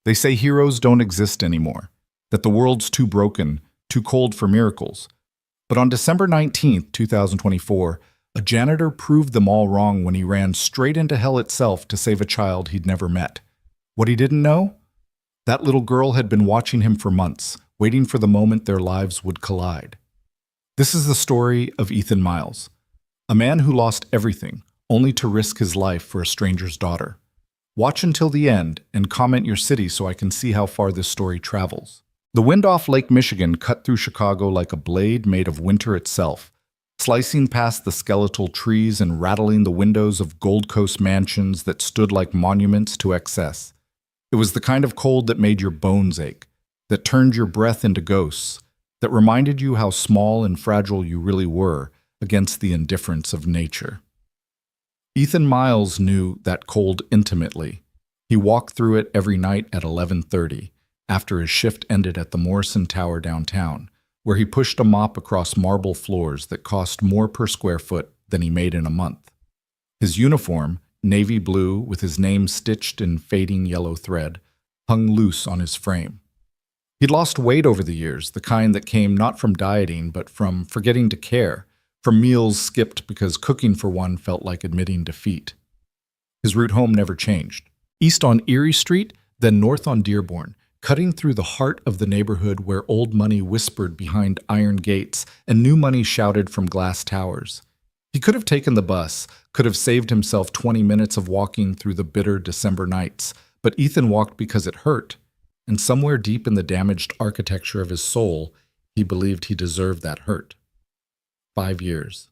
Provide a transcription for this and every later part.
They say heroes don't exist anymore, that the world's too broken, too cold for miracles. But on December 19th, 2024, a janitor proved them all wrong when he ran straight into hell itself to save a child he'd never met. What he didn't know? That little girl had been watching him for months, waiting for the moment their lives would collide. This is the story of Ethan Miles, a man who lost everything, only to risk his life for a stranger's daughter. Watch until the end and comment your city so I can see how far this story travels. The wind off Lake Michigan cut through Chicago like a blade made of winter itself, slicing past the skeletal trees and rattling the windows of Gold Coast mansions that stood like monuments to excess. It was the kind of cold that made your bones ache, that turned your breath into ghosts, that reminded you how small and fragile you really were against the indifference of nature. Ethan Miles knew that cold intimately. He walked through it every night at 11:30, after his shift ended at the Morrison Tower downtown, where he pushed a mop across marble floors that cost more per square foot than he made in a month. His uniform, navy blue with his name stitched in fading yellow thread, hung loose on his frame. He'd lost weight over the years, the kind that came not from dieting but from forgetting to care, from meals skipped because cooking for one felt like admitting defeat. His route home never changed. East on Erie Street, then north on Dearborn, cutting through the heart of the neighborhood where old money whispered behind iron gates and new money shouted from glass towers. He could have taken the bus, could have saved himself 20 minutes of walking through the bitter December nights, but Ethan walked because it hurt, and somewhere deep in the damaged architecture of his soul, he believed he deserved that hurt. 5 years.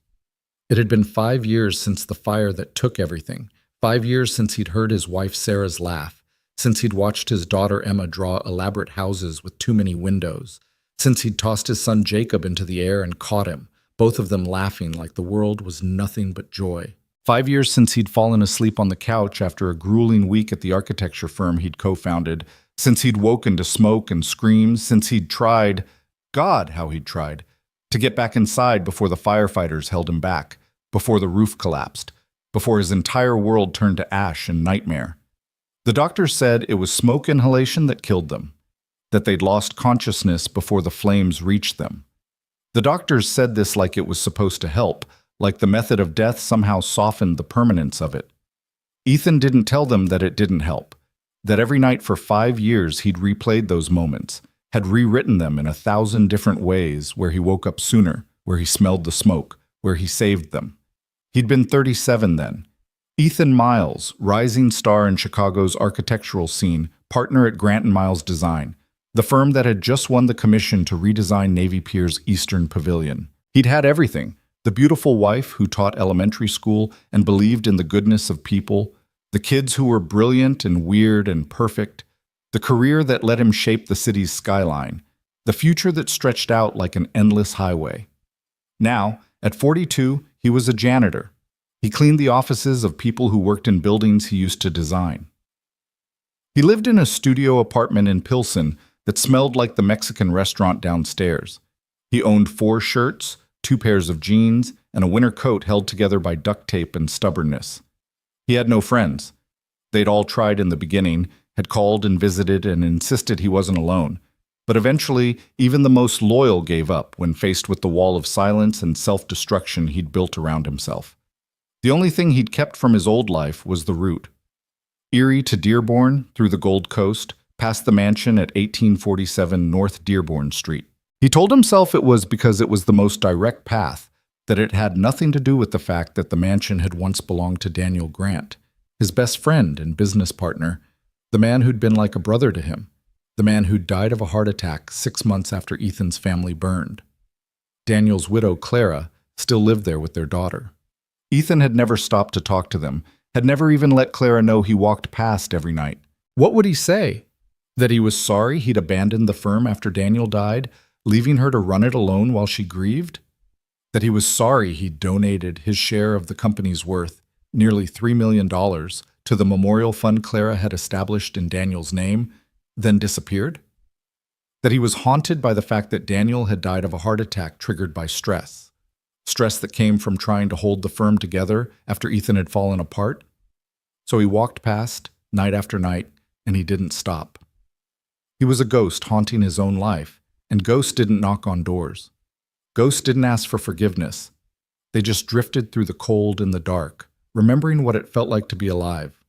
It had been 5 years since the fire that took everything, 5 years since he'd heard his wife Sarah's laugh, since he'd watched his daughter Emma draw elaborate houses with too many windows, since he'd tossed his son Jacob into the air and caught him, both of them laughing like the world was nothing but joy. 5 years since he'd fallen asleep on the couch after a grueling week at the architecture firm he'd co-founded, since he'd woken to smoke and screams, since he'd tried, God, how he'd tried, to get back inside before the firefighters held him back, before the roof collapsed, before his entire world turned to ash and nightmare. The doctors said it was smoke inhalation that killed them, that they'd lost consciousness before the flames reached them. The doctors said this like it was supposed to help, like the method of death somehow softened the permanence of it. Ethan didn't tell them that it didn't help, that every night for 5 years he'd replayed those moments, had rewritten them in 1,000 different ways, where he woke up sooner, where he smelled the smoke, where he saved them. He'd been 37 then. Ethan Miles, rising star in Chicago's architectural scene, partner at Grant & Miles Design, the firm that had just won the commission to redesign Navy Pier's Eastern Pavilion. He'd had everything: the beautiful wife who taught elementary school and believed in the goodness of people, the kids who were brilliant and weird and perfect, the career that let him shape the city's skyline, the future that stretched out like an endless highway. Now, at 42, he was a janitor. He cleaned the offices of people who worked in buildings he used to design. He lived in a studio apartment in Pilsen that smelled like the Mexican restaurant downstairs. He owned 4 shirts, 2 pairs of jeans, and a winter coat held together by duct tape and stubbornness. He had no friends. They'd all tried in the beginning, had called and visited and insisted he wasn't alone. But eventually, even the most loyal gave up when faced with the wall of silence and self-destruction he'd built around himself. The only thing he'd kept from his old life was the route. Erie to Dearborn, through the Gold Coast, past the mansion at 1847 North Dearborn Street. He told himself it was because it was the most direct path, that it had nothing to do with the fact that the mansion had once belonged to Daniel Grant, his best friend and business partner, the man who'd been like a brother to him, the man who'd died of a heart attack 6 months after Ethan's family burned. Daniel's widow, Clara, still lived there with their daughter. Ethan had never stopped to talk to them, had never even let Clara know he walked past every night. What would he say? That he was sorry he'd abandoned the firm after Daniel died, leaving her to run it alone while she grieved? That he was sorry he'd donated his share of the company's worth, nearly $3 million, to the memorial fund Clara had established in Daniel's name, then disappeared? That he was haunted by the fact that Daniel had died of a heart attack triggered by stress that came from trying to hold the firm together after Ethan had fallen apart? So he walked past, night after night, and he didn't stop. He was a ghost haunting his own life, and ghosts didn't knock on doors. Ghosts didn't ask for forgiveness. They just drifted through the cold and the dark, remembering what it felt like to be alive.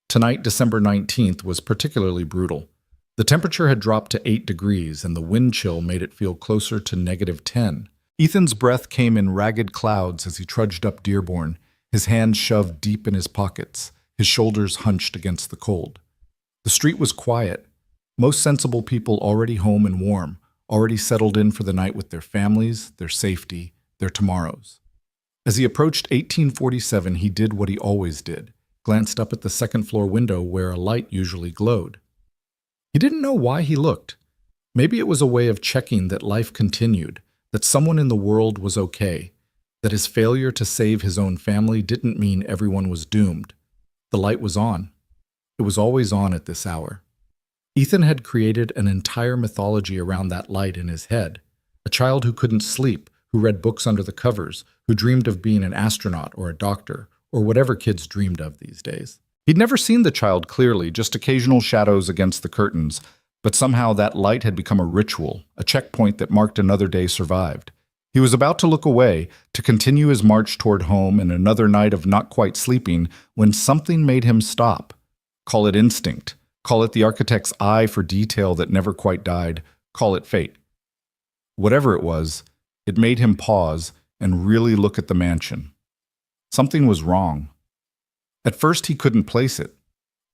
Tonight, December 19th, was particularly brutal. The temperature had dropped to 8 degrees, and the wind chill made it feel closer to -10. Ethan's breath came in ragged clouds as he trudged up Dearborn, his hands shoved deep in his pockets, his shoulders hunched against the cold. The street was quiet. Most sensible people already home and warm, already settled in for the night with their families, their safety, their tomorrows. As he approached 1847, he did what he always did, glanced up at the second-floor window where a light usually glowed. He didn't know why he looked. Maybe it was a way of checking that life continued, that someone in the world was okay, that his failure to save his own family didn't mean everyone was doomed. The light was on. It was always on at this hour. Ethan had created an entire mythology around that light in his head. A child who couldn't sleep, who read books under the covers, who dreamed of being an astronaut or a doctor, or whatever kids dreamed of these days. He'd never seen the child clearly, just occasional shadows against the curtains, but somehow that light had become a ritual, a checkpoint that marked another day survived. He was about to look away, to continue his march toward home and another night of not quite sleeping, when something made him stop. Call it instinct. Call it the architect's eye for detail that never quite died. Call it fate. Whatever it was, it made him pause and really look at the mansion. Something was wrong. At first he couldn't place it.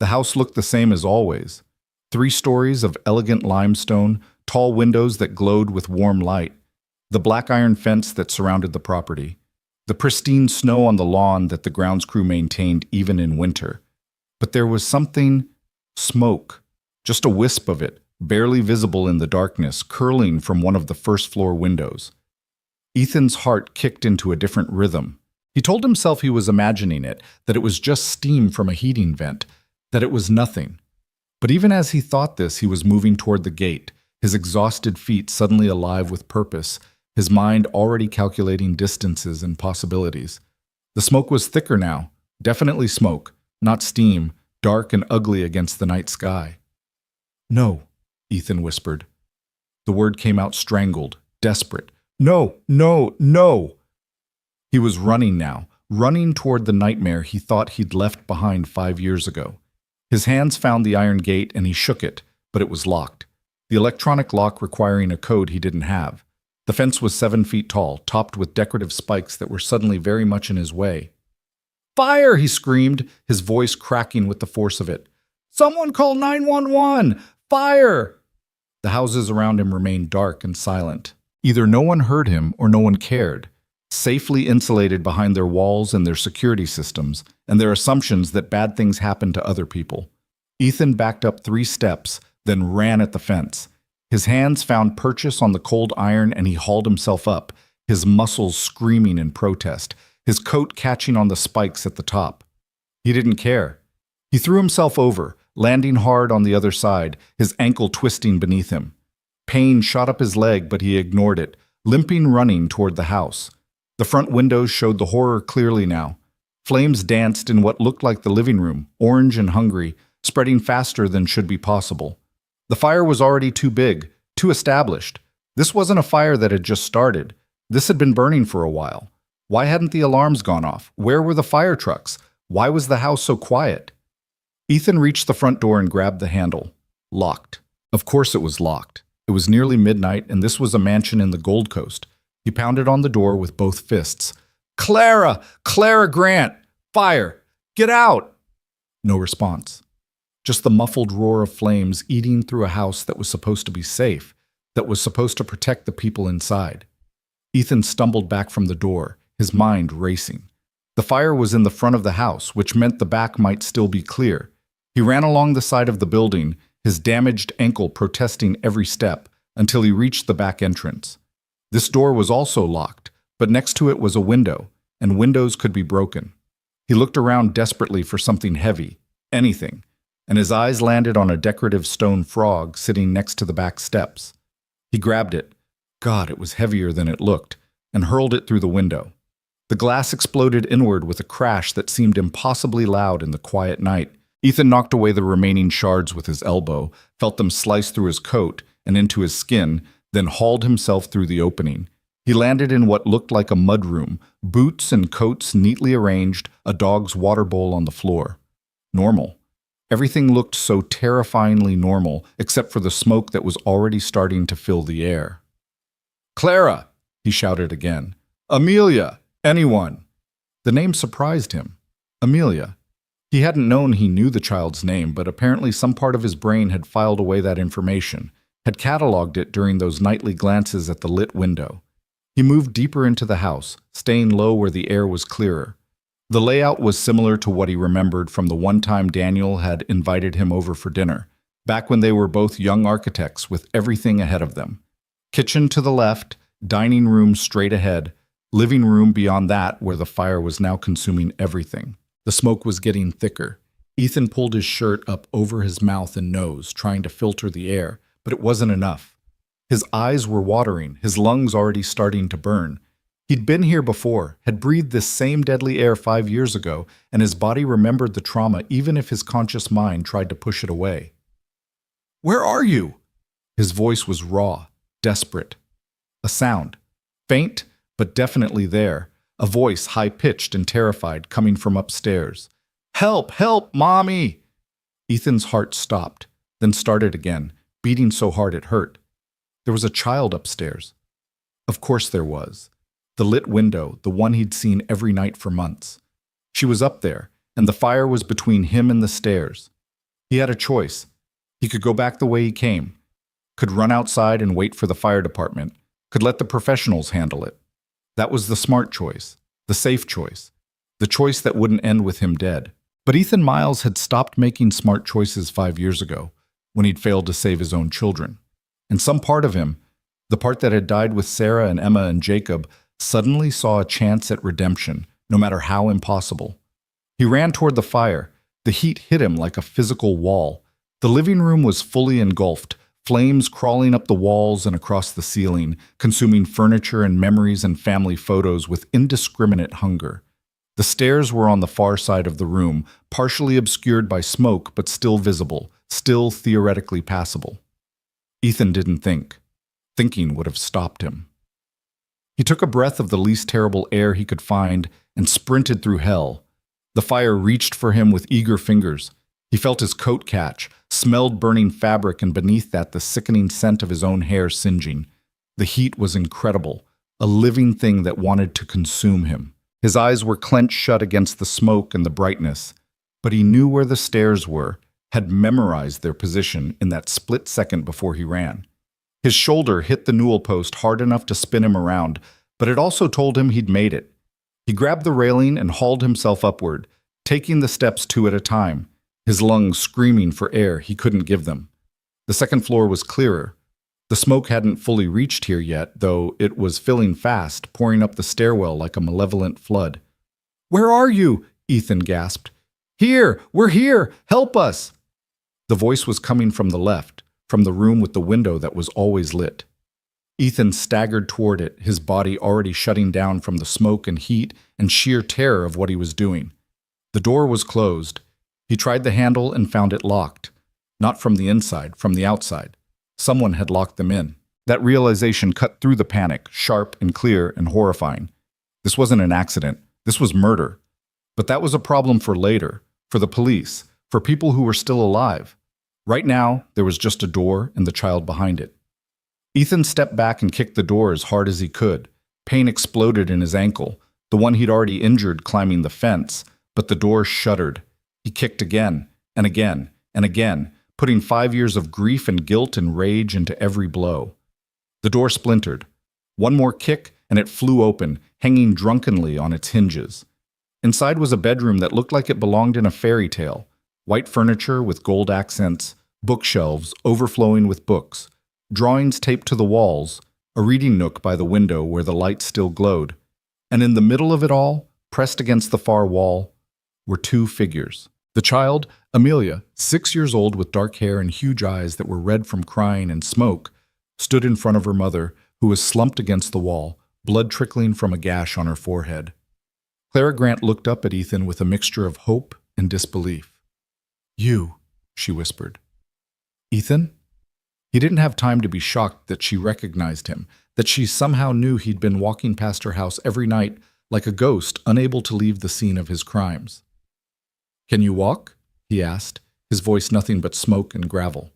The house looked the same as always. 3 stories of elegant limestone, tall windows that glowed with warm light, the black iron fence that surrounded the property, the pristine snow on the lawn that the grounds crew maintained even in winter. But there was something, smoke, just a wisp of it, barely visible in the darkness, curling from one of the first-floor windows. Ethan's heart kicked into a different rhythm. He told himself he was imagining it, that it was just steam from a heating vent, that it was nothing. But even as he thought this, he was moving toward the gate, his exhausted feet suddenly alive with purpose, his mind already calculating distances and possibilities. The smoke was thicker now, definitely smoke, not steam, dark and ugly against the night sky. "No," Ethan whispered. The word came out strangled, desperate. "No, no, no!" He was running now, running toward the nightmare he thought he'd left behind 5 years ago. His hands found the iron gate and he shook it, but it was locked. The electronic lock requiring a code he didn't have. The fence was 7 feet tall, topped with decorative spikes that were suddenly very much in his way. "Fire!" he screamed, his voice cracking with the force of it. "Someone call 911! Fire!" The houses around him remained dark and silent. Either no one heard him or no one cared, safely insulated behind their walls and their security systems, and their assumptions that bad things happen to other people. Ethan backed up 3 steps, then ran at the fence. His hands found purchase on the cold iron and he hauled himself up, his muscles screaming in protest, his coat catching on the spikes at the top. He didn't care. He threw himself over, landing hard on the other side, his ankle twisting beneath him. Pain shot up his leg, but he ignored it, limping running toward the house. The front windows showed the horror clearly now. Flames danced in what looked like the living room, orange and hungry, spreading faster than should be possible. The fire was already too big, too established. This wasn't a fire that had just started. This had been burning for a while. Why hadn't the alarms gone off? Where were the fire trucks? Why was the house so quiet? Ethan reached the front door and grabbed the handle. Locked. Of course it was locked. It was nearly midnight, and this was a mansion in the Gold Coast. He pounded on the door with both fists. "Clara! Clara Grant! Fire! Get out!" No response. Just the muffled roar of flames eating through a house that was supposed to be safe, that was supposed to protect the people inside. Ethan stumbled back from the door, his mind racing. The fire was in the front of the house, which meant the back might still be clear. He ran along the side of the building, his damaged ankle protesting every step, until he reached the back entrance. This door was also locked, but next to it was a window, and windows could be broken. He looked around desperately for something heavy, anything, and his eyes landed on a decorative stone frog sitting next to the back steps. He grabbed it. God, it was heavier than it looked, and hurled it through the window. The glass exploded inward with a crash that seemed impossibly loud in the quiet night. Ethan knocked away the remaining shards with his elbow, felt them slice through his coat and into his skin, then hauled himself through the opening. He landed in what looked like a mudroom, boots and coats neatly arranged, a dog's water bowl on the floor. Normal. Everything looked so terrifyingly normal, except for the smoke that was already starting to fill the air. "Clara!" he shouted again. "Amelia! Anyone!" The name surprised him. Amelia. He hadn't known he knew the child's name, but apparently some part of his brain had filed away that information, had cataloged it during those nightly glances at the lit window. He moved deeper into the house, staying low where the air was clearer. The layout was similar to what he remembered from the one time Daniel had invited him over for dinner, back when they were both young architects with everything ahead of them. Kitchen to the left, dining room straight ahead, living room beyond that where the fire was now consuming everything. The smoke was getting thicker. Ethan pulled his shirt up over his mouth and nose, trying to filter the air, but it wasn't enough. His eyes were watering, his lungs already starting to burn. He'd been here before, had breathed this same deadly air 5 years ago, and his body remembered the trauma even if his conscious mind tried to push it away. "Where are you?" His voice was raw, desperate. A sound, faint but definitely there, a voice high-pitched and terrified coming from upstairs. "Help! Help! Mommy!" Ethan's heart stopped, then started again, beating so hard it hurt. There was a child upstairs. Of course there was. The lit window, the one he'd seen every night for months. She was up there, and the fire was between him and the stairs. He had a choice. He could go back the way he came, could run outside and wait for the fire department, could let the professionals handle it. That was the smart choice, the safe choice, the choice that wouldn't end with him dead. But Ethan Miles had stopped making smart choices 5 years ago, when he'd failed to save his own children. And some part of him, the part that had died with Sarah and Emma and Jacob, suddenly saw a chance at redemption, no matter how impossible. He ran toward the fire. The heat hit him like a physical wall. The living room was fully engulfed, flames crawling up the walls and across the ceiling, consuming furniture and memories and family photos with indiscriminate hunger. The stairs were on the far side of the room, partially obscured by smoke but still visible, still theoretically passable. Ethan didn't think. Thinking would have stopped him. He took a breath of the least terrible air he could find and sprinted through hell. The fire reached for him with eager fingers. He felt his coat catch, smelled burning fabric, and beneath that the sickening scent of his own hair singeing. The heat was incredible, a living thing that wanted to consume him. His eyes were clenched shut against the smoke and the brightness, but he knew where the stairs were, had memorized their position in that split second before he ran. His shoulder hit the newel post hard enough to spin him around, but it also told him he'd made it. He grabbed the railing and hauled himself upward, taking the steps 2 at a time, his lungs screaming for air he couldn't give them. The second floor was clearer. The smoke hadn't fully reached here yet, though it was filling fast, pouring up the stairwell like a malevolent flood. "Where are you?" Ethan gasped. "Here! We're here! Help us!" The voice was coming from the left, from the room with the window that was always lit. Ethan staggered toward it, his body already shutting down from the smoke and heat and sheer terror of what he was doing. The door was closed. He tried the handle and found it locked. Not from the inside, from the outside. Someone had locked them in. That realization cut through the panic, sharp and clear and horrifying. This wasn't an accident. This was murder. But that was a problem for later, for the police, for people who were still alive. Right now, there was just a door and the child behind it. Ethan stepped back and kicked the door as hard as he could. Pain exploded in his ankle, the one he'd already injured climbing the fence, but the door shuddered. He kicked again, and again, and again, putting 5 years of grief and guilt and rage into every blow. The door splintered. One more kick, and it flew open, hanging drunkenly on its hinges. Inside was a bedroom that looked like it belonged in a fairy tale. White furniture with gold accents, bookshelves overflowing with books, drawings taped to the walls, a reading nook by the window where the light still glowed. And in the middle of it all, pressed against the far wall, were 2 figures. The child, Amelia, 6 years old with dark hair and huge eyes that were red from crying and smoke, stood in front of her mother, who was slumped against the wall, blood trickling from a gash on her forehead. Clara Grant looked up at Ethan with a mixture of hope and disbelief. You, she whispered. Ethan? He didn't have time to be shocked that she recognized him, that she somehow knew he'd been walking past her house every night like a ghost, unable to leave the scene of his crimes. Can you walk? He asked, his voice nothing but smoke and gravel.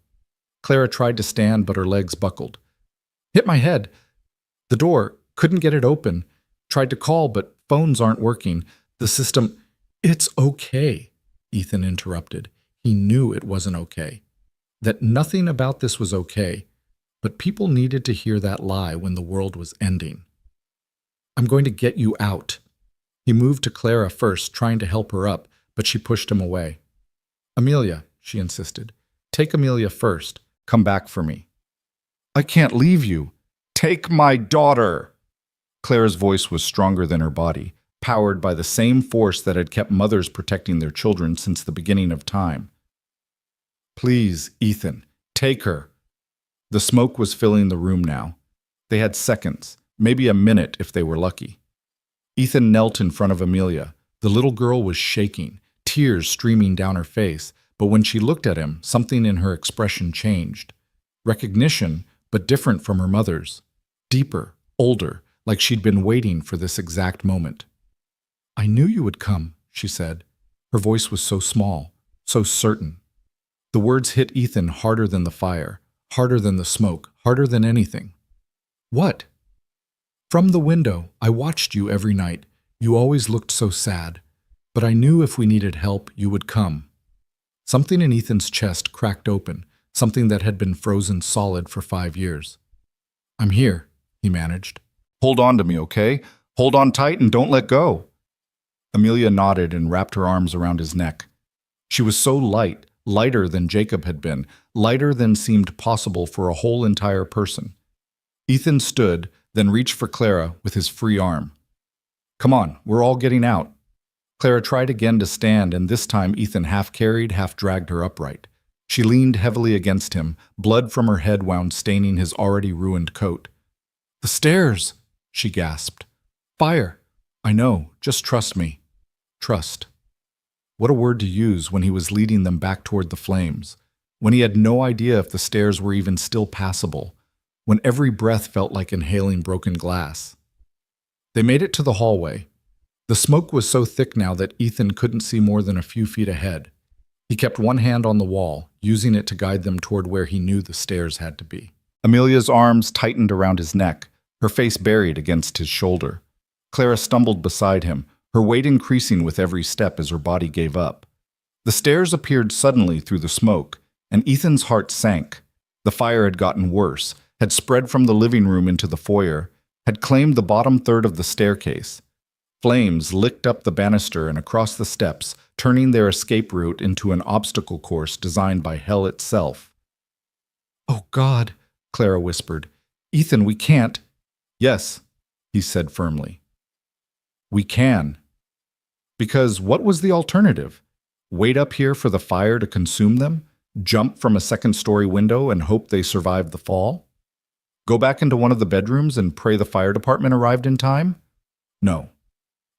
Clara tried to stand, but her legs buckled. Hit my head. The door. Couldn't get it open. Tried to call, but phones aren't working. The system... It's okay, Ethan interrupted. He knew it wasn't okay. That nothing about this was okay, but people needed to hear that lie when the world was ending. I'm going to get you out. He moved to Clara first, trying to help her up, but she pushed him away. Amelia, she insisted. Take Amelia first. Come back for me. I can't leave you. Take my daughter. Clara's voice was stronger than her body, powered by the same force that had kept mothers protecting their children since the beginning of time. Please, Ethan, take her. The smoke was filling the room now. They had seconds, maybe a minute if they were lucky. Ethan knelt in front of Amelia. The little girl was shaking, tears streaming down her face, but when she looked at him, something in her expression changed. Recognition, but different from her mother's. Deeper, older, like she'd been waiting for this exact moment. I knew you would come, she said. Her voice was so small, so certain. The words hit Ethan harder than the fire, harder than the smoke, harder than anything. What? From the window, I watched you every night. You always looked so sad. But I knew if we needed help, you would come. Something in Ethan's chest cracked open, something that had been frozen solid for 5 years. I'm here, he managed. Hold on to me, okay? Hold on tight and don't let go. Amelia nodded and wrapped her arms around his neck. She was so light, lighter than Jacob had been, lighter than seemed possible for a whole entire person. Ethan stood, then reached for Clara with his free arm. Come on, we're all getting out. Clara tried again to stand, and this time Ethan half carried, half dragged her upright. She leaned heavily against him, blood from her head wound staining his already ruined coat. The stairs, she gasped. Fire. I know, just trust me. Trust. What a word to use when he was leading them back toward the flames, when he had no idea if the stairs were even still passable, when every breath felt like inhaling broken glass. They made it to the hallway. The smoke was so thick now that Ethan couldn't see more than a few feet ahead. He kept one hand on the wall, using it to guide them toward where he knew the stairs had to be. Amelia's arms tightened around his neck, her face buried against his shoulder. Clara stumbled beside him, her weight increasing with every step as her body gave up. The stairs appeared suddenly through the smoke, and Ethan's heart sank. The fire had gotten worse, had spread from the living room into the foyer, had claimed the bottom third of the staircase. Flames licked up the banister and across the steps, turning their escape route into an obstacle course designed by hell itself. Oh, God, Clara whispered. Ethan, we can't. Yes, he said firmly. We can. Because what was the alternative? Wait up here for the fire to consume them? Jump from a second-story window and hope they survived the fall? Go back into one of the bedrooms and pray the fire department arrived in time? No.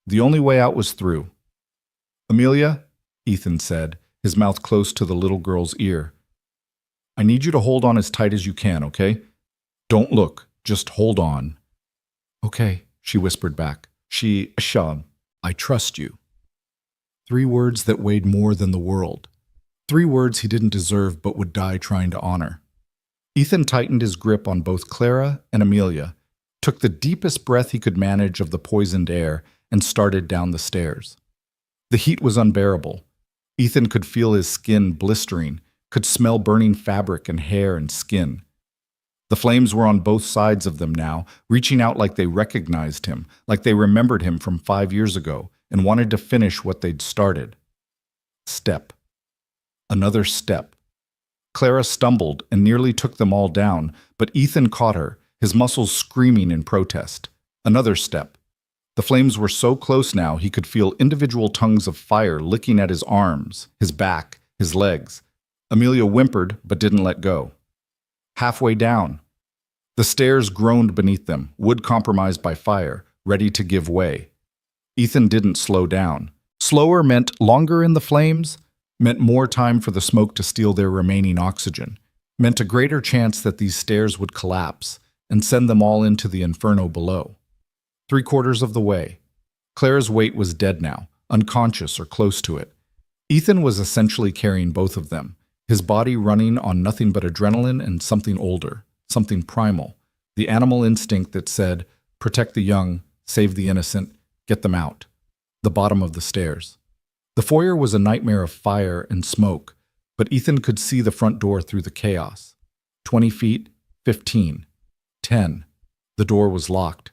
The only way out was through. Amelia, Ethan said, his mouth close to the little girl's ear. I need you to hold on as tight as you can, okay? Don't look, just hold on. Okay, she whispered back. Sean, I trust you. 3 words that weighed more than the world. 3 words he didn't deserve but would die trying to honor. Ethan tightened his grip on both Clara and Amelia, took the deepest breath he could manage of the poisoned air, and started down the stairs. The heat was unbearable. Ethan could feel his skin blistering, could smell burning fabric and hair and skin. The flames were on both sides of them now, reaching out like they recognized him, like they remembered him from 5 years ago, and wanted to finish what they'd started. Step. Another step. Clara stumbled and nearly took them all down, but Ethan caught her, his muscles screaming in protest. Another step. The flames were so close now he could feel individual tongues of fire licking at his arms, his back, his legs. Amelia whimpered but didn't let go. Halfway down. The stairs groaned beneath them, wood compromised by fire, ready to give way. Ethan didn't slow down. Slower meant longer in the flames, meant more time for the smoke to steal their remaining oxygen, meant a greater chance that these stairs would collapse and send them all into the inferno below. 3/4 of the way. Clara's weight was dead now, unconscious or close to it. Ethan was essentially carrying both of them, his body running on nothing but adrenaline and something older, something primal, the animal instinct that said, protect the young, save the innocent, get them out. The bottom of the stairs. The foyer was a nightmare of fire and smoke, but Ethan could see the front door through the chaos. 20 feet, 15, 10. The door was locked.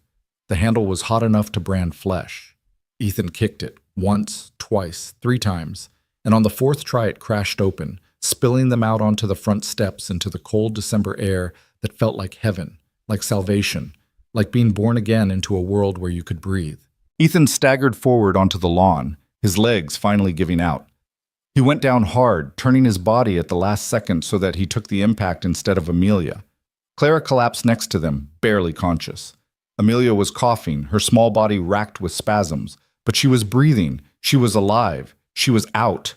The handle was hot enough to brand flesh. Ethan kicked it, once, twice, 3 times, and on the 4th try it crashed open, spilling them out onto the front steps into the cold December air that felt like heaven, like salvation, like being born again into a world where you could breathe. Ethan staggered forward onto the lawn, his legs finally giving out. He went down hard, turning his body at the last second so that he took the impact instead of Amelia. Clara collapsed next to them, barely conscious. Amelia was coughing, her small body racked with spasms, but she was breathing, she was alive, she was out.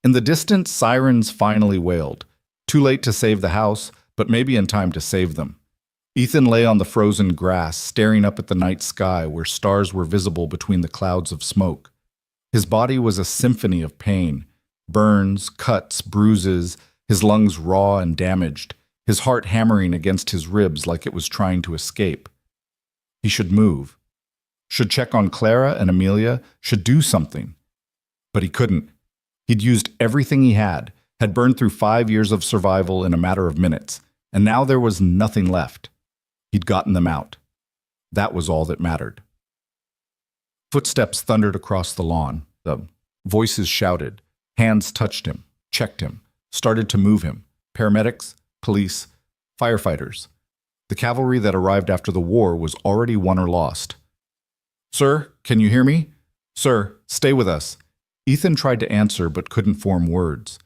In the distance, sirens finally wailed. Too late to save the house, but maybe in time to save them. Ethan lay on the frozen grass, staring up at the night sky where stars were visible between the clouds of smoke. His body was a symphony of pain, burns, cuts, bruises, his lungs raw and damaged, his heart hammering against his ribs like it was trying to escape. He should move, should check on Clara and Amelia, should do something. But he couldn't. He'd used everything he had burned through 5 years of survival in a matter of minutes, and now there was nothing left. He'd gotten them out. That was all that mattered. Footsteps thundered across the lawn. The voices shouted. Hands touched him, checked him, started to move him. Paramedics, police, firefighters. The cavalry that arrived after the war was already won or lost. Sir, can you hear me? Sir, stay with us. Ethan tried to answer but couldn't form words.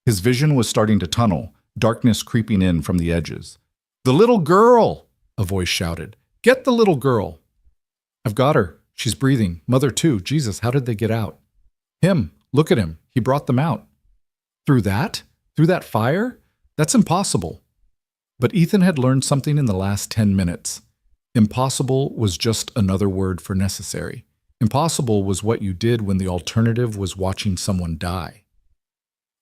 His vision was starting to tunnel, darkness creeping in from the edges. The little girl, a voice shouted. Get the little girl. I've got her. She's breathing. Mother too. Jesus, how did they get out? Him. Look at him. He brought them out. Through that? Through that fire? That's impossible. But Ethan had learned something in the last 10 minutes. Impossible was just another word for necessary. Impossible was what you did when the alternative was watching someone die.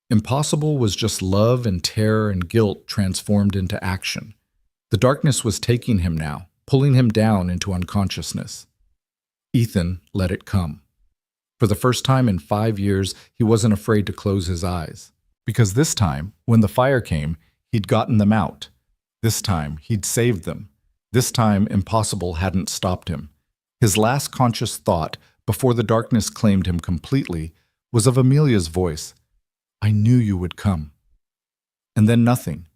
Impossible was just love and terror and guilt transformed into action. The darkness was taking him now, pulling him down into unconsciousness. Ethan let it come. For the first time in 5 years, he wasn't afraid to close his eyes. Because this time, when the fire came, he'd gotten them out. This time, he'd saved them. This time, impossible hadn't stopped him. His last conscious thought, before the darkness claimed him completely, was of Amelia's voice. I knew you would come. And then nothing.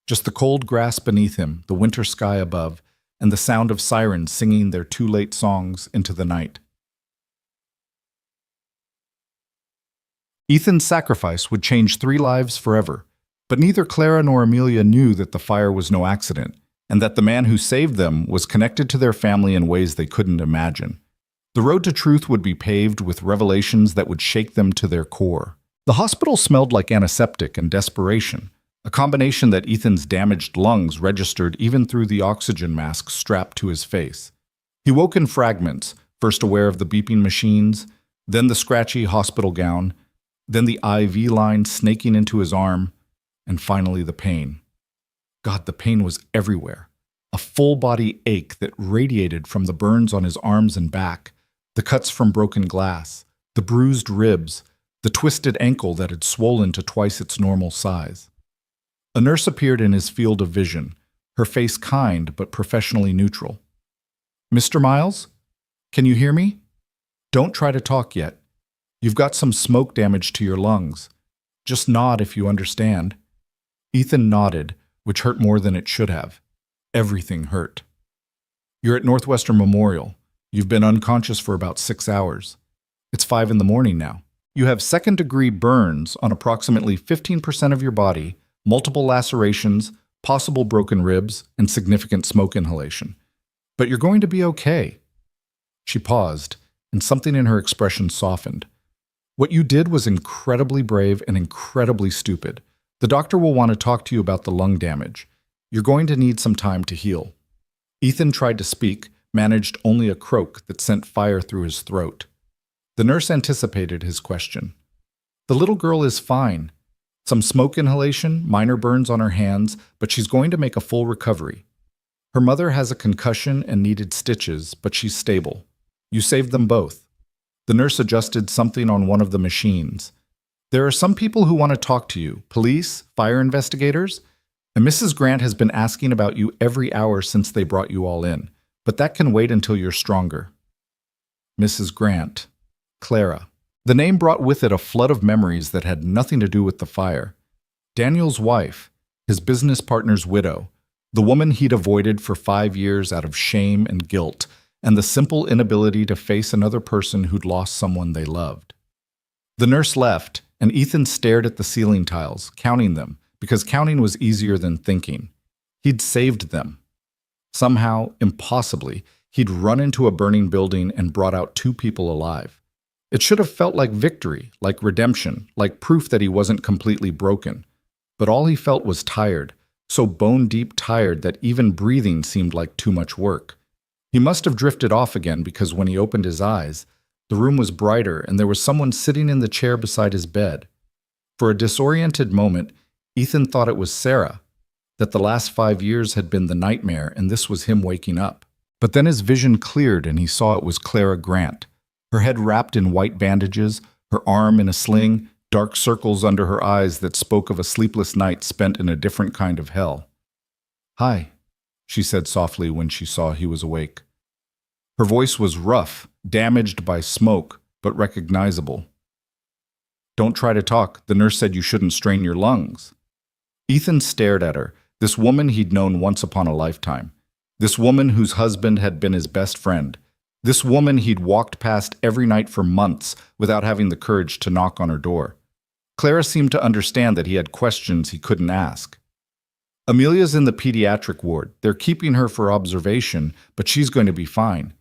Just the cold grass beneath him, the winter sky above, and the sound of sirens singing their too late songs into the night. Ethan's sacrifice would change 3 lives forever, but neither Clara nor Amelia knew that the fire was no accident, and that the man who saved them was connected to their family in ways they couldn't imagine. The road to truth would be paved with revelations that would shake them to their core. The hospital smelled like antiseptic and desperation, a combination that Ethan's damaged lungs registered even through the oxygen mask strapped to his face. He woke in fragments, first aware of the beeping machines, then the scratchy hospital gown, then the IV line snaking into his arm, and finally the pain. God, the pain was everywhere. A full-body ache that radiated from the burns on his arms and back, the cuts from broken glass, the bruised ribs, the twisted ankle that had swollen to twice its normal size. A nurse appeared in his field of vision, her face kind but professionally neutral. Mr. Miles? Can you hear me? Don't try to talk yet. You've got some smoke damage to your lungs. Just nod if you understand. Ethan nodded, which hurt more than it should have. Everything hurt. You're at Northwestern Memorial. You've been unconscious for about 6 hours. It's 5 in the morning now. You have second-degree burns on approximately 15% of your body, multiple lacerations, possible broken ribs, and significant smoke inhalation. But you're going to be okay. She paused, and something in her expression softened. What you did was incredibly brave and incredibly stupid. The doctor will want to talk to you about the lung damage. You're going to need some time to heal." Ethan tried to speak, managed only a croak that sent fire through his throat. The nurse anticipated his question. "The little girl is fine. Some smoke inhalation, minor burns on her hands, but she's going to make a full recovery. Her mother has a concussion and needed stitches, but she's stable. You saved them both." The nurse adjusted something on one of the machines. "There are some people who want to talk to you, police, fire investigators, and Mrs. Grant has been asking about you every hour since they brought you all in, but that can wait until you're stronger." Mrs. Grant. Clara. The name brought with it a flood of memories that had nothing to do with the fire. Daniel's wife, his business partner's widow, the woman he'd avoided for 5 years out of shame and guilt, and the simple inability to face another person who'd lost someone they loved. The nurse left, and Ethan stared at the ceiling tiles, counting them, because counting was easier than thinking. He'd saved them. Somehow, impossibly, he'd run into a burning building and brought out 2 people alive. It should have felt like victory, like redemption, like proof that he wasn't completely broken. But all he felt was tired, so bone-deep tired that even breathing seemed like too much work. He must have drifted off again because when he opened his eyes, the room was brighter and there was someone sitting in the chair beside his bed. For a disoriented moment, Ethan thought it was Sarah, that the last 5 years had been the nightmare and this was him waking up. But then his vision cleared and he saw it was Clara Grant, her head wrapped in white bandages, her arm in a sling, dark circles under her eyes that spoke of a sleepless night spent in a different kind of hell. "Hi," she said softly when she saw he was awake. Her voice was rough, damaged by smoke, but recognizable. "Don't try to talk. The nurse said you shouldn't strain your lungs." Ethan stared at her, this woman he'd known once upon a lifetime. This woman whose husband had been his best friend. This woman he'd walked past every night for months without having the courage to knock on her door. Clara seemed to understand that he had questions he couldn't ask. "Amelia's in the pediatric ward. They're keeping her for observation, but she's going to be fine.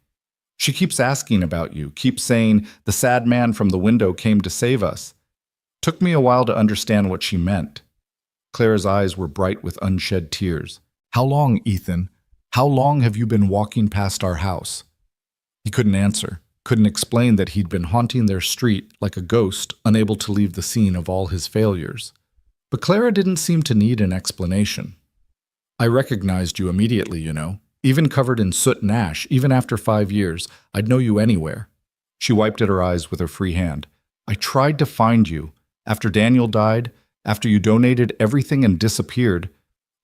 She keeps asking about you, keeps saying, 'The sad man from the window came to save us.' Took me a while to understand what she meant." Clara's eyes were bright with unshed tears. "How long, Ethan? How long have you been walking past our house?" He couldn't answer, couldn't explain that he'd been haunting their street like a ghost, unable to leave the scene of all his failures. But Clara didn't seem to need an explanation. "I recognized you immediately, you know. Even covered in soot and ash, even after 5 years, I'd know you anywhere." She wiped at her eyes with her free hand. "I tried to find you. After Daniel died, after you donated everything and disappeared,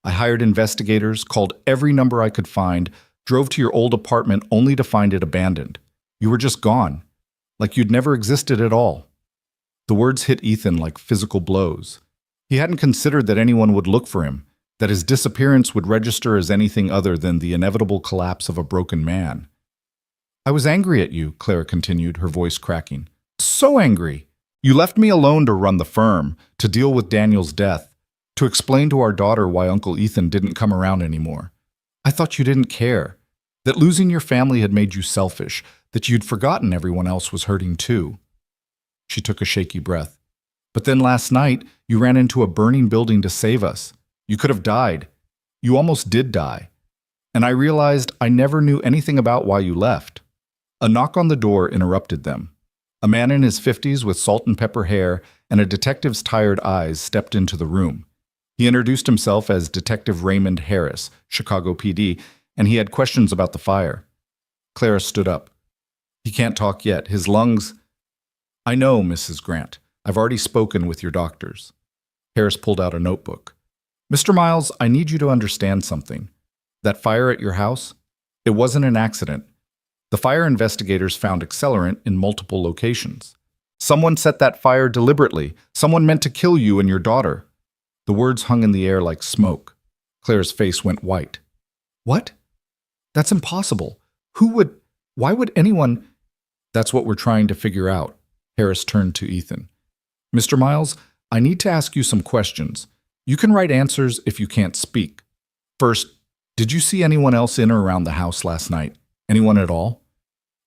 I hired investigators, called every number I could find, drove to your old apartment only to find it abandoned. You were just gone, like you'd never existed at all." The words hit Ethan like physical blows. He hadn't considered that anyone would look for him, that his disappearance would register as anything other than the inevitable collapse of a broken man. "I was angry at you," Clara continued, her voice cracking. "So angry. You left me alone to run the firm, to deal with Daniel's death, to explain to our daughter why Uncle Ethan didn't come around anymore. I thought you didn't care, that losing your family had made you selfish, that you'd forgotten everyone else was hurting too." She took a shaky breath. "But then last night, you ran into a burning building to save us. You could have died. You almost did die. And I realized I never knew anything about why you left." A knock on the door interrupted them. A man in his 50s with salt and pepper hair and a detective's tired eyes stepped into the room. He introduced himself as Detective Raymond Harris, Chicago PD, and he had questions about the fire. Clara stood up. "He can't talk yet. His lungs—" "I know, Mrs. Grant. I've already spoken with your doctors." Harris pulled out a notebook. "Mr. Miles, I need you to understand something. That fire at your house, it wasn't an accident. The fire investigators found accelerant in multiple locations. Someone set that fire deliberately. Someone meant to kill you and your daughter." The words hung in the air like smoke. Claire's face went white. "What? That's impossible. Why would anyone—" "That's what we're trying to figure out." Harris turned to Ethan. "Mr. Miles, I need to ask you some questions. You can write answers if you can't speak. First, did you see anyone else in or around the house last night? Anyone at all?"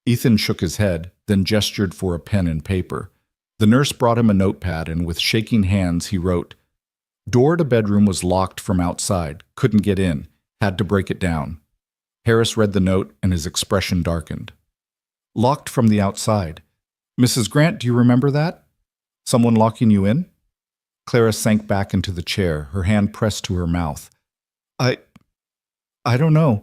Ethan shook his head, then gestured for a pen and paper. The nurse brought him a notepad, and with shaking hands he wrote, "Door to bedroom was locked from outside. Couldn't get in. Had to break it down." Harris read the note, and his expression darkened. "Locked from the outside. Mrs. Grant, do you remember that? Someone locking you in?" Clara sank back into the chair, her hand pressed to her mouth. I don't know.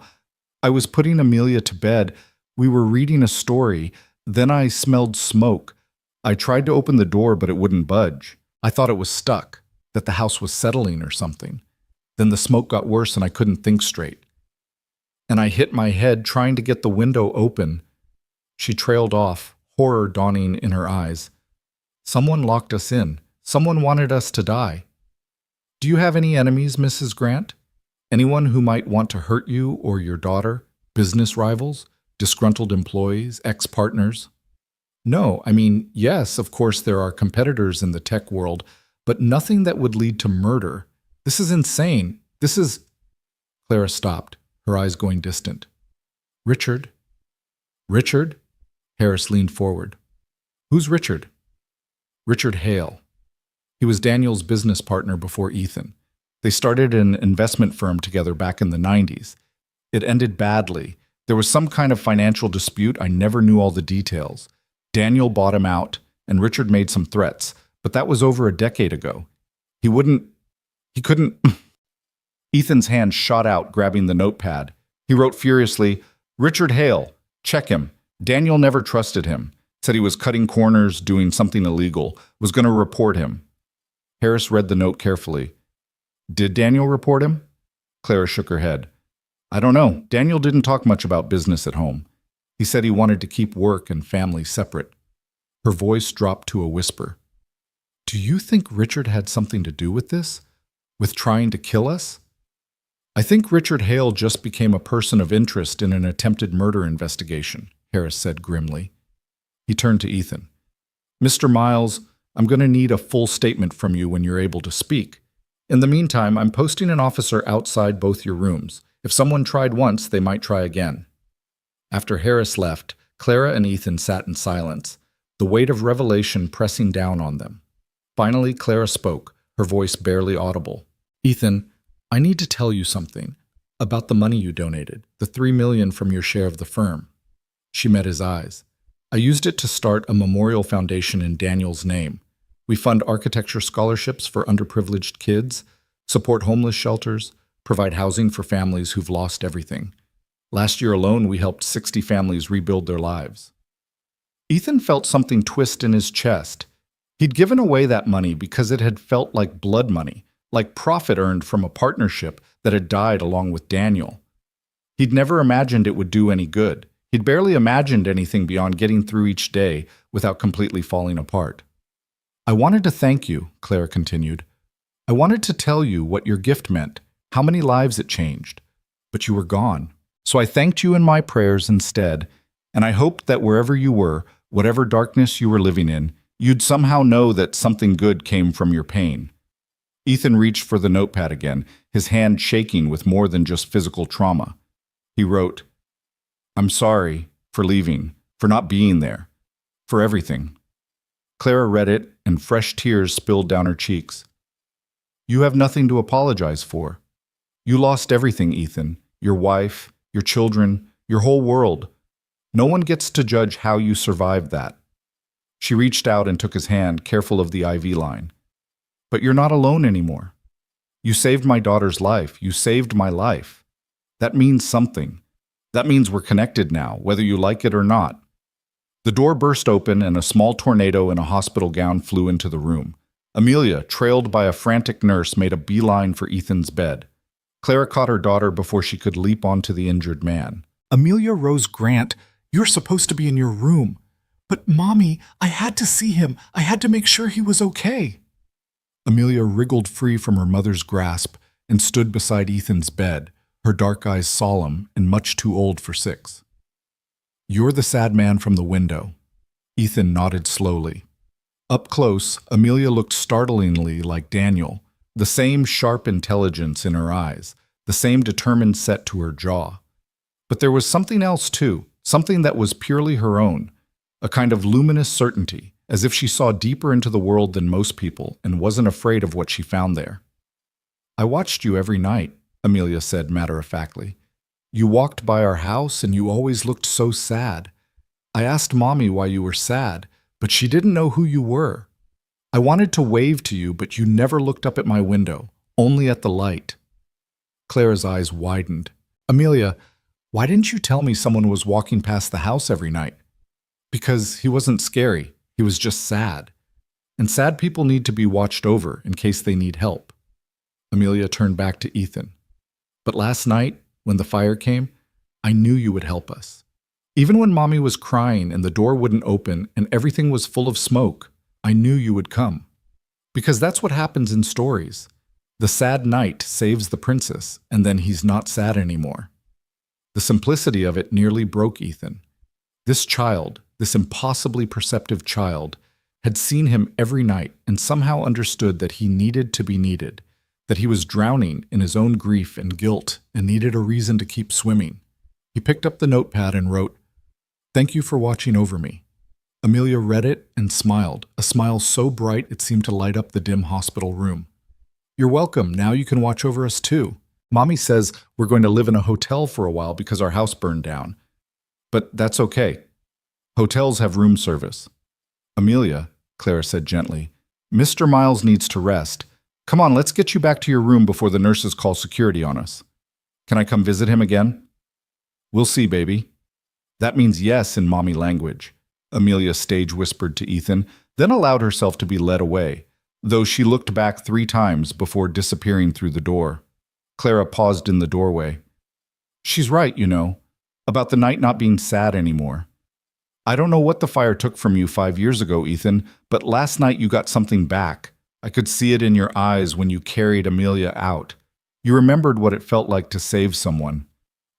I was putting Amelia to bed. We were reading a story. Then I smelled smoke. I tried to open the door, but it wouldn't budge. I thought it was stuck, that the house was settling or something. Then the smoke got worse and I couldn't think straight. And I hit my head trying to get the window open. She trailed off, horror dawning in her eyes. Someone locked us in. Someone wanted us to die. Do you have any enemies, Mrs. Grant? Anyone who might want to hurt you or your daughter? Business rivals? Disgruntled employees? Ex-partners? No, yes, of course there are competitors in the tech world, but nothing that would lead to murder. This is insane. This is... Clara stopped, her eyes going distant. Richard? Richard? Harris leaned forward. Who's Richard? Richard Hale. He was Daniel's business partner before Ethan. They started an investment firm together back in the 90s. It ended badly. There was some kind of financial dispute. I never knew all the details. Daniel bought him out, and Richard made some threats, but that was over a decade ago. He couldn't... Ethan's hand shot out, grabbing the notepad. He wrote furiously, "Richard Hale, check him. Daniel never trusted him. Said he was cutting corners, doing something illegal. Was going to report him." Harris read the note carefully. "Did Daniel report him?" Clara shook her head. "I don't know. Daniel didn't talk much about business at home. He said he wanted to keep work and family separate." Her voice dropped to a whisper. "Do you think Richard had something to do with this? With trying to kill us?" "I think Richard Hale just became a person of interest in an attempted murder investigation," Harris said grimly. He turned to Ethan. "Mr. Miles, I'm going to need a full statement from you when you're able to speak. In the meantime, I'm posting an officer outside both your rooms. If someone tried once, they might try again." After Harris left, Clara and Ethan sat in silence, the weight of revelation pressing down on them. Finally, Clara spoke, her voice barely audible. "Ethan, I need to tell you something about the money you donated, the $3 million from your share of the firm." She met his eyes. "I used it to start a memorial foundation in Daniel's name. We fund architecture scholarships for underprivileged kids, support homeless shelters, provide housing for families who've lost everything. Last year alone, we helped 60 families rebuild their lives." Ethan felt something twist in his chest. He'd given away that money because it had felt like blood money, like profit earned from a partnership that had died along with Daniel. He'd never imagined it would do any good. He'd barely imagined anything beyond getting through each day without completely falling apart. "I wanted to thank you," Clara continued. "I wanted to tell you what your gift meant, how many lives it changed. But you were gone. So I thanked you in my prayers instead, and I hoped that wherever you were, whatever darkness you were living in, you'd somehow know that something good came from your pain." Ethan reached for the notepad again, his hand shaking with more than just physical trauma. He wrote, "I'm sorry for leaving, for not being there, for everything." Clara read it, and fresh tears spilled down her cheeks. "You have nothing to apologize for. You lost everything, Ethan. Your wife, your children, your whole world. No one gets to judge how you survived that." She reached out and took his hand, careful of the IV line. "But you're not alone anymore. You saved my daughter's life. You saved my life. That means something. That means we're connected now, whether you like it or not." The door burst open and a small tornado in a hospital gown flew into the room. Amelia, trailed by a frantic nurse, made a beeline for Ethan's bed. Clara caught her daughter before she could leap onto the injured man. "Amelia Rose Grant, you're supposed to be in your room. But, Mommy, I had to see him. I had to make sure he was okay." Amelia wriggled free from her mother's grasp and stood beside Ethan's bed, her dark eyes solemn and much too old for 6. "You're the sad man from the window." Ethan nodded slowly. Up close, Amelia looked startlingly like Daniel, the same sharp intelligence in her eyes, the same determined set to her jaw. But there was something else too, something that was purely her own, a kind of luminous certainty, as if she saw deeper into the world than most people and wasn't afraid of what she found there. "I watched you every night," Amelia said matter-of-factly. "You walked by our house and you always looked so sad. I asked Mommy why you were sad, but she didn't know who you were. I wanted to wave to you, but you never looked up at my window, only at the light." Clara's eyes widened. "Amelia, why didn't you tell me someone was walking past the house every night?" "Because he wasn't scary. He was just sad. And sad people need to be watched over in case they need help." Amelia turned back to Ethan. "But last night, when the fire came, I knew you would help us. Even when Mommy was crying and the door wouldn't open and everything was full of smoke, I knew you would come. Because that's what happens in stories. The sad knight saves the princess, and then he's not sad anymore." The simplicity of it nearly broke Ethan. This child, this impossibly perceptive child, had seen him every night and somehow understood that he needed to be needed, that he was drowning in his own grief and guilt and needed a reason to keep swimming. He picked up the notepad and wrote, "Thank you for watching over me." Amelia read it and smiled, a smile so bright it seemed to light up the dim hospital room. "You're welcome. Now you can watch over us too. Mommy says we're going to live in a hotel for a while because our house burned down. But that's okay. Hotels have room service." "Amelia," Clara said gently, "Mr. Miles needs to rest. Come on, let's get you back to your room before the nurses call security on us. Can I come visit him again?" "We'll see, baby." "That means yes in mommy language," Amelia stage whispered to Ethan, then allowed herself to be led away, though she looked back 3 times before disappearing through the door. Clara paused in the doorway. "She's right, you know, about the night not being sad anymore. I don't know what the fire took from you 5 years ago, Ethan, but last night you got something back. I could see it in your eyes when you carried Amelia out. You remembered what it felt like to save someone."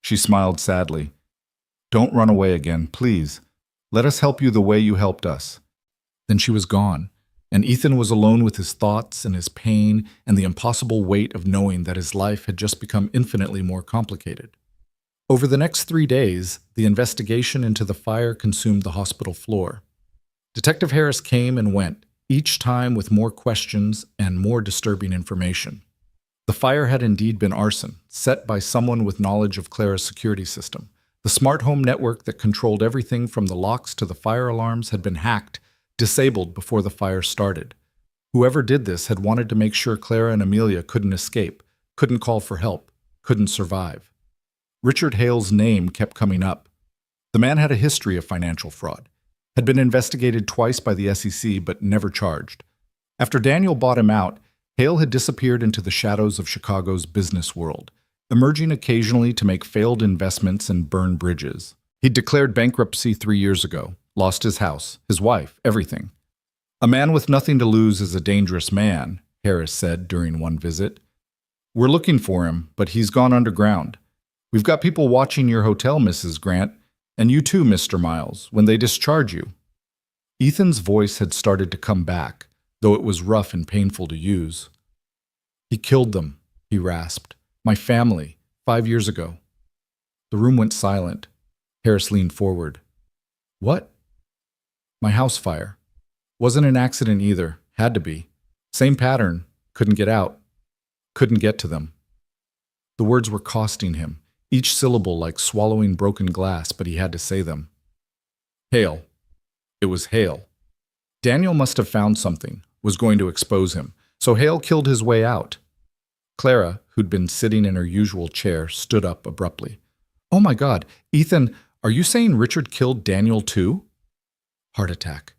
She smiled sadly. "Don't run away again, please. Let us help you the way you helped us." Then she was gone, and Ethan was alone with his thoughts and his pain and the impossible weight of knowing that his life had just become infinitely more complicated. Over the next 3 days, the investigation into the fire consumed the hospital floor. Detective Harris came and went, each time with more questions and more disturbing information. The fire had indeed been arson, set by someone with knowledge of Clara's security system. The smart home network that controlled everything from the locks to the fire alarms had been hacked, disabled before the fire started. Whoever did this had wanted to make sure Clara and Amelia couldn't escape, couldn't call for help, couldn't survive. Richard Hale's name kept coming up. The man had a history of financial fraud, had been investigated twice by the SEC but never charged. After Daniel bought him out, Hale had disappeared into the shadows of Chicago's business world, emerging occasionally to make failed investments and burn bridges. He'd declared bankruptcy 3 years ago, lost his house, his wife, everything. "A man with nothing to lose is a dangerous man," Harris said during one visit. "We're looking for him, but he's gone underground. We've got people watching your hotel, Mrs. Grant, and you too, Mr. Miles, when they discharge you." Ethan's voice had started to come back, though it was rough and painful to use. "He killed them," he rasped. "My family, 5 years ago." The room went silent. Harris leaned forward. "What?" "My house fire. Wasn't an accident either. Had to be. Same pattern. Couldn't get out. Couldn't get to them." The words were costing him, each syllable like swallowing broken glass, but he had to say them. Hale. It was Hale. Daniel must have found something, was going to expose him, so Hale killed his way out. Clara, who'd been sitting in her usual chair, stood up abruptly. "Oh my God, Ethan, are you saying Richard killed Daniel too?" "Heart attack,"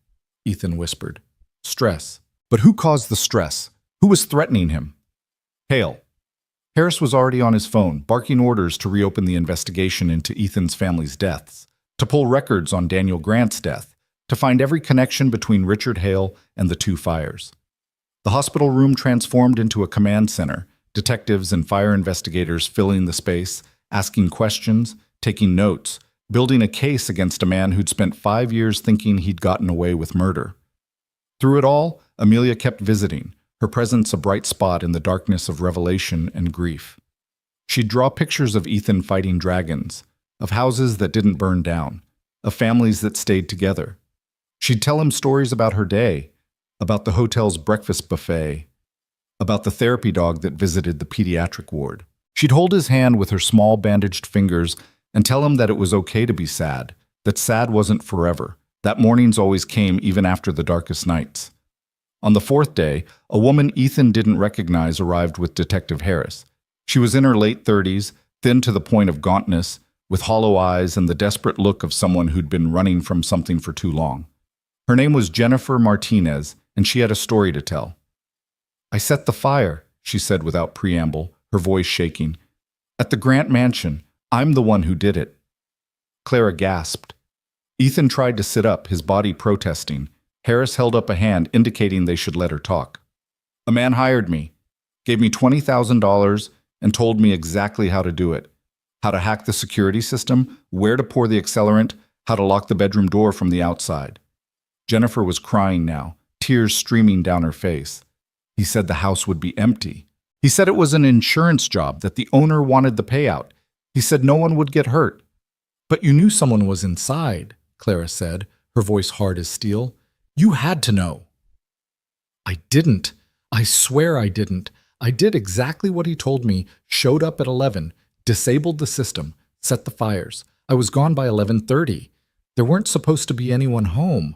Ethan whispered. "Stress. But who caused the stress? Who was threatening him?" "Hale." Harris was already on his phone, barking orders to reopen the investigation into Ethan's family's deaths, to pull records on Daniel Grant's death, to find every connection between Richard Hale and the 2 fires. The hospital room transformed into a command center, detectives and fire investigators filling the space, asking questions, taking notes, building a case against a man who'd spent 5 years thinking he'd gotten away with murder. Through it all, Amelia kept visiting, her presence a bright spot in the darkness of revelation and grief. She'd draw pictures of Ethan fighting dragons, of houses that didn't burn down, of families that stayed together. She'd tell him stories about her day, about the hotel's breakfast buffet, about the therapy dog that visited the pediatric ward. She'd hold his hand with her small bandaged fingers and tell him that it was okay to be sad, that sad wasn't forever, that mornings always came even after the darkest nights. On the fourth day, a woman Ethan didn't recognize arrived with Detective Harris. She was in her late 30s, thin to the point of gauntness, with hollow eyes and the desperate look of someone who'd been running from something for too long. Her name was Jennifer Martinez, and she had a story to tell. "I set the fire," she said without preamble, her voice shaking. "At the Grant Mansion. I'm the one who did it." Clara gasped. Ethan tried to sit up, his body protesting. Harris held up a hand, indicating they should let her talk. "A man hired me, gave me $20,000, and told me exactly how to do it. How to hack the security system, where to pour the accelerant, how to lock the bedroom door from the outside." Jennifer was crying now, tears streaming down her face. "He said the house would be empty. He said it was an insurance job, that the owner wanted the payout. He said no one would get hurt." "But you knew someone was inside," Clara said, her voice hard as steel. "You had to know." "I didn't. I swear I didn't. I did exactly what he told me, showed up at 11, disabled the system, set the fires. I was gone by 11:30. There weren't supposed to be anyone home.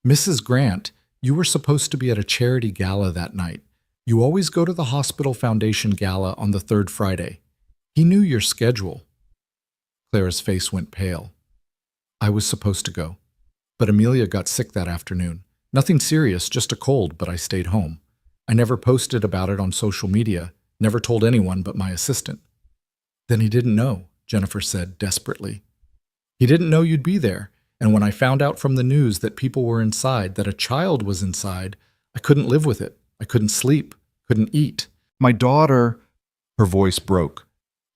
Mrs. Grant, you were supposed to be at a charity gala that night. You always go to the Hospital Foundation gala on the third Friday. He knew your schedule." Clara's face went pale. "I was supposed to go. But Amelia got sick that afternoon. Nothing serious, just a cold, but I stayed home. I never posted about it on social media, never told anyone but my assistant." "Then he didn't know," Jennifer said desperately. "He didn't know you'd be there. And when I found out from the news that people were inside, that a child was inside, I couldn't live with it. I couldn't sleep, couldn't eat." "My daughter," her voice broke.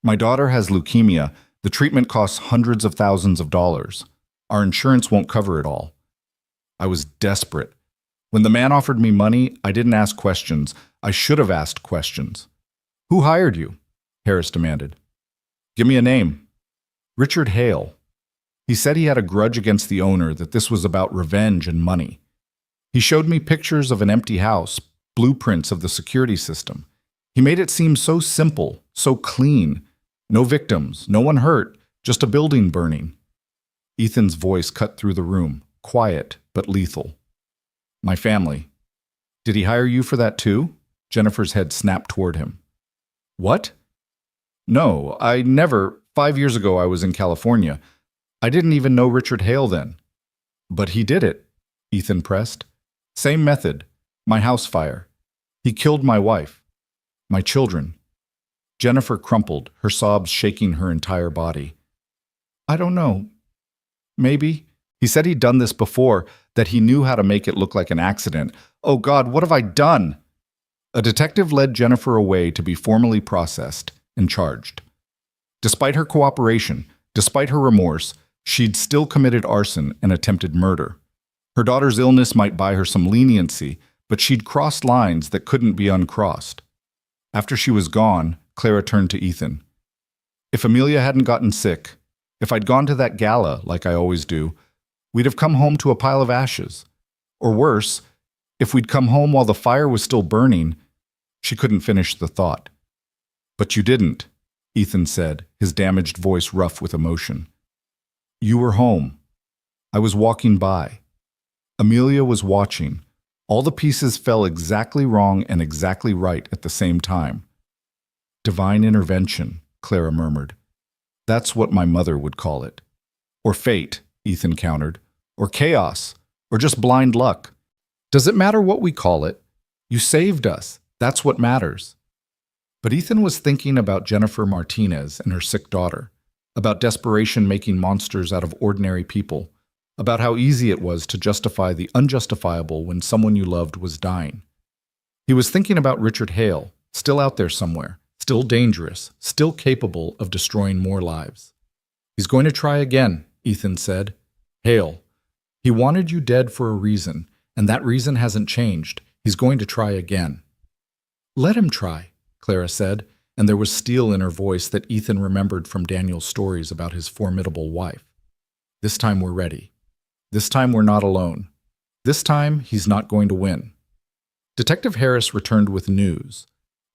"My daughter has leukemia. The treatment costs hundreds of thousands of dollars. Our insurance won't cover it all." I was desperate. When the man offered me money, I didn't ask questions. I should have asked questions. "Who hired you?" Harris demanded. "Give me a name." "Richard Hale. He said he had a grudge against the owner, that this was about revenge and money. He showed me pictures of an empty house, blueprints of the security system. He made it seem so simple, so clean. No victims, no one hurt, just a building burning." Ethan's voice cut through the room, quiet but lethal. "My family. Did he hire you for that too?" Jennifer's head snapped toward him. "What?" "No, I never. 5 years ago I was in California. I didn't even know Richard Hale then." "But he did it," Ethan pressed. "Same method. My house fire. He killed my wife. My children." Jennifer crumpled, her sobs shaking her entire body. "I don't know. Maybe. He said he'd done this before, that he knew how to make it look like an accident. Oh God, what have I done?" A detective led Jennifer away to be formally processed and charged. Despite her cooperation, despite her remorse, she'd still committed arson and attempted murder. Her daughter's illness might buy her some leniency, but she'd crossed lines that couldn't be uncrossed. After she was gone, Clara turned to Ethan. "If Amelia hadn't gotten sick, if I'd gone to that gala, like I always do, we'd have come home to a pile of ashes. Or worse, if we'd come home while the fire was still burning." She couldn't finish the thought. "But you didn't," Ethan said, his damaged voice rough with emotion. "You were home. I was walking by. Amelia was watching. All the pieces fell exactly wrong and exactly right at the same time." "Divine intervention," Clara murmured. "That's what my mother would call it." "Or fate," Ethan countered. "Or chaos. Or just blind luck. Does it matter what we call it? You saved us. That's what matters." But Ethan was thinking about Jennifer Martinez and her sick daughter, about desperation making monsters out of ordinary people, about how easy it was to justify the unjustifiable when someone you loved was dying. He was thinking about Richard Hale, still out there somewhere, still dangerous, still capable of destroying more lives. "He's going to try again," Ethan said. "Hale. He wanted you dead for a reason, and that reason hasn't changed. He's going to try again." "Let him try," Clara said, and there was steel in her voice that Ethan remembered from Daniel's stories about his formidable wife. "This time we're ready. This time we're not alone. This time, he's not going to win. Detective Harris returned with news.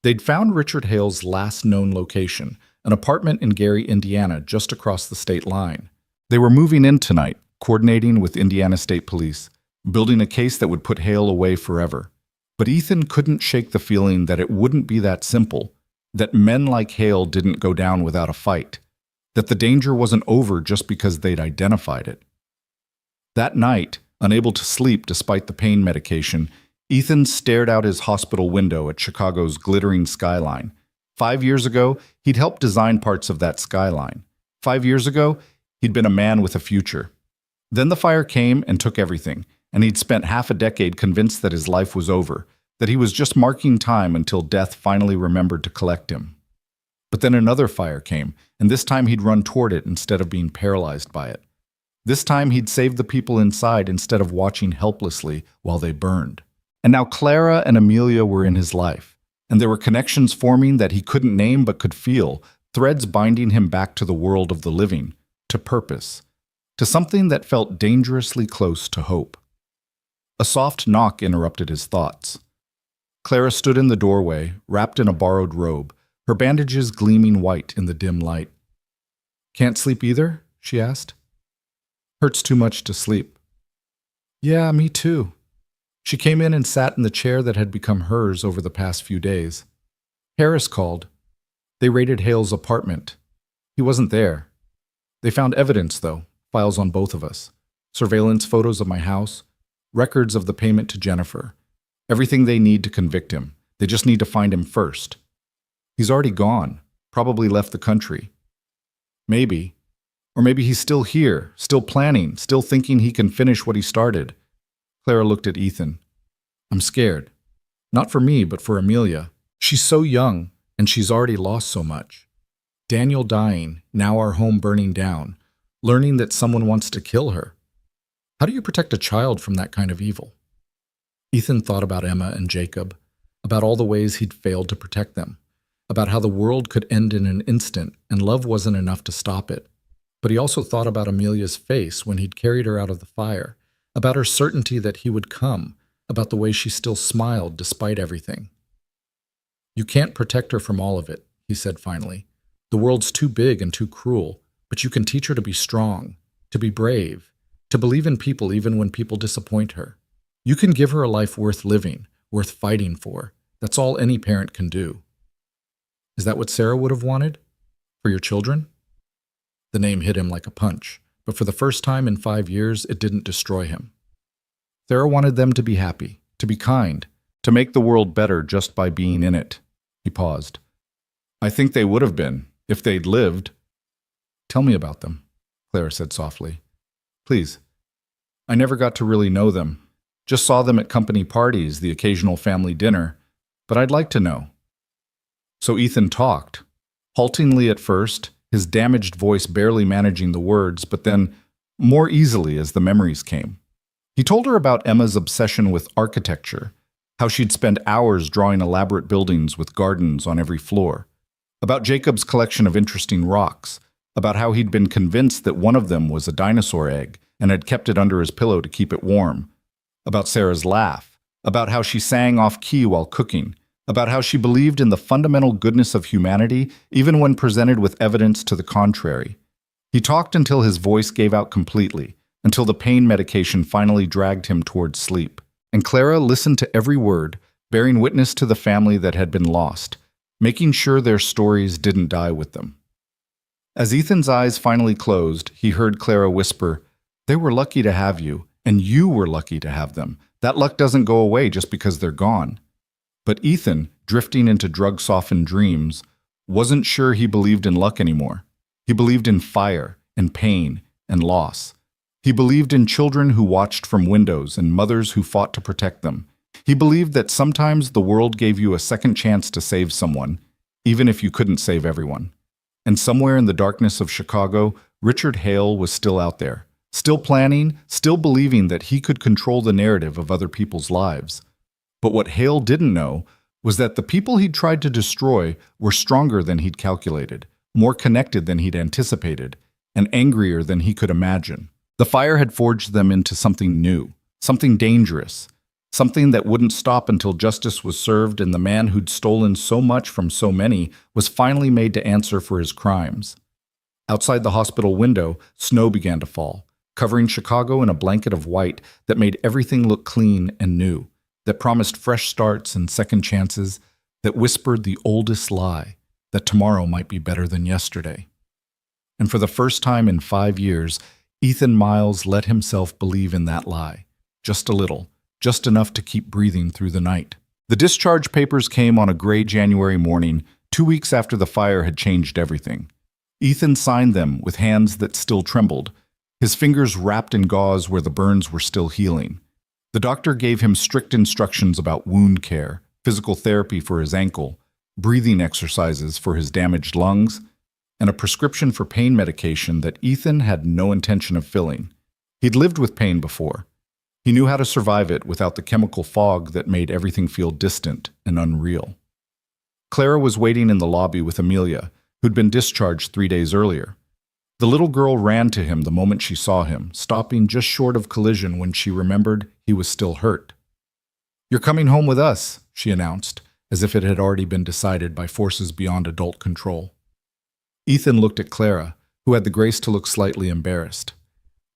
They'd found Richard Hale's last known location, an apartment in Gary, Indiana, just across the state line. They were moving in tonight, coordinating with Indiana State Police, building a case that would put Hale away forever. But Ethan couldn't shake the feeling that it wouldn't be that simple, that men like Hale didn't go down without a fight, that the danger wasn't over just because they'd identified it. That night, unable to sleep despite the pain medication, Ethan stared out his hospital window at Chicago's glittering skyline. 5 years ago, he'd helped design parts of that skyline. 5 years ago, he'd been a man with a future. Then the fire came and took everything, and he'd spent half a decade convinced that his life was over, that he was just marking time until death finally remembered to collect him. But then another fire came, and this time he'd run toward it instead of being paralyzed by it. This time he'd save the people inside instead of watching helplessly while they burned. And now Clara and Amelia were in his life, and there were connections forming that he couldn't name but could feel, threads binding him back to the world of the living, to purpose, to something that felt dangerously close to hope. A soft knock interrupted his thoughts. Clara stood in the doorway, wrapped in a borrowed robe, her bandages gleaming white in the dim light. "Can't sleep either?" she asked. "Hurts too much to sleep." "Yeah, me too." She came in and sat in the chair that had become hers over the past few days. Harris called. They raided Hale's apartment. He wasn't there. They found evidence, though, files on both of us, surveillance photos of my house, records of the payment to Jennifer, everything they need to convict him. They just need to find him first. He's already gone, probably left the country. Maybe. Or maybe he's still here, still planning, still thinking he can finish what he started. Clara looked at Ethan. "I'm scared. Not for me, but for Amelia. She's so young, and she's already lost so much. Daniel dying, now our home burning down, learning that someone wants to kill her. How do you protect a child from that kind of evil?" Ethan thought about Emma and Jacob, about all the ways he'd failed to protect them, about how the world could end in an instant and love wasn't enough to stop it. But he also thought about Amelia's face when he'd carried her out of the fire, about her certainty that he would come, about the way she still smiled despite everything. "You can't protect her from all of it," he said finally. "The world's too big and too cruel, but you can teach her to be strong, to be brave, to believe in people even when people disappoint her. You can give her a life worth living, worth fighting for. That's all any parent can do." "Is that what Sarah would have wanted? For your children?" The name hit him like a punch, but for the first time in 5 years, it didn't destroy him. Sarah wanted them to be happy, to be kind, to make the world better just by being in it. He paused. "I think they would have been, if they'd lived." "Tell me about them," Clara said softly. "Please. I never got to really know them. Just saw them at company parties, the occasional family dinner, but I'd like to know." So Ethan talked, haltingly at first, his damaged voice barely managing the words, but then more easily as the memories came. He told her about Emma's obsession with architecture, how she'd spend hours drawing elaborate buildings with gardens on every floor, about Jacob's collection of interesting rocks, about how he'd been convinced that one of them was a dinosaur egg and had kept it under his pillow to keep it warm, about Sarah's laugh, about how she sang off-key while cooking, about how she believed in the fundamental goodness of humanity even when presented with evidence to the contrary. He talked until his voice gave out completely, until the pain medication finally dragged him towards sleep. And Clara listened to every word, bearing witness to the family that had been lost, making sure their stories didn't die with them. As Ethan's eyes finally closed, he heard Clara whisper, "They were lucky to have you, and you were lucky to have them. That luck doesn't go away just because they're gone." But Ethan, drifting into drug-softened dreams, wasn't sure he believed in luck anymore. He believed in fire, and pain, and loss. He believed in children who watched from windows and mothers who fought to protect them. He believed that sometimes the world gave you a second chance to save someone, even if you couldn't save everyone. And somewhere in the darkness of Chicago, Richard Hale was still out there, still planning, still believing that he could control the narrative of other people's lives. But what Hale didn't know was that the people he'd tried to destroy were stronger than he'd calculated, more connected than he'd anticipated, and angrier than he could imagine. The fire had forged them into something new, something dangerous, something that wouldn't stop until justice was served and the man who'd stolen so much from so many was finally made to answer for his crimes. Outside the hospital window, snow began to fall, covering Chicago in a blanket of white that made everything look clean and new, that promised fresh starts and second chances, that whispered the oldest lie, that tomorrow might be better than yesterday. And for the first time in 5 years, Ethan Miles let himself believe in that lie, just a little, just enough to keep breathing through the night. The discharge papers came on a gray January morning, 2 weeks after the fire had changed everything. Ethan signed them with hands that still trembled, his fingers wrapped in gauze where the burns were still healing. The doctor gave him strict instructions about wound care, physical therapy for his ankle, breathing exercises for his damaged lungs, and a prescription for pain medication that Ethan had no intention of filling. He'd lived with pain before. He knew how to survive it without the chemical fog that made everything feel distant and unreal. Clara was waiting in the lobby with Amelia, who'd been discharged 3 days earlier. The little girl ran to him the moment she saw him, stopping just short of collision when she remembered he was still hurt. "You're coming home with us," she announced, as if it had already been decided by forces beyond adult control. Ethan looked at Clara, who had the grace to look slightly embarrassed.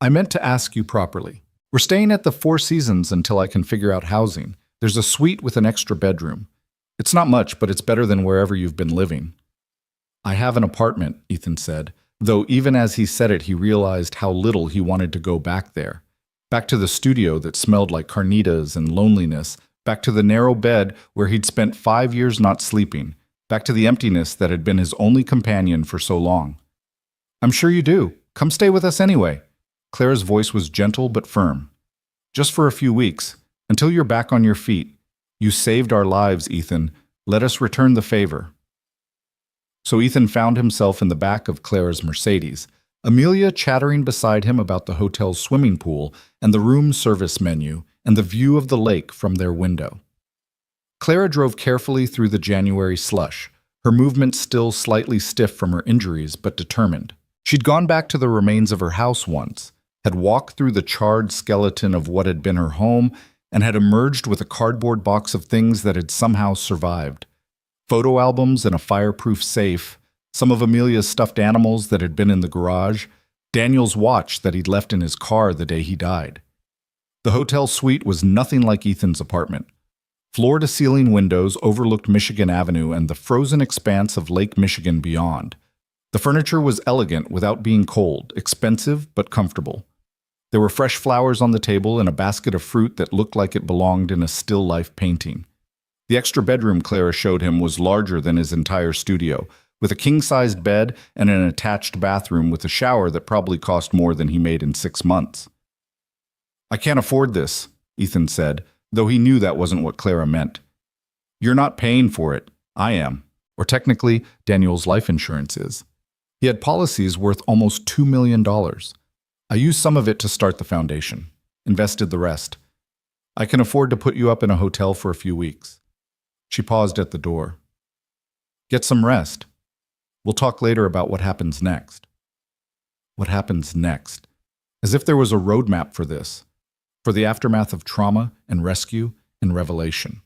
"I meant to ask you properly. We're staying at the Four Seasons until I can figure out housing. There's a suite with an extra bedroom. It's not much, but it's better than wherever you've been living." "I have an apartment," Ethan said, though even as he said it he realized how little he wanted to go back there. Back to the studio that smelled like carnitas and loneliness, back to the narrow bed where he'd spent 5 years not sleeping, back to the emptiness that had been his only companion for so long. "I'm sure you do. Come stay with us anyway." Clara's voice was gentle but firm. "Just for a few weeks, until you're back on your feet. You saved our lives, Ethan. Let us return the favor." So Ethan found himself in the back of Clara's Mercedes, Amelia chattering beside him about the hotel's swimming pool and the room service menu and the view of the lake from their window. Clara drove carefully through the January slush, her movements still slightly stiff from her injuries but determined. She'd gone back to the remains of her house once, had walked through the charred skeleton of what had been her home, and had emerged with a cardboard box of things that had somehow survived. Photo albums and a fireproof safe, some of Amelia's stuffed animals that had been in the garage, Daniel's watch that he'd left in his car the day he died. The hotel suite was nothing like Ethan's apartment. Floor-to-ceiling windows overlooked Michigan Avenue and the frozen expanse of Lake Michigan beyond. The furniture was elegant without being cold, expensive but comfortable. There were fresh flowers on the table and a basket of fruit that looked like it belonged in a still life painting. The extra bedroom Clara showed him was larger than his entire studio, with a king-sized bed and an attached bathroom with a shower that probably cost more than he made in 6 months. "I can't afford this," Ethan said, though he knew that wasn't what Clara meant. "You're not paying for it. I am. Or technically, Daniel's life insurance is. He had policies worth almost $2 million. I used some of it to start the foundation, invested the rest. I can afford to put you up in a hotel for a few weeks." She paused at the door. "Get some rest. We'll talk later about what happens next." What happens next? As if there was a roadmap for this, for the aftermath of trauma and rescue and revelation.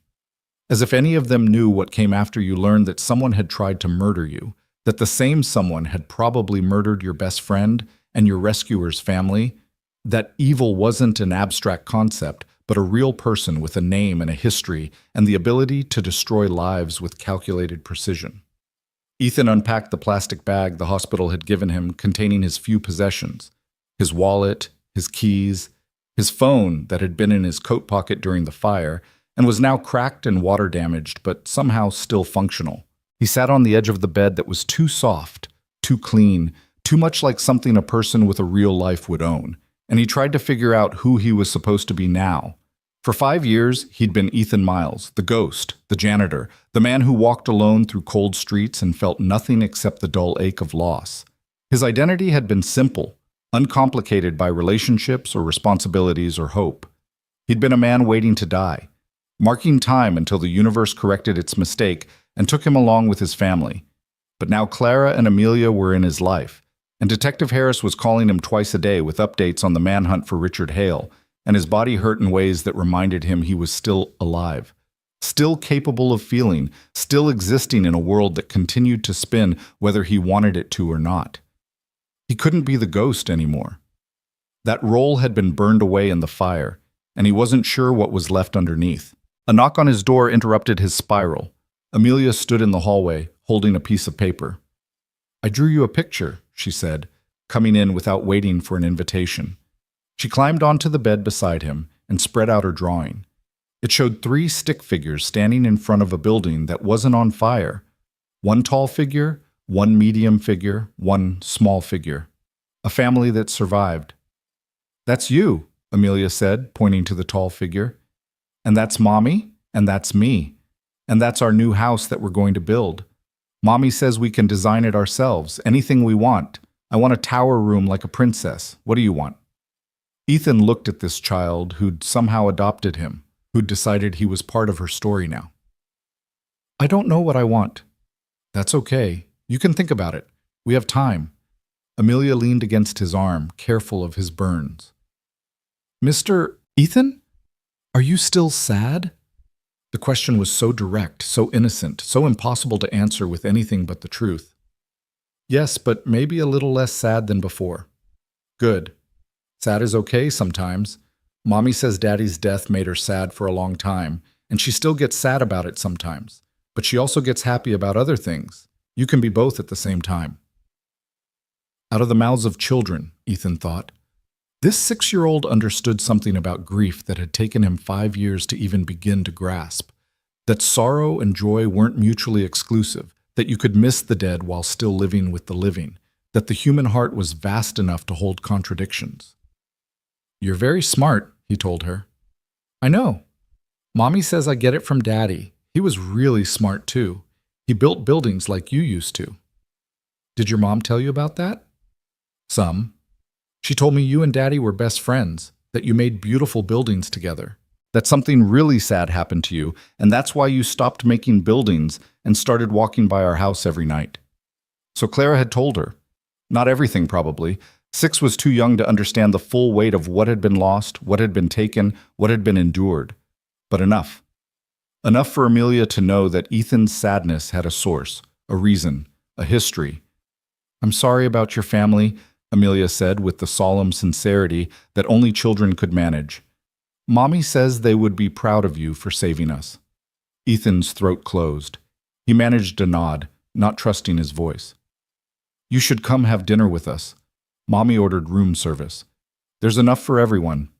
As if any of them knew what came after you learned that someone had tried to murder you, that the same someone had probably murdered your best friend and your rescuer's family, that evil wasn't an abstract concept, but a real person with a name and a history and the ability to destroy lives with calculated precision. Ethan unpacked the plastic bag the hospital had given him containing his few possessions, his wallet, his keys, his phone that had been in his coat pocket during the fire and was now cracked and water damaged but somehow still functional. He sat on the edge of the bed that was too soft, too clean, too much like something a person with a real life would own, and he tried to figure out who he was supposed to be now. For 5 years, he'd been Ethan Miles, the ghost, the janitor, the man who walked alone through cold streets and felt nothing except the dull ache of loss. His identity had been simple, uncomplicated by relationships or responsibilities or hope. He'd been a man waiting to die, marking time until the universe corrected its mistake and took him along with his family. But now Clara and Amelia were in his life, and Detective Harris was calling him twice a day with updates on the manhunt for Richard Hale, and his body hurt in ways that reminded him he was still alive, still capable of feeling, still existing in a world that continued to spin whether he wanted it to or not. He couldn't be the ghost anymore. That role had been burned away in the fire, and he wasn't sure what was left underneath. A knock on his door interrupted his spiral. Amelia stood in the hallway, holding a piece of paper. "I drew you a picture," she said, coming in without waiting for an invitation. She climbed onto the bed beside him and spread out her drawing. It showed 3 stick figures standing in front of a building that wasn't on fire. 1 tall figure, 1 medium figure, 1 small figure. A family that survived. "That's you," Amelia said, pointing to the tall figure. "And that's Mommy, and that's me. And that's our new house that we're going to build. Mommy says we can design it ourselves, anything we want. I want a tower room like a princess. What do you want?" Ethan looked at this child who'd somehow adopted him, who'd decided he was part of her story now. "I don't know what I want." "That's okay. You can think about it. We have time." Amelia leaned against his arm, careful of his burns. "Mr. Ethan? Are you still sad?" The question was so direct, so innocent, so impossible to answer with anything but the truth. "Yes, but maybe a little less sad than before." "Good. Sad is okay sometimes. Mommy says Daddy's death made her sad for a long time, and she still gets sad about it sometimes. But she also gets happy about other things. You can be both at the same time." Out of the mouths of children, Ethan thought. This 6-year-old understood something about grief that had taken him 5 years to even begin to grasp. That sorrow and joy weren't mutually exclusive, that you could miss the dead while still living with the living, that the human heart was vast enough to hold contradictions. "You're very smart," he told her. "I know. Mommy says I get it from Daddy. He was really smart too. He built buildings like you used to." "Did your mom tell you about that?" "Some. She told me you and Daddy were best friends, that you made beautiful buildings together, that something really sad happened to you, and that's why you stopped making buildings and started walking by our house every night." So Clara had told her. Not everything, probably. 6 was too young to understand the full weight of what had been lost, what had been taken, what had been endured. But enough. Enough for Amelia to know that Ethan's sadness had a source, a reason, a history. "I'm sorry about your family," Amelia said with the solemn sincerity that only children could manage. "Mommy says they would be proud of you for saving us." Ethan's throat closed. He managed a nod, not trusting his voice. "You should come have dinner with us. Mommy ordered room service. There's enough for everyone."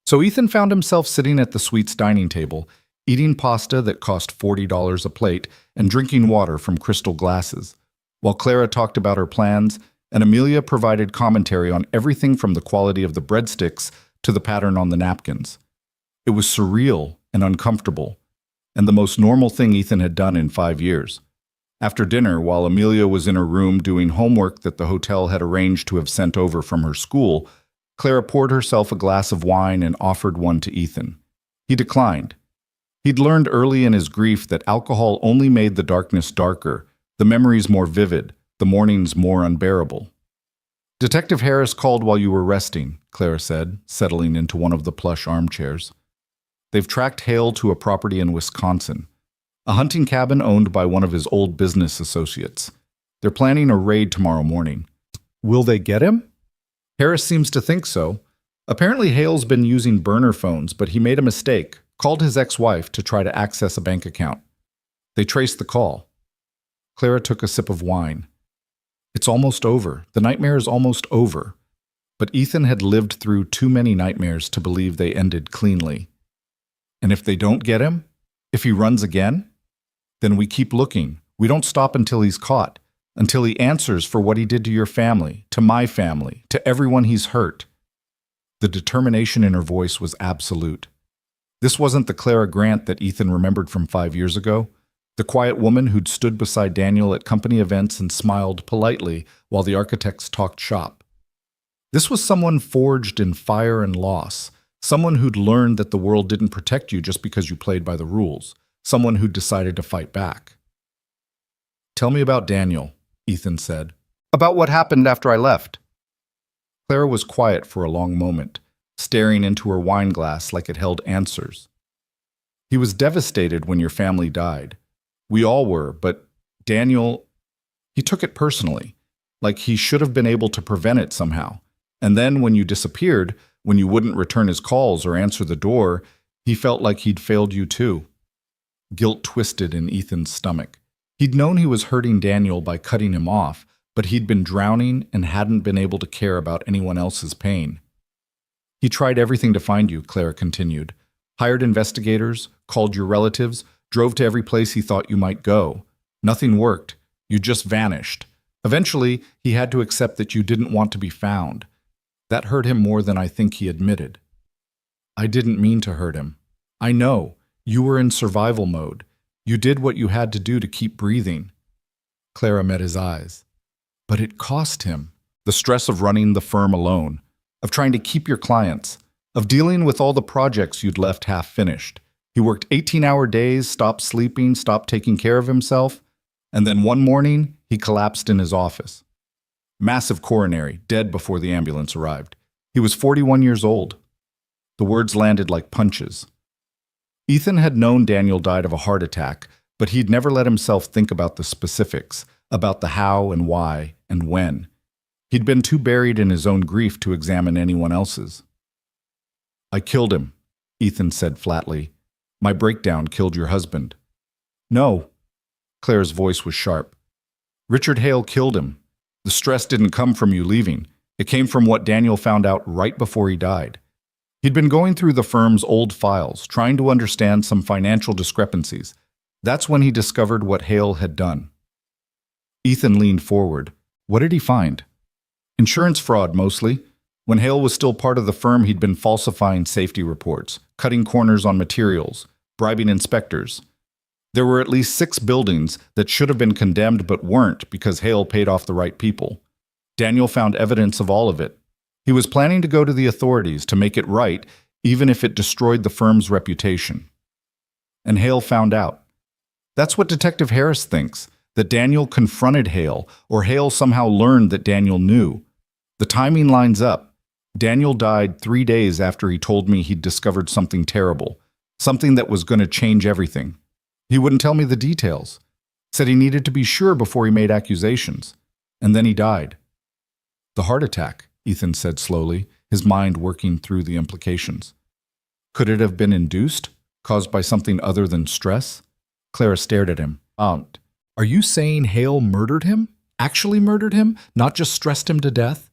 So Ethan found himself sitting at the suite's dining table, eating pasta that cost $40 a plate and drinking water from crystal glasses, while Clara talked about her plans and Amelia provided commentary on everything from the quality of the breadsticks to the pattern on the napkins. It was surreal and uncomfortable, and the most normal thing Ethan had done in 5 years. After dinner, while Amelia was in her room doing homework that the hotel had arranged to have sent over from her school, Clara poured herself a glass of wine and offered one to Ethan. He declined. He'd learned early in his grief that alcohol only made the darkness darker, the memories more vivid, the mornings more unbearable. "Detective Harris called while you were resting," Clara said, settling into one of the plush armchairs. "They've tracked Hale to a property in Wisconsin, a hunting cabin owned by one of his old business associates. They're planning a raid tomorrow morning." "Will they get him?" "Harris seems to think so. Apparently Hale's been using burner phones, but he made a mistake, called his ex-wife to try to access a bank account. They traced the call." Clara took a sip of wine. It's almost over. The nightmare is almost over. But Ethan had lived through too many nightmares to believe they ended cleanly. "And if they don't get him? If he runs again? Then we keep looking. We don't stop until he's caught, until he answers for what he did to your family, to my family, to everyone he's hurt." The determination in her voice was absolute. This wasn't the Clara Grant that Ethan remembered from 5 years ago. The quiet woman who'd stood beside Daniel at company events and smiled politely while the architects talked shop. This was someone forged in fire and loss, someone who'd learned that the world didn't protect you just because you played by the rules, someone who'd decided to fight back. "Tell me about Daniel," Ethan said. "About what happened after I left." Clara was quiet for a long moment, staring into her wine glass like it held answers. He was devastated when your family died. We all were, but Daniel, he took it personally, like he should have been able to prevent it somehow. And then when you disappeared, when you wouldn't return his calls or answer the door, he felt like he'd failed you too. Guilt twisted in Ethan's stomach. He'd known he was hurting Daniel by cutting him off, but he'd been drowning and hadn't been able to care about anyone else's pain. He tried everything to find you, Clara continued. Hired investigators, called your relatives, drove to every place he thought you might go. Nothing worked. You just vanished. Eventually, he had to accept that you didn't want to be found. That hurt him more than I think he admitted. I didn't mean to hurt him. I know. You were in survival mode. You did what you had to do to keep breathing. Clara met his eyes. But it cost him. The stress of running the firm alone, of trying to keep your clients, of dealing with all the projects you'd left half finished. He worked 18-hour days, stopped sleeping, stopped taking care of himself, and then one morning, he collapsed in his office. Massive coronary, dead before the ambulance arrived. He was 41 years old. The words landed like punches. Ethan had known Daniel died of a heart attack, but he'd never let himself think about the specifics, about the how and why and when. He'd been too buried in his own grief to examine anyone else's. I killed him, Ethan said flatly. My breakdown killed your husband. No. Claire's voice was sharp. Richard Hale killed him. The stress didn't come from you leaving. It came from what Daniel found out right before he died. He'd been going through the firm's old files, trying to understand some financial discrepancies. That's when he discovered what Hale had done. Ethan leaned forward. What did he find? Insurance fraud, mostly. When Hale was still part of the firm, he'd been falsifying safety reports, cutting corners on materials, bribing inspectors. There were at least 6 buildings that should have been condemned but weren't because Hale paid off the right people. Daniel found evidence of all of it. He was planning to go to the authorities to make it right, even if it destroyed the firm's reputation. And Hale found out. That's what Detective Harris thinks, that Daniel confronted Hale, or Hale somehow learned that Daniel knew. The timing lines up. Daniel died 3 days after he told me he'd discovered something terrible, something that was going to change everything. He wouldn't tell me the details. Said he needed to be sure before he made accusations. And then he died. The heart attack, Ethan said slowly, his mind working through the implications. Could it have been induced, caused by something other than stress? Clara stared at him. Are you saying Hale murdered him? Actually murdered him? Not just stressed him to death?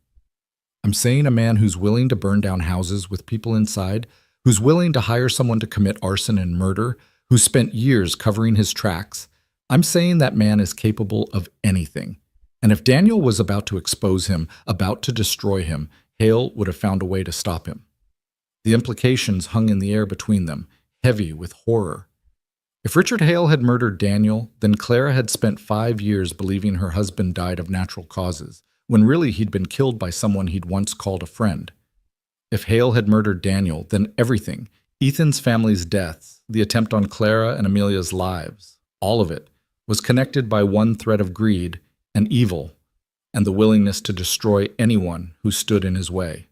I'm saying a man who's willing to burn down houses with people inside, who's willing to hire someone to commit arson and murder, who spent years covering his tracks. I'm saying that man is capable of anything. And if Daniel was about to expose him, about to destroy him, Hale would have found a way to stop him. The implications hung in the air between them, heavy with horror. If Richard Hale had murdered Daniel, then Clara had spent 5 years believing her husband died of natural causes, when really he'd been killed by someone he'd once called a friend. If Hale had murdered Daniel, then everything, Ethan's family's deaths, the attempt on Clara and Amelia's lives, all of it, was connected by one thread of greed and evil, and the willingness to destroy anyone who stood in his way.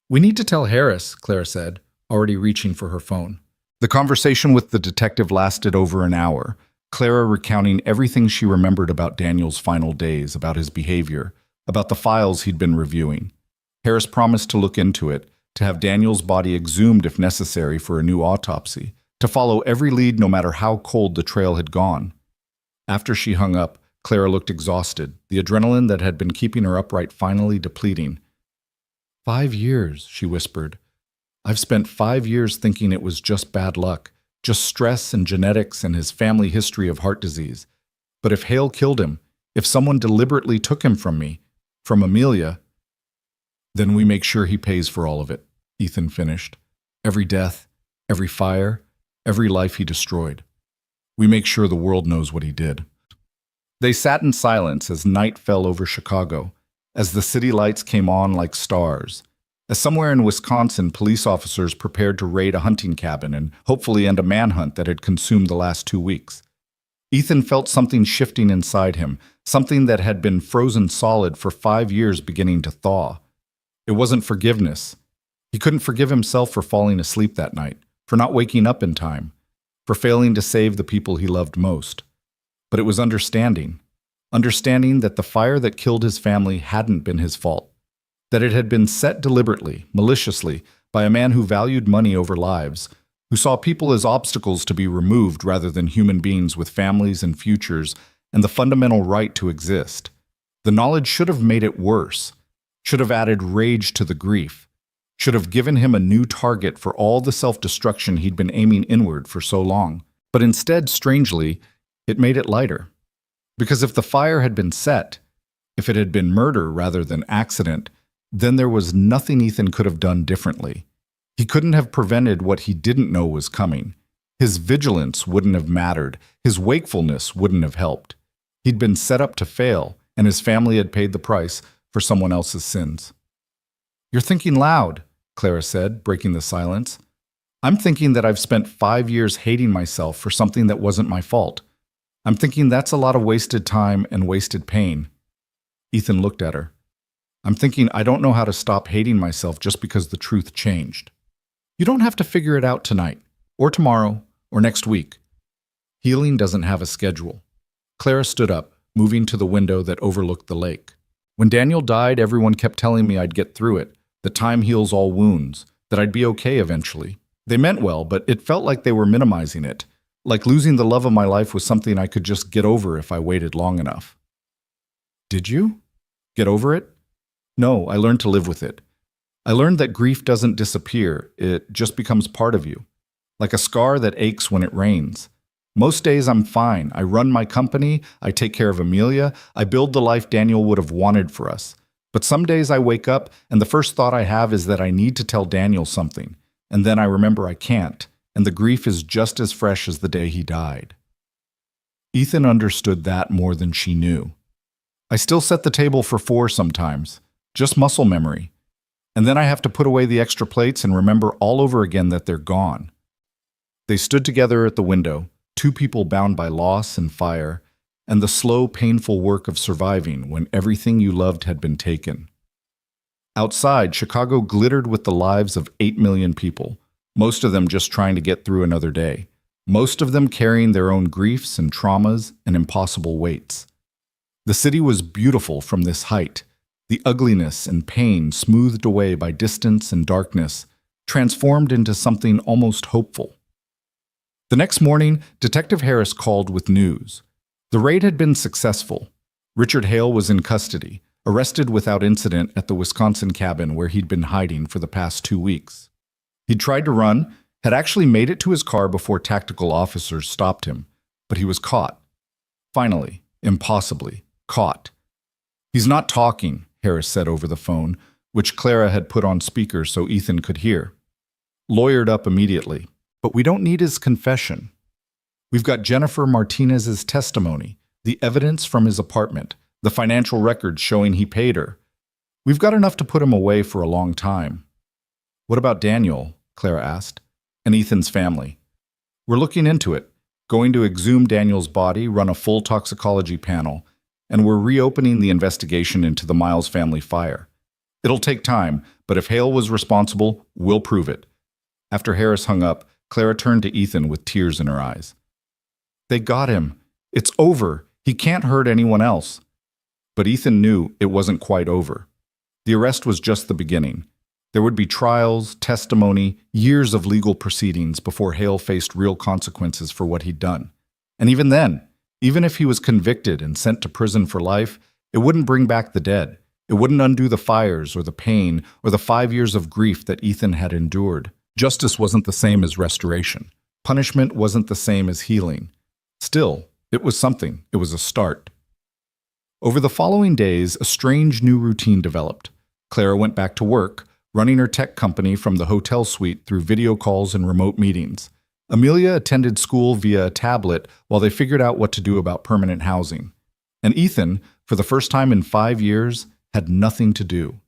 We need to tell Harris, Clara said, already reaching for her phone. The conversation with the detective lasted over an hour, Clara recounting everything she remembered about Daniel's final days, about his behavior, about the files he'd been reviewing. Harris promised to look into it, to have Daniel's body exhumed if necessary for a new autopsy, to follow every lead no matter how cold the trail had gone. After she hung up, Clara looked exhausted, the adrenaline that had been keeping her upright finally depleting. 5 years, she whispered. I've spent 5 years thinking it was just bad luck, just stress and genetics and his family history of heart disease. But if Hale killed him, if someone deliberately took him from me, from Amelia, then we make sure he pays for all of it, Ethan finished. Every death, every fire, every life he destroyed. We make sure the world knows what he did. They sat in silence as night fell over Chicago, as the city lights came on like stars, as somewhere in Wisconsin police officers prepared to raid a hunting cabin and hopefully end a manhunt that had consumed the last 2 weeks. Ethan felt something shifting inside him, something that had been frozen solid for 5 years beginning to thaw. It wasn't forgiveness. He couldn't forgive himself for falling asleep that night, for not waking up in time, for failing to save the people he loved most. But it was understanding that the fire that killed his family hadn't been his fault, that it had been set deliberately, maliciously, by a man who valued money over lives, who saw people as obstacles to be removed rather than human beings with families and futures and the fundamental right to exist. The knowledge should have made it worse, should have added rage to the grief, should have given him a new target for all the self-destruction he'd been aiming inward for so long. But instead, strangely, it made it lighter. Because if the fire had been set, if it had been murder rather than accident, then there was nothing Ethan could have done differently. He couldn't have prevented what he didn't know was coming. His vigilance wouldn't have mattered. His wakefulness wouldn't have helped. He'd been set up to fail, and his family had paid the price for someone else's sins. "You're thinking loud," Clara said, breaking the silence. "I'm thinking that I've spent 5 years hating myself for something that wasn't my fault. I'm thinking that's a lot of wasted time and wasted pain." Ethan looked at her. "I'm thinking I don't know how to stop hating myself just because the truth changed." "You don't have to figure it out tonight, or tomorrow, or next week. Healing doesn't have a schedule." Clara stood up, moving to the window that overlooked the lake. "When Daniel died, everyone kept telling me I'd get through it, that time heals all wounds, that I'd be okay eventually. They meant well, but it felt like they were minimizing it, like losing the love of my life was something I could just get over if I waited long enough." "Did you? Get over it?" "No, I learned to live with it. I learned that grief doesn't disappear, it just becomes part of you, like a scar that aches when it rains. Most days I'm fine. I run my company, I take care of Amelia, I build the life Daniel would have wanted for us. But some days I wake up and the first thought I have is that I need to tell Daniel something, and then I remember I can't, and the grief is just as fresh as the day he died." Ethan understood that more than she knew. "I still set the table for 4 sometimes, just muscle memory. And then I have to put away the extra plates and remember all over again that they're gone." They stood together at the window, 2 people bound by loss and fire, and the slow, painful work of surviving when everything you loved had been taken. Outside, Chicago glittered with the lives of 8 million people, most of them just trying to get through another day, most of them carrying their own griefs and traumas and impossible weights. The city was beautiful from this height, the ugliness and pain smoothed away by distance and darkness, transformed into something almost hopeful. The next morning, Detective Harris called with news. The raid had been successful. Richard Hale was in custody, arrested without incident at the Wisconsin cabin where he'd been hiding for the past 2 weeks. He'd tried to run, had actually made it to his car before tactical officers stopped him, but he was caught. Finally, impossibly, caught. "He's not talking," Harris said over the phone, which Clara had put on speaker so Ethan could hear. Lawyered up immediately. "But we don't need his confession. We've got Jennifer Martinez's testimony, the evidence from his apartment, the financial records showing he paid her. We've got enough to put him away for a long time." "What about Daniel?" Clara asked. "And Ethan's family?" "We're looking into it, going to exhume Daniel's body, run a full toxicology panel, and we're reopening the investigation into the Miles family fire. It'll take time, but if Hale was responsible, we'll prove it." After Harris hung up, Clara turned to Ethan with tears in her eyes. "They got him. It's over. He can't hurt anyone else." But Ethan knew it wasn't quite over. The arrest was just the beginning. There would be trials, testimony, years of legal proceedings before Hale faced real consequences for what he'd done. And even then, even if he was convicted and sent to prison for life, it wouldn't bring back the dead. It wouldn't undo the fires or the pain or the 5 years of grief that Ethan had endured. Justice wasn't the same as restoration. Punishment wasn't the same as healing. Still, it was something. It was a start. Over the following days, a strange new routine developed. Clara went back to work, running her tech company from the hotel suite through video calls and remote meetings. Amelia attended school via a tablet while they figured out what to do about permanent housing. And Ethan, for the first time in 5 years, had nothing to do.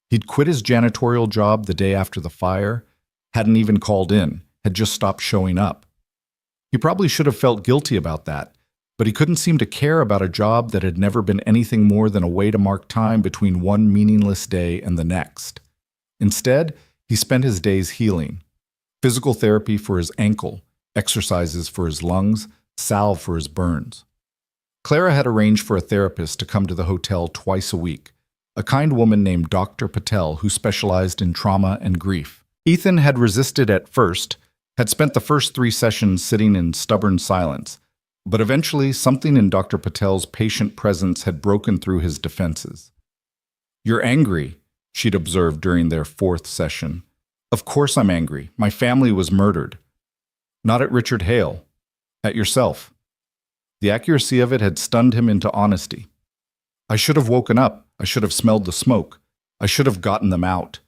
He'd quit his janitorial job the day after the fire, hadn't even called in, had just stopped showing up. He probably should have felt guilty about that, but he couldn't seem to care about a job that had never been anything more than a way to mark time between one meaningless day and the next. Instead, He spent his days healing. Physical therapy for his ankle, exercises for his lungs, salve for his burns. Clara had arranged for a therapist to come to the hotel twice a week, a kind woman named Dr. Patel who specialized in trauma and grief. Ethan had resisted at first, had spent the first 3 sessions sitting in stubborn silence, but eventually something in Dr. Patel's patient presence had broken through his defenses. "You're angry," she'd observed during their 4th session. "Of course I'm angry. My family was murdered." "Not at Richard Hale. At yourself." The accuracy of it had stunned him into honesty. "I should have woken up. I should have smelled the smoke. I should have gotten them out."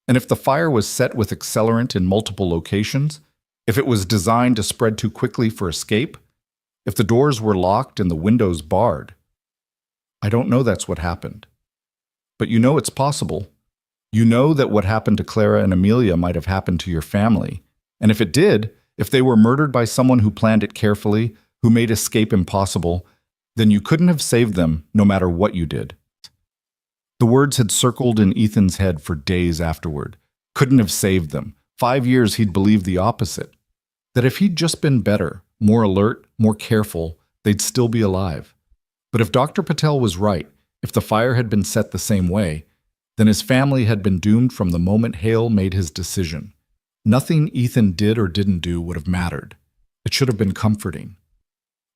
And if the fire was set with accelerant in multiple locations, if it was designed to spread too quickly for escape, if the doors were locked and the windows barred. I don't know that's what happened. But you know it's possible. You know that what happened to Clara and Amelia might have happened to your family. And if it did, if they were murdered by someone who planned it carefully, who made escape impossible, then you couldn't have saved them no matter what you did. The words had circled in Ethan's head for days afterward. Couldn't have saved them. 5 years he'd believed the opposite. That if he'd just been better, more alert, more careful, they'd still be alive. But if Dr. Patel was right, if the fire had been set the same way, then his family had been doomed from the moment Hale made his decision. Nothing Ethan did or didn't do would have mattered. It should have been comforting.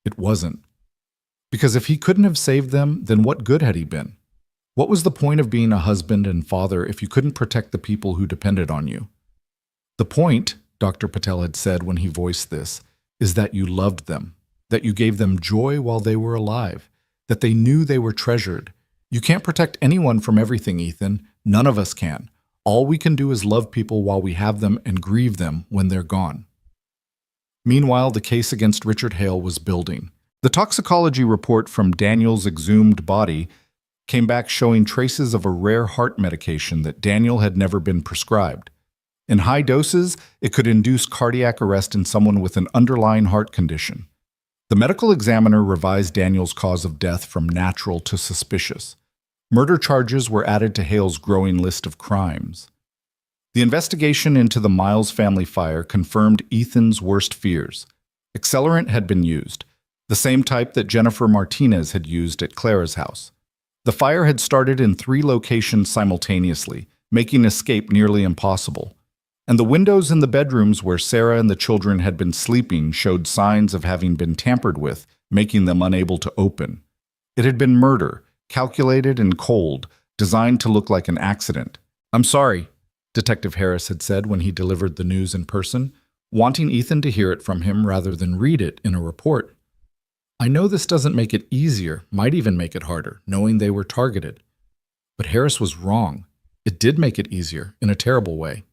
It wasn't. Because if he couldn't have saved them, then what good had he been? What was the point of being a husband and father if you couldn't protect the people who depended on you? The point, Dr. Patel had said when he voiced this, is that you loved them, that you gave them joy while they were alive, that they knew they were treasured. You can't protect anyone from everything, Ethan. None of us can. All we can do is love people while we have them and grieve them when they're gone. Meanwhile, the case against Richard Hale was building. The toxicology report from Daniel's exhumed body came back showing traces of a rare heart medication that Daniel had never been prescribed. In high doses, it could induce cardiac arrest in someone with an underlying heart condition. The medical examiner revised Daniel's cause of death from natural to suspicious. Murder charges were added to Hale's growing list of crimes. The investigation into the Miles family fire confirmed Ethan's worst fears. Accelerant had been used, the same type that Jennifer Martinez had used at Clara's house. The fire had started in 3 locations simultaneously, making escape nearly impossible. And the windows in the bedrooms where Sarah and the children had been sleeping showed signs of having been tampered with, making them unable to open. It had been murder, calculated and cold, designed to look like an accident. "I'm sorry," Detective Harris had said when he delivered the news in person, wanting Ethan to hear it from him rather than read it in a report. "I know this doesn't make it easier, might even make it harder, knowing they were targeted. But Harris was wrong. It did make it easier, in a terrible way.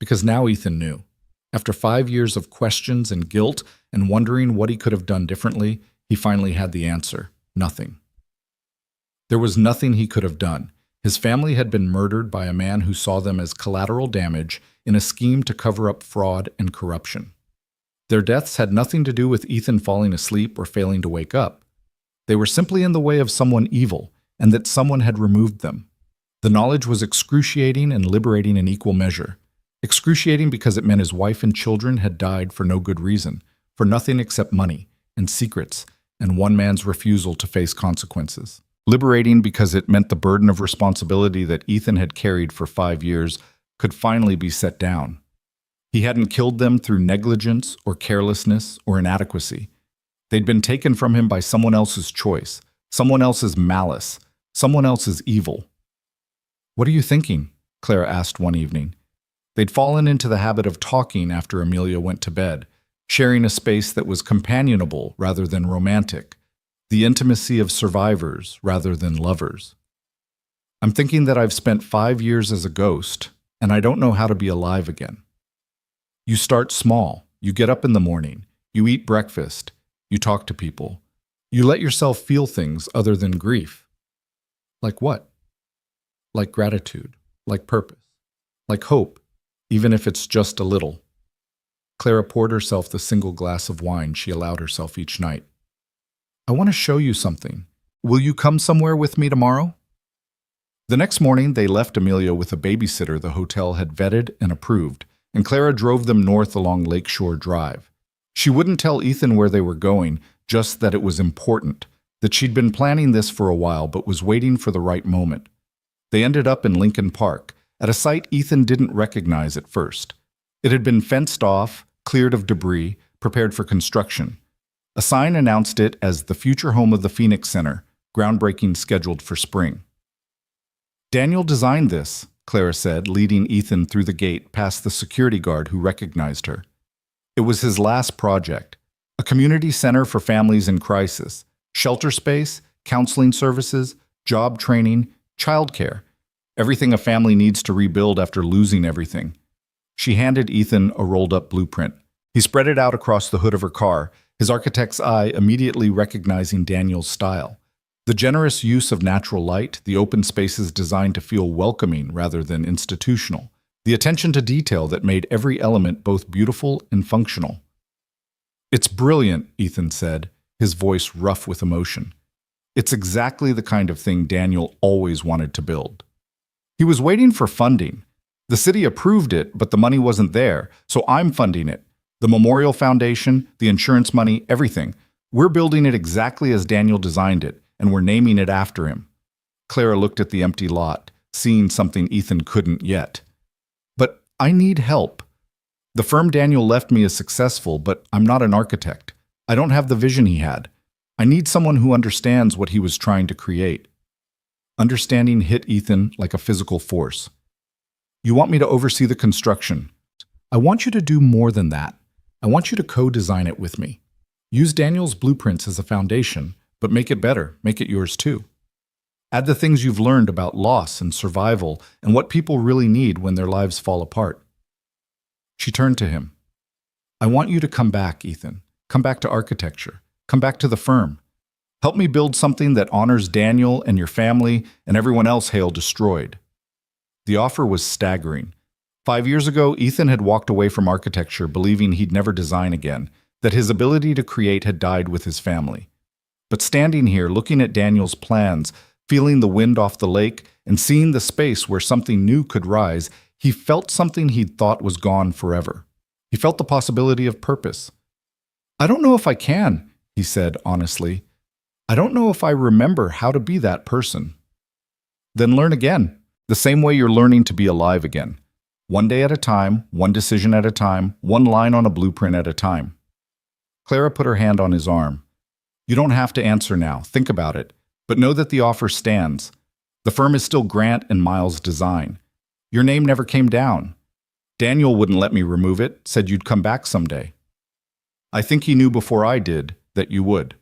Because now Ethan knew. After 5 years of questions and guilt and wondering what he could have done differently, he finally had the answer. Nothing. There was nothing he could have done. His family had been murdered by a man who saw them as collateral damage in a scheme to cover up fraud and corruption. Their deaths had nothing to do with Ethan falling asleep or failing to wake up. They were simply in the way of someone evil, and that someone had removed them. The knowledge was excruciating and liberating in equal measure. Excruciating because it meant his wife and children had died for no good reason, for nothing except money and secrets and one man's refusal to face consequences. Liberating because it meant the burden of responsibility that Ethan had carried for 5 years could finally be set down. He hadn't killed them through negligence or carelessness or inadequacy. They'd been taken from him by someone else's choice, someone else's malice, someone else's evil. "What are you thinking?" Clara asked one evening. They'd fallen into the habit of talking after Amelia went to bed, sharing a space that was companionable rather than romantic, the intimacy of survivors rather than lovers. "I'm thinking that I've spent 5 years as a ghost, and I don't know how to be alive again." You start small. You get up in the morning. You eat breakfast. You talk to people. You let yourself feel things other than grief. Like what? Like gratitude, like purpose, like hope, even if it's just a little. Clara poured herself the single glass of wine she allowed herself each night. "I want to show you something. Will you come somewhere with me tomorrow?" The next morning, they left Amelia with a babysitter the hotel had vetted and approved, and Clara drove them north along Lakeshore Drive. She wouldn't tell Ethan where they were going, just that it was important, that she'd been planning this for a while but was waiting for the right moment. They ended up in Lincoln Park, at a site Ethan didn't recognize at first. It had been fenced off, cleared of debris, prepared for construction. A sign announced it as the future home of the Phoenix Center, groundbreaking scheduled for spring. Daniel designed this, Clara said, leading Ethan through the gate past the security guard who recognized her. It was his last project, a community center for families in crisis, shelter space, counseling services, job training, childcare, everything a family needs to rebuild after losing everything. She handed Ethan a rolled-up blueprint. He spread it out across the hood of her car, his architect's eye immediately recognizing Daniel's style. The generous use of natural light, the open spaces designed to feel welcoming rather than institutional, the attention to detail that made every element both beautiful and functional. "It's brilliant," Ethan said, his voice rough with emotion. "It's exactly the kind of thing Daniel always wanted to build." He was waiting for funding. The city approved it, but the money wasn't there, so I'm funding it. The Memorial Foundation, the insurance money, everything. We're building it exactly as Daniel designed it, and we're naming it after him. Clara looked at the empty lot, seeing something Ethan couldn't yet. "But I need help. The firm Daniel left me is successful, but I'm not an architect. I don't have the vision he had. I need someone who understands what he was trying to create." Understanding hit Ethan like a physical force. "You want me to oversee the construction? I want you to do more than that. I want you to co-design it with me. Use Daniel's blueprints as a foundation, but make it better, make it yours too. Add the things you've learned about loss and survival and what people really need when their lives fall apart." She turned to him. "I want you to come back, Ethan. Come back to architecture. Come back to the firm. Help me build something that honors Daniel and your family and everyone else Hale destroyed." The offer was staggering. 5 years ago, Ethan had walked away from architecture believing he'd never design again, that his ability to create had died with his family. But standing here, looking at Daniel's plans, feeling the wind off the lake, and seeing the space where something new could rise, he felt something he'd thought was gone forever. He felt the possibility of purpose. "I don't know if I can," he said honestly. "I don't know if I remember how to be that person." "Then learn again, the same way you're learning to be alive again. One day at a time, one decision at a time, one line on a blueprint at a time." Clara put her hand on his arm. "You don't have to answer now. Think about it. But know that the offer stands. The firm is still Grant and Miles Design. Your name never came down. Daniel wouldn't let me remove it, said you'd come back someday. I think he knew before I did that you would."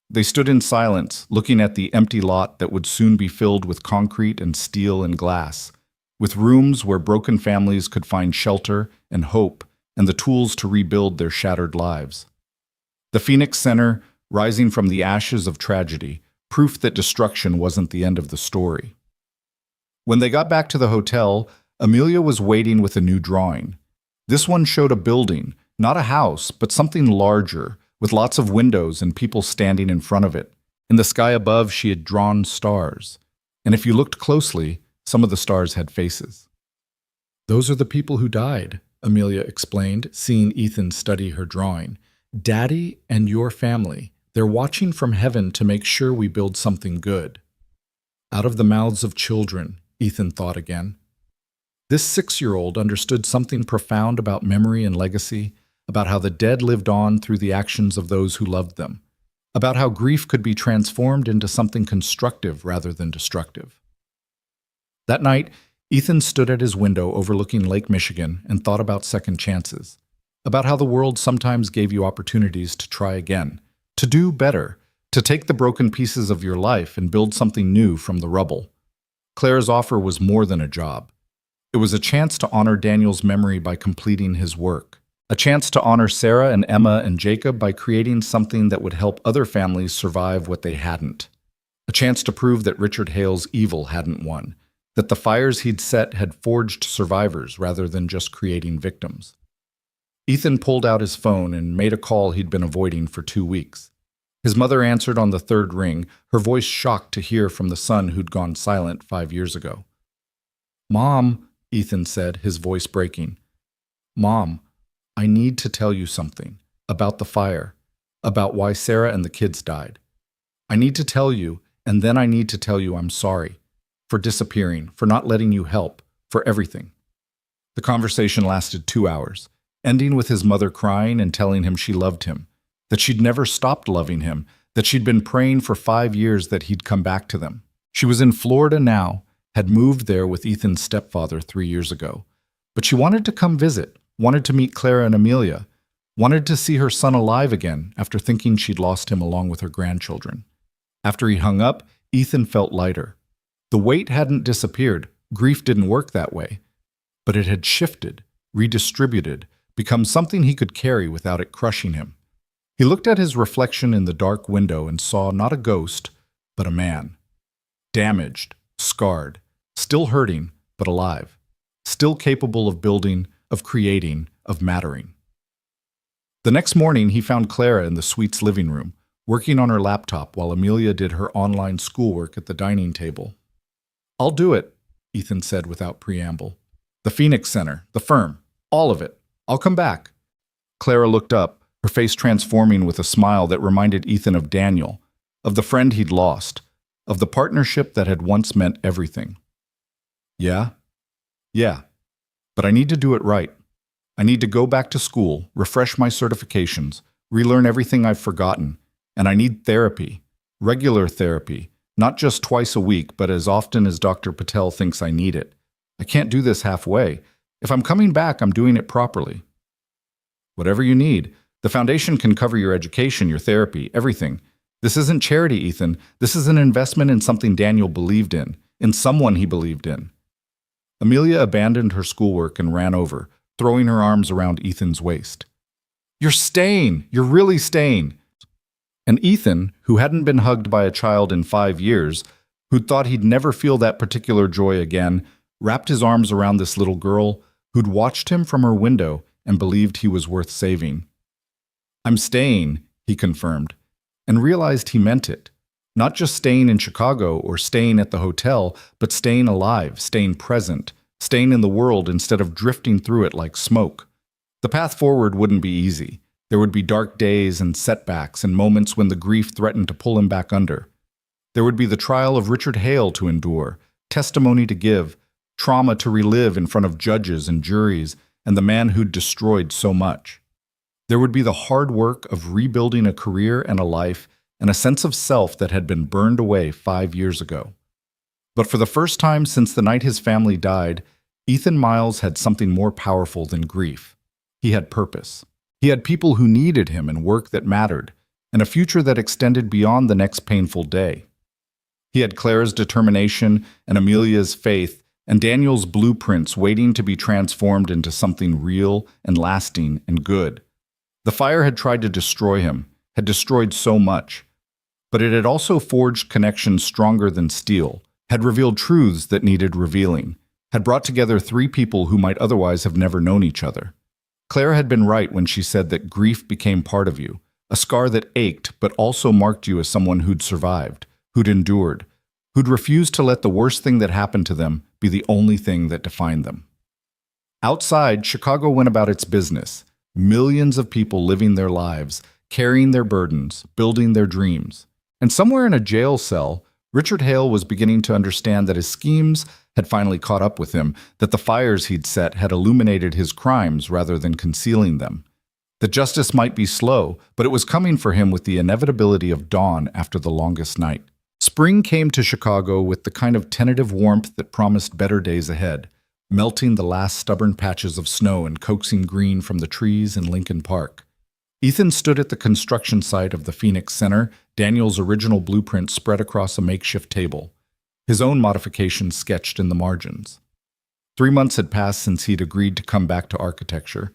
They stood in silence, looking at the empty lot that would soon be filled with concrete and steel and glass, with rooms where broken families could find shelter and hope and the tools to rebuild their shattered lives. The Phoenix Center, rising from the ashes of tragedy, proof that destruction wasn't the end of the story. When they got back to the hotel, Amelia was waiting with a new drawing. This one showed a building, not a house, but something larger, with lots of windows and people standing in front of it. In the sky above, she had drawn stars. And if you looked closely, some of the stars had faces. "Those are the people who died," Amelia explained, seeing Ethan study her drawing. "Daddy and your family. They're watching from heaven to make sure we build something good." Out of the mouths of children, Ethan thought again. This 6-year-old understood something profound about memory and legacy, about how the dead lived on through the actions of those who loved them, about how grief could be transformed into something constructive rather than destructive. That night, Ethan stood at his window overlooking Lake Michigan and thought about second chances, about how the world sometimes gave you opportunities to try again, to do better, to take the broken pieces of your life and build something new from the rubble. Clara's offer was more than a job. It was a chance to honor Daniel's memory by completing his work, a chance to honor Sarah and Emma and Jacob by creating something that would help other families survive what they hadn't, a chance to prove that Richard Hale's evil hadn't won, that the fires he'd set had forged survivors rather than just creating victims. Ethan pulled out his phone and made a call he'd been avoiding for 2 weeks. His mother answered on the third ring, her voice shocked to hear from the son who'd gone silent 5 years ago. "Mom," Ethan said, his voice breaking. "Mom, I need to tell you something about the fire, about why Sarah and the kids died. I need to tell you, and then I need to tell you I'm sorry for disappearing, for not letting you help, for everything." The conversation lasted 2 hours, ending with his mother crying and telling him she loved him, that she'd never stopped loving him, that she'd been praying for 5 years that he'd come back to them. She was in Florida now, had moved there with Ethan's stepfather 3 years ago. But she wanted to come visit, wanted to meet Clara and Amelia, wanted to see her son alive again after thinking she'd lost him along with her grandchildren. After he hung up, Ethan felt lighter. The weight hadn't disappeared, grief didn't work that way, but it had shifted, redistributed, become something he could carry without it crushing him. He looked at his reflection in the dark window and saw not a ghost, but a man. Damaged, scarred, still hurting, but alive. Still capable of building, of creating, of mattering. The next morning, he found Clara in the suite's living room, working on her laptop while Amelia did her online schoolwork at the dining table. "I'll do it," Ethan said without preamble. "The Phoenix Center, the firm, all of it. I'll come back." Clara looked up, her face transforming with a smile that reminded Ethan of Daniel, of the friend he'd lost, of the partnership that had once meant everything. "Yeah? Yeah. But I need to do it right. I need to go back to school, refresh my certifications, relearn everything I've forgotten, and I need therapy, regular therapy, not just twice a week, but as often as Dr. Patel thinks I need it. I can't do this halfway. If I'm coming back, I'm doing it properly." "Whatever you need. The foundation can cover your education, your therapy, everything. This isn't charity, Ethan. This is an investment in something Daniel believed in someone he believed in." Amelia abandoned her schoolwork and ran over, throwing her arms around Ethan's waist. "You're staying! You're really staying!" And Ethan, who hadn't been hugged by a child in 5 years, who'd thought he'd never feel that particular joy again, wrapped his arms around this little girl who'd watched him from her window and believed he was worth saving. "I'm staying," he confirmed, and realized he meant it. Not just staying in Chicago or staying at the hotel, but staying alive, staying present, staying in the world instead of drifting through it like smoke. The path forward wouldn't be easy. There would be dark days and setbacks and moments when the grief threatened to pull him back under. There would be the trial of Richard Hale to endure, testimony to give, trauma to relive in front of judges and juries, and the man who'd destroyed so much. There would be the hard work of rebuilding a career and a life and a sense of self that had been burned away 5 years ago. But for the first time since the night his family died, Ethan Miles had something more powerful than grief. He had purpose. He had people who needed him and work that mattered, and a future that extended beyond the next painful day. He had Clara's determination and Amelia's faith and Daniel's blueprints waiting to be transformed into something real and lasting and good. The fire had tried to destroy him, had destroyed so much, but it had also forged connections stronger than steel, had revealed truths that needed revealing, had brought together 3 people who might otherwise have never known each other. Clara had been right when she said that grief became part of you, a scar that ached but also marked you as someone who'd survived, who'd endured, who'd refused to let the worst thing that happened to them be the only thing that defined them. Outside, Chicago went about its business, millions of people living their lives, carrying their burdens, building their dreams. And somewhere in a jail cell, Richard Hale was beginning to understand that his schemes had finally caught up with him, that the fires he'd set had illuminated his crimes rather than concealing them. That justice might be slow, but it was coming for him with the inevitability of dawn after the longest night. Spring came to Chicago with the kind of tentative warmth that promised better days ahead, melting the last stubborn patches of snow and coaxing green from the trees in Lincoln Park. Ethan stood at the construction site of the Phoenix Center, Daniel's original blueprint spread across a makeshift table, his own modifications sketched in the margins. 3 months had passed since he'd agreed to come back to architecture.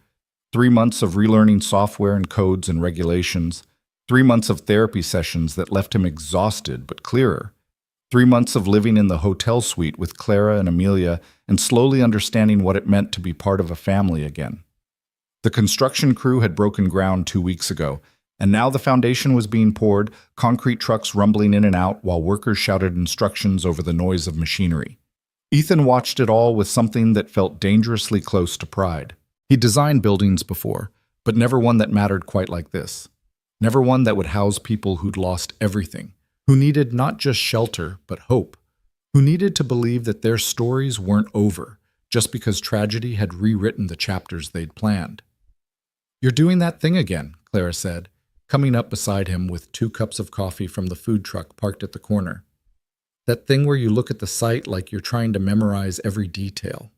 3 months of relearning software and codes and regulations. 3 months of therapy sessions that left him exhausted but clearer. 3 months of living in the hotel suite with Clara and Amelia and slowly understanding what it meant to be part of a family again. The construction crew had broken ground 2 weeks ago, And now the foundation was being poured, concrete trucks rumbling in and out while workers shouted instructions over the noise of machinery. Ethan watched it all with something that felt dangerously close to pride. He'd designed buildings before, but never one that mattered quite like this. Never one that would house people who'd lost everything, who needed not just shelter, but hope, who needed to believe that their stories weren't over just because tragedy had rewritten the chapters they'd planned. "You're doing that thing again," Clara said, coming up beside him with 2 cups of coffee from the food truck parked at the corner. "That thing where you look at the site like you're trying to memorize every detail.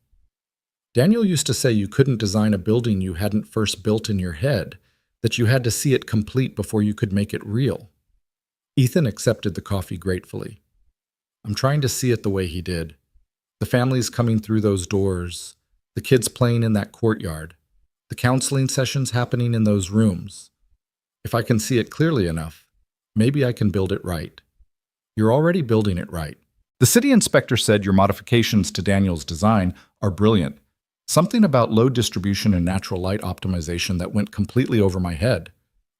Daniel used to say you couldn't design a building you hadn't first built in your head, that you had to see it complete before you could make it real." Ethan accepted the coffee gratefully. "I'm trying to see it the way he did. The families coming through those doors, the kids playing in that courtyard, the counseling sessions happening in those rooms. If I can see it clearly enough, maybe I can build it right." "You're already building it right." The city inspector said your modifications to Daniel's design are brilliant. Something about load distribution and natural light optimization that went completely over my head.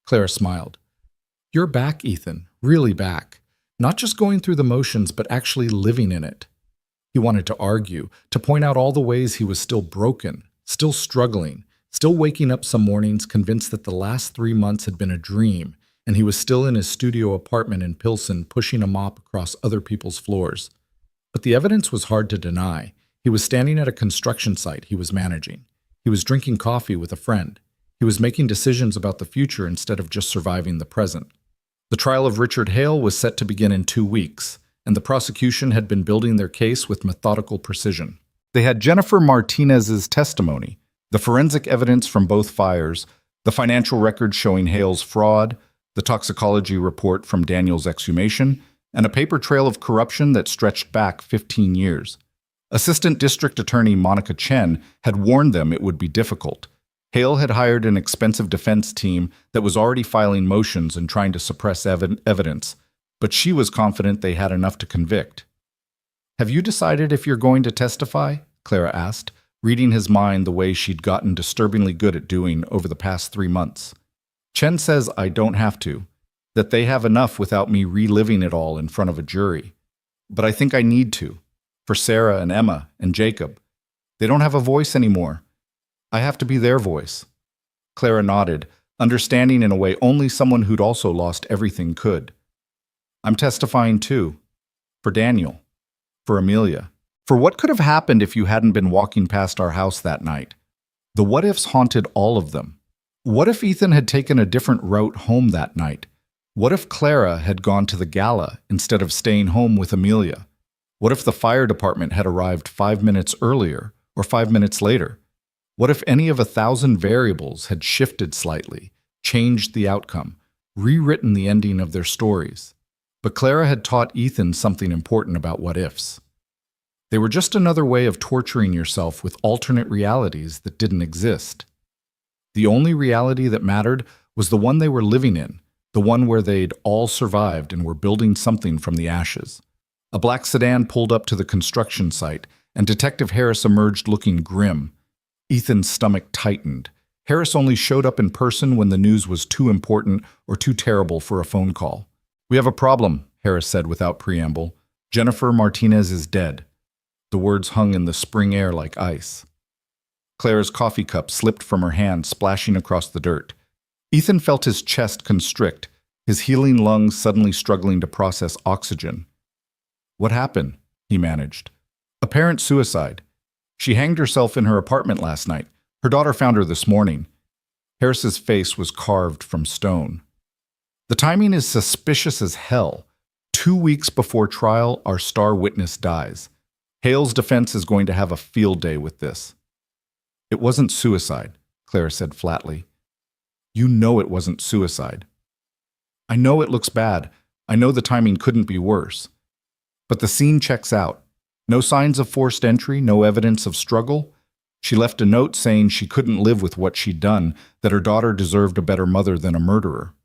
Clara smiled. "You're back, Ethan, really back. Not just going through the motions, but actually living in it." He wanted to argue, to point out all the ways he was still broken, still struggling, still waking up some mornings convinced that the last 3 months had been a dream, and he was still in his studio apartment in Pilsen pushing a mop across other people's floors. But the evidence was hard to deny. He was standing at a construction site he was managing. He was drinking coffee with a friend. He was making decisions about the future instead of just surviving the present. The trial of Richard Hale was set to begin in 2 weeks, and the prosecution had been building their case with methodical precision. They had Jennifer Martinez's testimony, the forensic evidence from both fires, the financial records showing Hale's fraud, the toxicology report from Daniel's exhumation, and a paper trail of corruption that stretched back 15 years. Assistant District Attorney Monica Chen had warned them it would be difficult. Hale had hired an expensive defense team that was already filing motions and trying to suppress evidence, but she was confident they had enough to convict. "Have you decided if you're going to testify?" Clara asked, reading his mind the way she'd gotten disturbingly good at doing over the past 3 months. "Chen says I don't have to, that they have enough without me reliving it all in front of a jury. But I think I need to, for Sarah and Emma and Jacob. They don't have a voice anymore. I have to be their voice." Clara nodded, understanding in a way only someone who'd also lost everything could. "I'm testifying too. For Daniel. For Amelia. For what could have happened if you hadn't been walking past our house that night. The what-ifs haunted all of them. What if Ethan had taken a different route home that night? What if Clara had gone to the gala instead of staying home with Amelia? What if the fire department had arrived 5 minutes earlier or 5 minutes later? What if any of 1,000 variables had shifted slightly, changed the outcome, rewritten the ending of their stories? But Clara had taught Ethan something important about what-ifs. They were just another way of torturing yourself with alternate realities that didn't exist. The only reality that mattered was the one they were living in, the one where they'd all survived and were building something from the ashes. A black sedan pulled up to the construction site, and Detective Harris emerged looking grim. Ethan's stomach tightened. Harris only showed up in person when the news was too important or too terrible for a phone call. "We have a problem," Harris said without preamble. "Jennifer Martinez is dead." The words hung in the spring air like ice. Clara's coffee cup slipped from her hand, splashing across the dirt. Ethan felt his chest constrict, his healing lungs suddenly struggling to process oxygen. "What happened?" he managed. "Apparent suicide. She hanged herself in her apartment last night. Her daughter found her this morning." Harris's face was carved from stone. "The timing is suspicious as hell. 2 weeks before trial, our star witness dies. Hale's defense is going to have a field day with this." "It wasn't suicide," Clara said flatly. "You know it wasn't suicide." "I know it looks bad. I know the timing couldn't be worse. But the scene checks out. No signs of forced entry, no evidence of struggle. She left a note saying she couldn't live with what she'd done, that her daughter deserved a better mother than a murderer."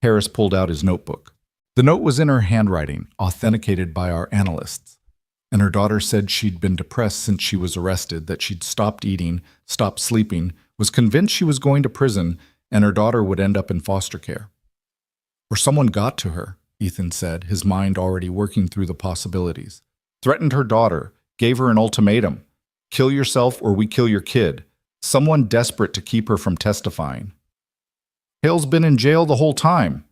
Harris pulled out his notebook. The note was in her handwriting, authenticated by our analysts. And her daughter said she'd been depressed since she was arrested, that she'd stopped eating, stopped sleeping, was convinced she was going to prison, and her daughter would end up in foster care. Or someone got to her, Ethan said, his mind already working through the possibilities. Threatened her daughter, gave her an ultimatum. Kill yourself or we kill your kid. Someone desperate to keep her from testifying. Hale's been in jail the whole time.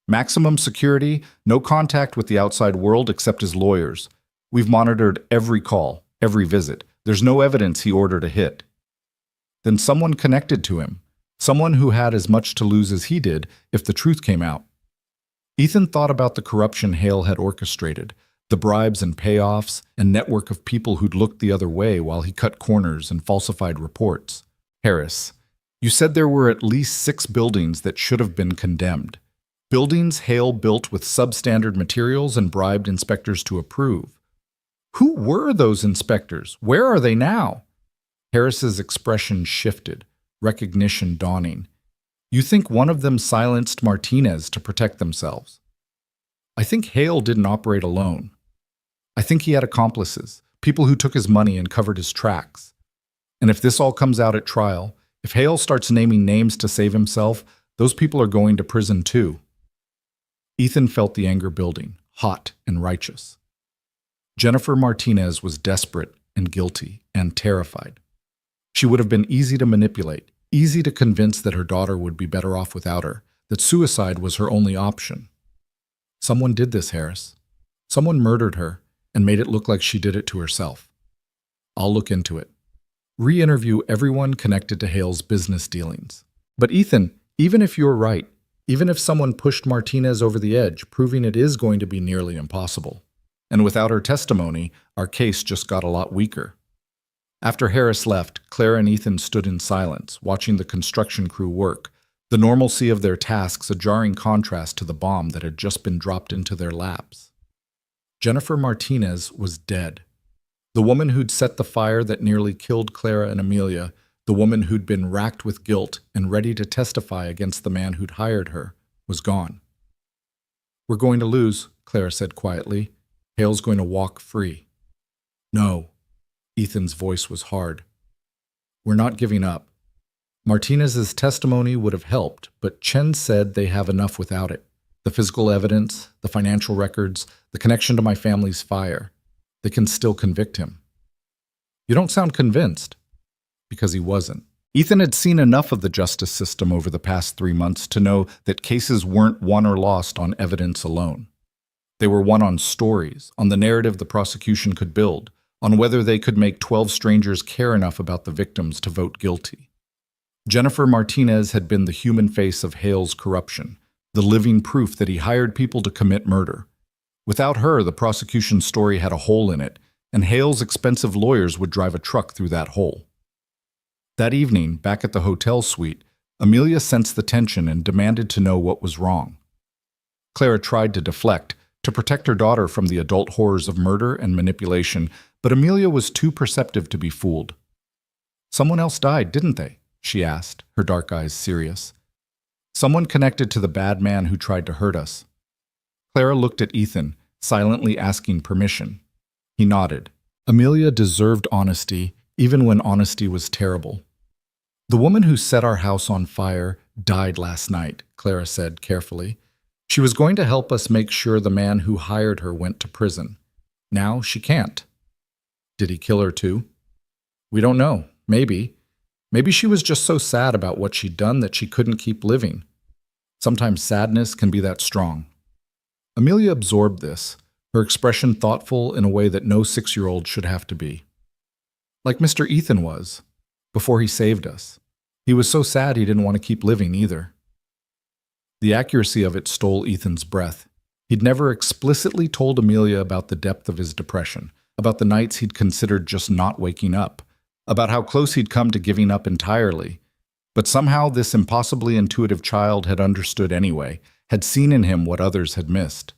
Maximum security, no contact with the outside world except his lawyers. We've monitored every call, every visit. There's no evidence he ordered a hit. Then someone connected to him. Someone who had as much to lose as he did if the truth came out. Ethan thought about the corruption Hale had orchestrated, the bribes and payoffs, and network of people who'd looked the other way while he cut corners and falsified reports. Harris, you said there were at least 6 buildings that should have been condemned. Buildings Hale built with substandard materials and bribed inspectors to approve. Who were those inspectors? Where are they now? Harris's expression shifted, recognition dawning. You think one of them silenced Martinez to protect themselves? I think Hale didn't operate alone. I think he had accomplices, people who took his money and covered his tracks. And if this all comes out at trial, if Hale starts naming names to save himself, those people are going to prison too. Ethan felt the anger building, hot and righteous. Jennifer Martinez was desperate and guilty and terrified. She would have been easy to manipulate, easy to convince that her daughter would be better off without her, that suicide was her only option. Someone did this, Harris. Someone murdered her and made it look like she did it to herself. I'll look into it. Re-interview everyone connected to Hale's business dealings. But Ethan, even if you're right, even if someone pushed Martinez over the edge, proving it is going to be nearly impossible. And without her testimony, our case just got a lot weaker. After Harris left, Claire and Ethan stood in silence, watching the construction crew work, the normalcy of their tasks a jarring contrast to the bomb that had just been dropped into their laps. Jennifer Martinez was dead. The woman who'd set the fire that nearly killed Clara and Amelia, the woman who'd been racked with guilt and ready to testify against the man who'd hired her, was gone. We're going to lose, Clara said quietly. Hale's going to walk free. No. Ethan's voice was hard. We're not giving up. Martinez's testimony would have helped, but Chen said they have enough without it. The physical evidence, the financial records, the connection to my family's fire. They can still convict him. You don't sound convinced. Because he wasn't. Ethan had seen enough of the justice system over the past 3 months to know that cases weren't won or lost on evidence alone. They were won on stories, on the narrative the prosecution could build, on whether they could make 12 strangers care enough about the victims to vote guilty. Jennifer Martinez had been the human face of Hale's corruption, the living proof that he hired people to commit murder. Without her, the prosecution's story had a hole in it, and Hale's expensive lawyers would drive a truck through that hole. That evening, back at the hotel suite, Amelia sensed the tension and demanded to know what was wrong. Clara tried to deflect, to protect her daughter from the adult horrors of murder and manipulation, but Amelia was too perceptive to be fooled. Someone else died, didn't they? She asked, her dark eyes serious. Someone connected to the bad man who tried to hurt us. Clara looked at Ethan, silently asking permission. He nodded. Amelia deserved honesty, even when honesty was terrible. The woman who set our house on fire died last night, Clara said carefully. She was going to help us make sure the man who hired her went to prison. Now she can't. Did he kill her too? We don't know. Maybe. Maybe she was just so sad about what she'd done that she couldn't keep living. Sometimes sadness can be that strong. Amelia absorbed this, her expression thoughtful in a way that no 6-year-old should have to be. Like Mr. Ethan was, before he saved us. He was so sad he didn't want to keep living either. The accuracy of it stole Ethan's breath. He'd never explicitly told Amelia about the depth of his depression, about the nights he'd considered just not waking up, about how close he'd come to giving up entirely. But somehow this impossibly intuitive child had understood anyway, had seen in him what others had missed.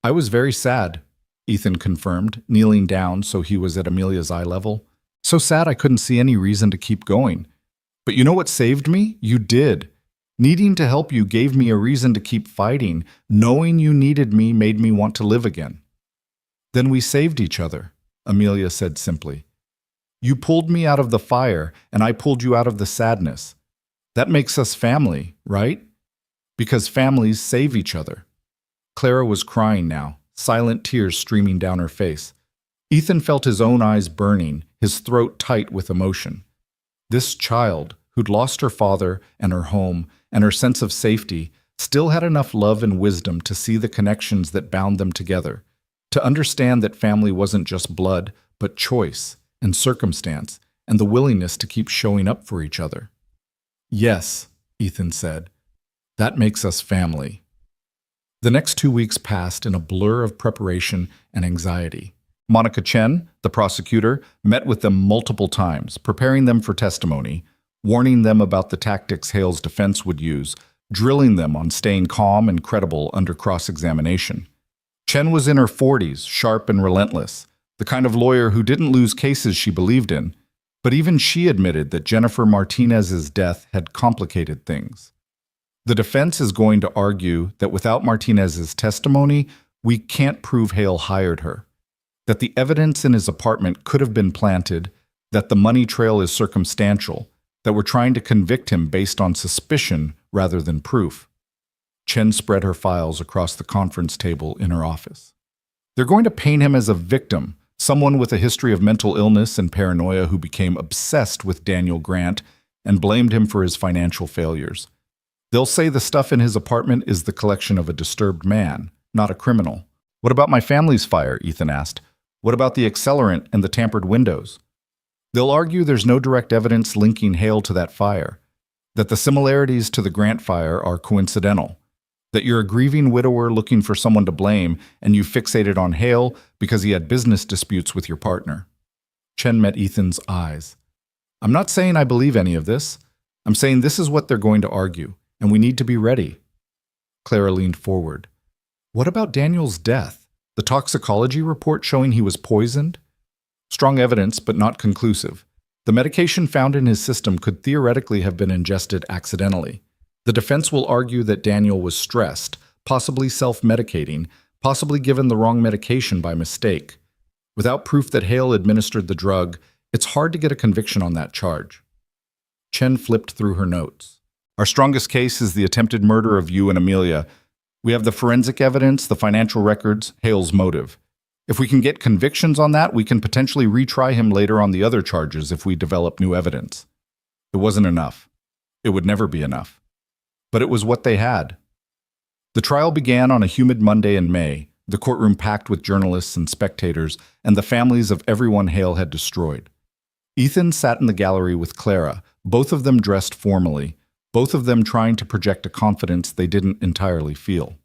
I was very sad, Ethan confirmed, kneeling down so he was at Amelia's eye level. So sad I couldn't see any reason to keep going. But you know what saved me? You did. Needing to help you gave me a reason to keep fighting. Knowing you needed me made me want to live again. Then we saved each other, Amelia said simply. You pulled me out of the fire, and I pulled you out of the sadness. That makes us family, right? Because families save each other. Clara was crying now, silent tears streaming down her face. Ethan felt his own eyes burning, his throat tight with emotion. This child, who'd lost her father and her home and her sense of safety, still had enough love and wisdom to see the connections that bound them together, to understand that family wasn't just blood, but choice and circumstance and the willingness to keep showing up for each other. "Yes," Ethan said, "that makes us family." The next 2 weeks passed in a blur of preparation and anxiety. Monica Chen, the prosecutor, met with them multiple times, preparing them for testimony, warning them about the tactics Hale's defense would use, drilling them on staying calm and credible under cross-examination. Chen was in her 40s, sharp and relentless, the kind of lawyer who didn't lose cases she believed in, but even she admitted that Jennifer Martinez's death had complicated things. The defense is going to argue that without Martinez's testimony, we can't prove Hale hired her, that the evidence in his apartment could have been planted, that the money trail is circumstantial, that we're trying to convict him based on suspicion rather than proof. Chen spread her files across the conference table in her office. They're going to paint him as a victim, someone with a history of mental illness and paranoia who became obsessed with Daniel Grant and blamed him for his financial failures. They'll say the stuff in his apartment is the collection of a disturbed man, not a criminal. "What about my family's fire?" Ethan asked. "What about the accelerant and the tampered windows?" They'll argue there's no direct evidence linking Hale to that fire, that the similarities to the Grant fire are coincidental, that you're a grieving widower looking for someone to blame and you fixated on Hale because he had business disputes with your partner. Chen met Ethan's eyes. "I'm not saying I believe any of this. I'm saying this is what they're going to argue, and we need to be ready." Clara leaned forward. "What about Daniel's death? The toxicology report showing he was poisoned?" "Strong evidence, but not conclusive. The medication found in his system could theoretically have been ingested accidentally. The defense will argue that Daniel was stressed, possibly self-medicating, possibly given the wrong medication by mistake. Without proof that Hale administered the drug, it's hard to get a conviction on that charge." Chen flipped through her notes. "Our strongest case is the attempted murder of you and Amelia. We have the forensic evidence, the financial records, Hale's motive. If we can get convictions on that, we can potentially retry him later on the other charges if we develop new evidence." It wasn't enough. It would never be enough. But it was what they had. The trial began on a humid Monday in May, the courtroom packed with journalists and spectators and the families of everyone Hale had destroyed. Ethan sat in the gallery with Clara, both of them dressed formally, both of them trying to project a confidence they didn't entirely feel.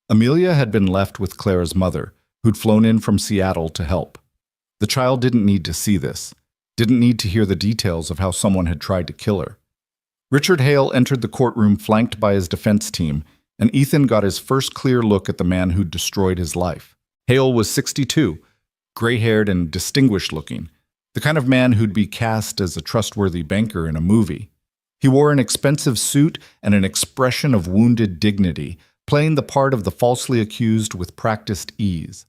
Amelia had been left with Clara's mother, who'd flown in from Seattle to help. The child didn't need to see this, didn't need to hear the details of how someone had tried to kill her. Richard Hale entered the courtroom flanked by his defense team, and Ethan got his first clear look at the man who'd destroyed his life. Hale was 62, gray-haired and distinguished-looking, the kind of man who'd be cast as a trustworthy banker in a movie. He wore an expensive suit and an expression of wounded dignity, playing the part of the falsely accused with practiced ease.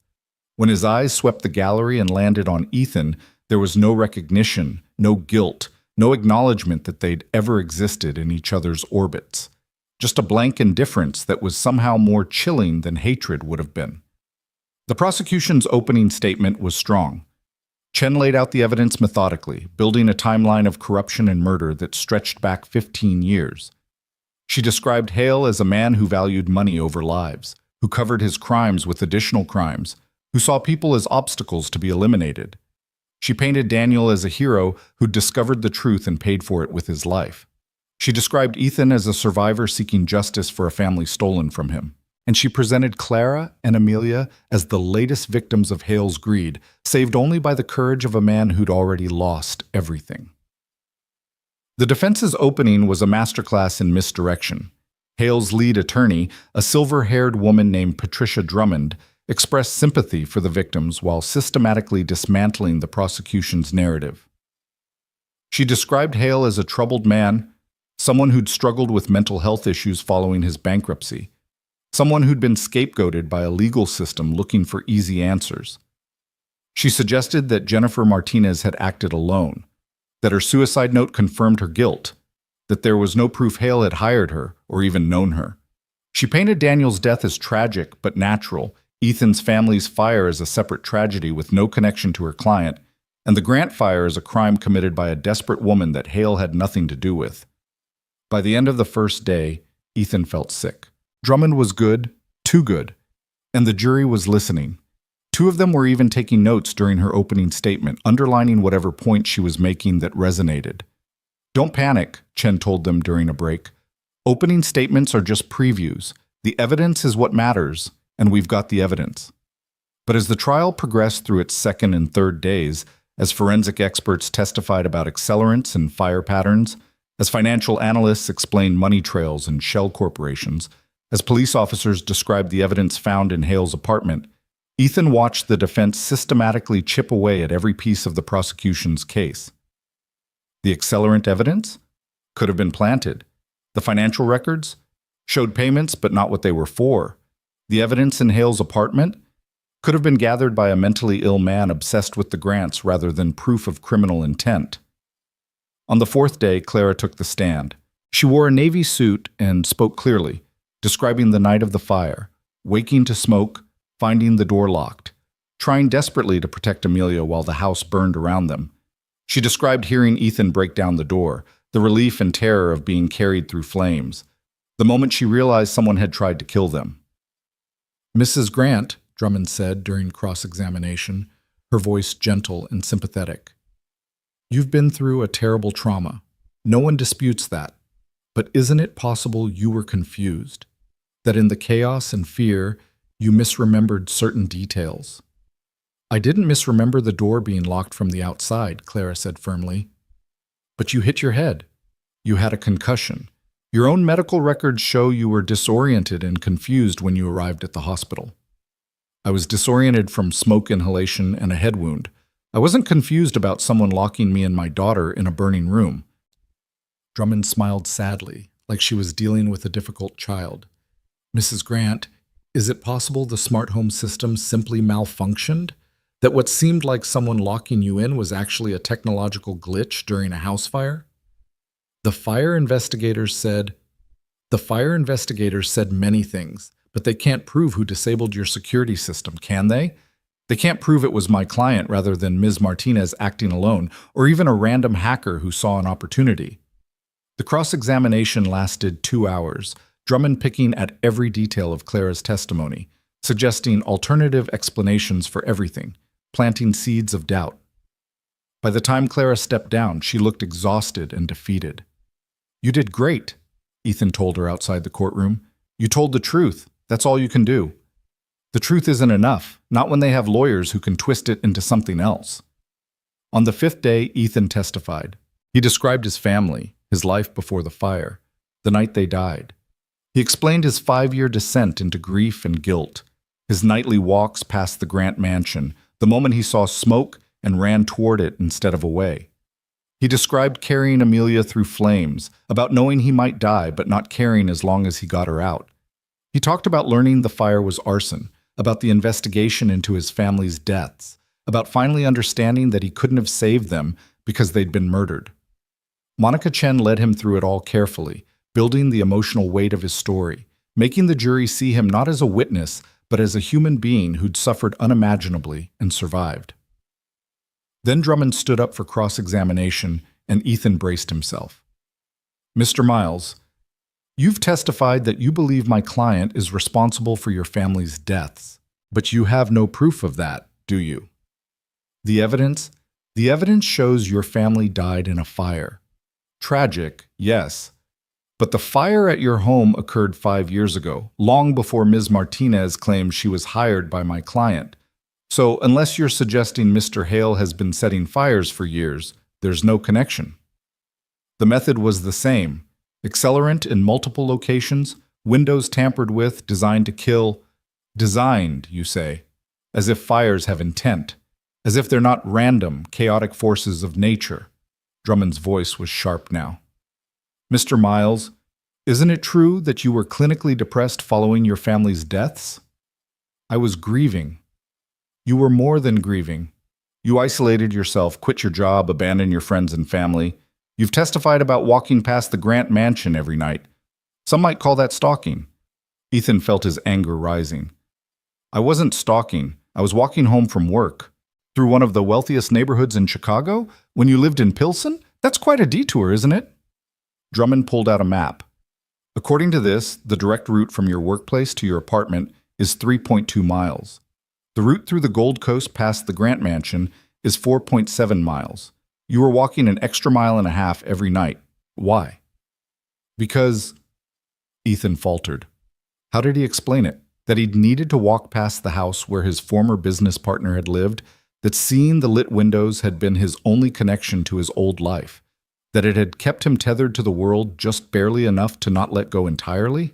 When his eyes swept the gallery and landed on Ethan, there was no recognition, no guilt, no acknowledgement that they'd ever existed in each other's orbits. Just a blank indifference that was somehow more chilling than hatred would have been. The prosecution's opening statement was strong. Chen laid out the evidence methodically, building a timeline of corruption and murder that stretched back 15 years. She described Hale as a man who valued money over lives, who covered his crimes with additional crimes, who saw people as obstacles to be eliminated. She painted Daniel as a hero who discovered the truth and paid for it with his life. She described Ethan as a survivor seeking justice for a family stolen from him. And she presented Clara and Amelia as the latest victims of Hale's greed, saved only by the courage of a man who'd already lost everything. The defense's opening was a masterclass in misdirection. Hale's lead attorney, a silver-haired woman named Patricia Drummond, expressed sympathy for the victims while systematically dismantling the prosecution's narrative. She described Hale as a troubled man, someone who'd struggled with mental health issues following his bankruptcy, someone who'd been scapegoated by a legal system looking for easy answers. She suggested that Jennifer Martinez had acted alone, that her suicide note confirmed her guilt, that there was no proof Hale had hired her or even known her. She painted Daniel's death as tragic but natural, Ethan's family's fire as a separate tragedy with no connection to her client, and the Grant fire as a crime committed by a desperate woman that Hale had nothing to do with. By the end of the first day, Ethan felt sick. Drummond was good, too good, and the jury was listening. Two of them were even taking notes during her opening statement, underlining whatever point she was making that resonated. "Don't panic," Chen told them during a break. "Opening statements are just previews. The evidence is what matters, and we've got the evidence." But as the trial progressed through its second and third days, as forensic experts testified about accelerants and fire patterns, as financial analysts explained money trails and shell corporations, as police officers described the evidence found in Hale's apartment, Ethan watched the defense systematically chip away at every piece of the prosecution's case. The accelerant evidence could have been planted. The financial records showed payments but not what they were for. The evidence in Hale's apartment could have been gathered by a mentally ill man obsessed with the Grants rather than proof of criminal intent. On the fourth day, Clara took the stand. She wore a navy suit and spoke clearly, describing the night of the fire, waking to smoke, finding the door locked, trying desperately to protect Amelia while the house burned around them. She described hearing Ethan break down the door, the relief and terror of being carried through flames, the moment she realized someone had tried to kill them. "Mrs. Grant," Drummond said during cross-examination, her voice gentle and sympathetic, "you've been through a terrible trauma. No one disputes that. But isn't it possible you were confused? That in the chaos and fear, you misremembered certain details?" "I didn't misremember the door being locked from the outside," Clara said firmly. "But you hit your head. You had a concussion. Your own medical records show you were disoriented and confused when you arrived at the hospital." "I was disoriented from smoke inhalation and a head wound. I wasn't confused about someone locking me and my daughter in a burning room." Drummond smiled sadly, like she was dealing with a difficult child. "Mrs. Grant, is it possible the smart home system simply malfunctioned? That what seemed like someone locking you in was actually a technological glitch during a house fire?" The fire investigators said many things, but they can't prove who disabled your security system, can they? They can't prove it was my client rather than Ms. Martinez acting alone, or even a random hacker who saw an opportunity. The cross-examination lasted 2 hours, Drummond picking at every detail of Clara's testimony, suggesting alternative explanations for everything, planting seeds of doubt. By the time Clara stepped down, she looked exhausted and defeated. "You did great," Ethan told her outside the courtroom. "You told the truth. That's all you can do. The truth isn't enough, not when they have lawyers who can twist it into something else." On the fifth day, Ethan testified. He described his family, his life before the fire, the night they died. He explained his 5-year descent into grief and guilt, his nightly walks past the Grant mansion, the moment he saw smoke and ran toward it instead of away. He described carrying Amelia through flames, about knowing he might die but not caring as long as he got her out. He talked about learning the fire was arson, about the investigation into his family's deaths, about finally understanding that he couldn't have saved them because they'd been murdered. Monica Chen led him through it all carefully, building the emotional weight of his story, making the jury see him not as a witness, but as a human being who'd suffered unimaginably and survived. Then Drummond stood up for cross-examination, and Ethan braced himself. "Mr. Miles, you've testified that you believe my client is responsible for your family's deaths, but you have no proof of that, do you?" The evidence shows your family died in a fire. Tragic, yes. But the fire at your home occurred 5 years ago, long before Ms. Martinez claims she was hired by my client. So unless you're suggesting Mr. Hale has been setting fires for years, there's no connection. The method was the same. Accelerant in multiple locations, windows tampered with, designed to kill. Designed, you say, as if fires have intent, as if they're not random, chaotic forces of nature. Drummond's voice was sharp now. "Mr. Miles, isn't it true that you were clinically depressed following your family's deaths?" "I was grieving." "You were more than grieving. You isolated yourself, quit your job, abandoned your friends and family. You've testified about walking past the Grant mansion every night. Some might call that stalking. Ethan felt his anger rising. I wasn't stalking. I was walking home from work. Through one of the wealthiest neighborhoods in Chicago? When you lived in Pilsen? That's quite a detour, isn't it? Drummond pulled out a map. According to this, the direct route from your workplace to your apartment is 3.2 miles. The route through the Gold Coast past the Grant Mansion is 4.7 miles. You were walking an extra mile and a half every night. Why? Because... Ethan faltered. How did he explain it? That he'd needed to walk past the house where his former business partner had lived, that seeing the lit windows had been his only connection to his old life, that it had kept him tethered to the world just barely enough to not let go entirely?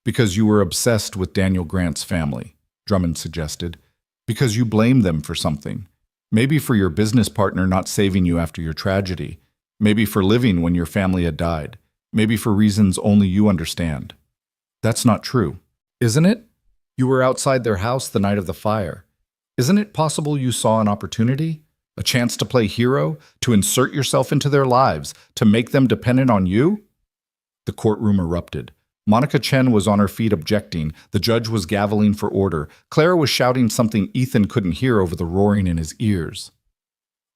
Because you were obsessed with Daniel Grant's family, Drummond suggested. Because you blamed them for something. Maybe for your business partner not saving you after your tragedy. Maybe for living when your family had died. Maybe for reasons only you understand. That's not true, isn't it? You were outside their house the night of the fire. Isn't it possible you saw an opportunity? A chance to play hero? To insert yourself into their lives? To make them dependent on you? The courtroom erupted. Monica Chen was on her feet objecting. The judge was gaveling for order. Clara was shouting something Ethan couldn't hear over the roaring in his ears.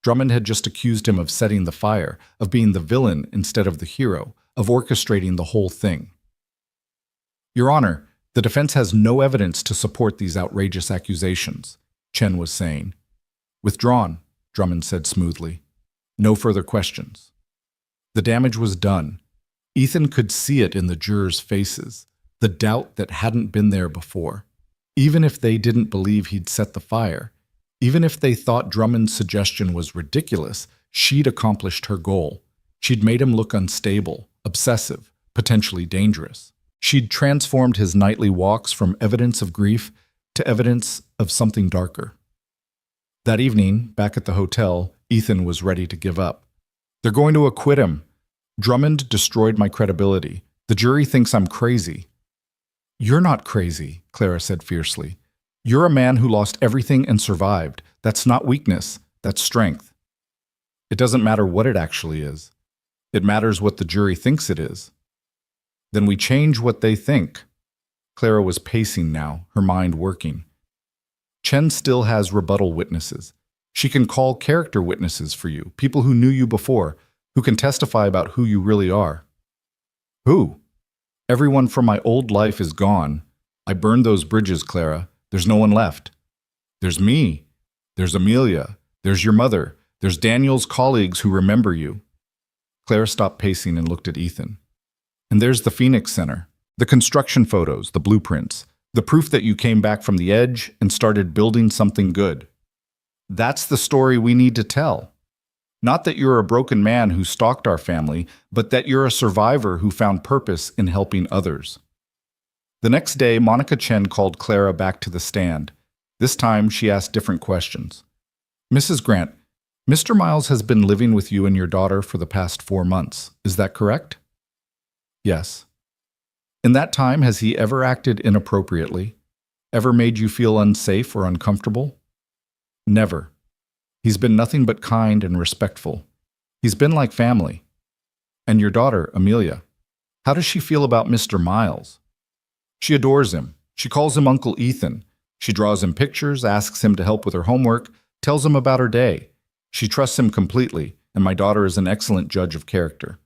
Drummond had just accused him of setting the fire, of being the villain instead of the hero, of orchestrating the whole thing. Your Honor, the defense has no evidence to support these outrageous accusations, Chen was saying. Withdrawn, Drummond said smoothly. No further questions. The damage was done. Ethan could see it in the jurors' faces, the doubt that hadn't been there before. Even if they didn't believe he'd set the fire, even if they thought Drummond's suggestion was ridiculous, she'd accomplished her goal. She'd made him look unstable, obsessive, potentially dangerous. She'd transformed his nightly walks from evidence of grief to evidence of something darker. That evening, back at the hotel, Ethan was ready to give up. They're going to acquit him. Drummond destroyed my credibility. The jury thinks I'm crazy. You're not crazy, Clara said fiercely. You're a man who lost everything and survived. That's not weakness, that's strength. It doesn't matter what it actually is. It matters what the jury thinks it is. Then we change what they think. Clara was pacing now, her mind working. Chen still has rebuttal witnesses. She can call character witnesses for you, people who knew you before, who can testify about who you really are. Who? Everyone from my old life is gone. I burned those bridges, Clara. There's no one left. There's me. There's Amelia. There's your mother. There's Daniel's colleagues who remember you. Clara stopped pacing and looked at Ethan. And there's the Phoenix Center, the construction photos, the blueprints, the proof that you came back from the edge and started building something good. That's the story we need to tell. Not that you're a broken man who stalked our family, but that you're a survivor who found purpose in helping others. The next day, Monica Chen called Clara back to the stand. This time, she asked different questions. Mrs. Grant, Mr. Miles has been living with you and your daughter for the past 4 months. Is that correct? Yes. In that time, has he ever acted inappropriately? Ever made you feel unsafe or uncomfortable? Never. He's been nothing but kind and respectful. He's been like family. And your daughter, Amelia, how does she feel about Mr. Miles? She adores him. She calls him Uncle Ethan. She draws him pictures, asks him to help with her homework, tells him about her day. She trusts him completely, and my daughter is an excellent judge of character.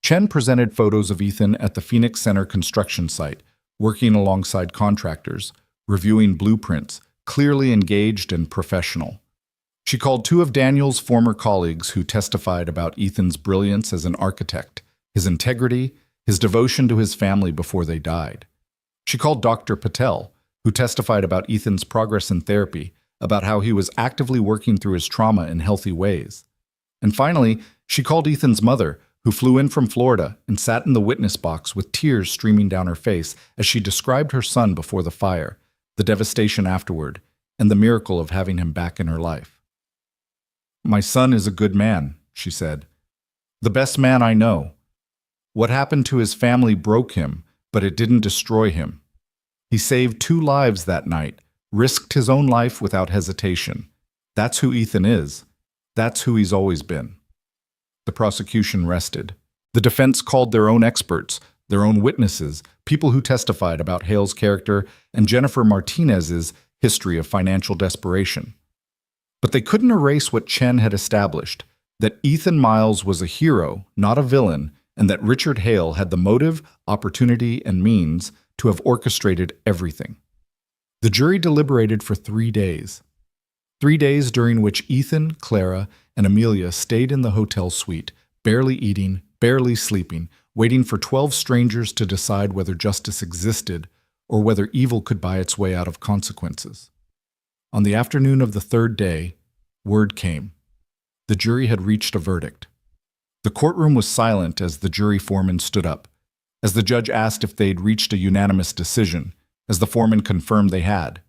Chen presented photos of Ethan at the Phoenix Center construction site, working alongside contractors, reviewing blueprints, clearly engaged and professional. She called 2 of Daniel's former colleagues who testified about Ethan's brilliance as an architect, his integrity, his devotion to his family before they died. She called Dr. Patel, who testified about Ethan's progress in therapy, about how he was actively working through his trauma in healthy ways. And finally, she called Ethan's mother, who flew in from Florida and sat in the witness box with tears streaming down her face as she described her son before the fire, the devastation afterward, and the miracle of having him back in her life. My son is a good man, she said. The best man I know. What happened to his family broke him, but it didn't destroy him. He saved 2 lives that night, risked his own life without hesitation. That's who Ethan is. That's who he's always been. The prosecution rested. The defense called their own experts, their own witnesses, people who testified about Hale's character and Jennifer Martinez's history of financial desperation. But they couldn't erase what Chen had established, that Ethan Miles was a hero, not a villain, and that Richard Hale had the motive, opportunity, and means to have orchestrated everything. The jury deliberated for 3 days. 3 days during which Ethan, Clara, and Amelia stayed in the hotel suite, barely eating, barely sleeping, waiting for 12 strangers to decide whether justice existed or whether evil could buy its way out of consequences. On the afternoon of the 3rd day, word came. The jury had reached a verdict. The courtroom was silent as the jury foreman stood up, as the judge asked if they'd reached a unanimous decision, as the foreman confirmed they had.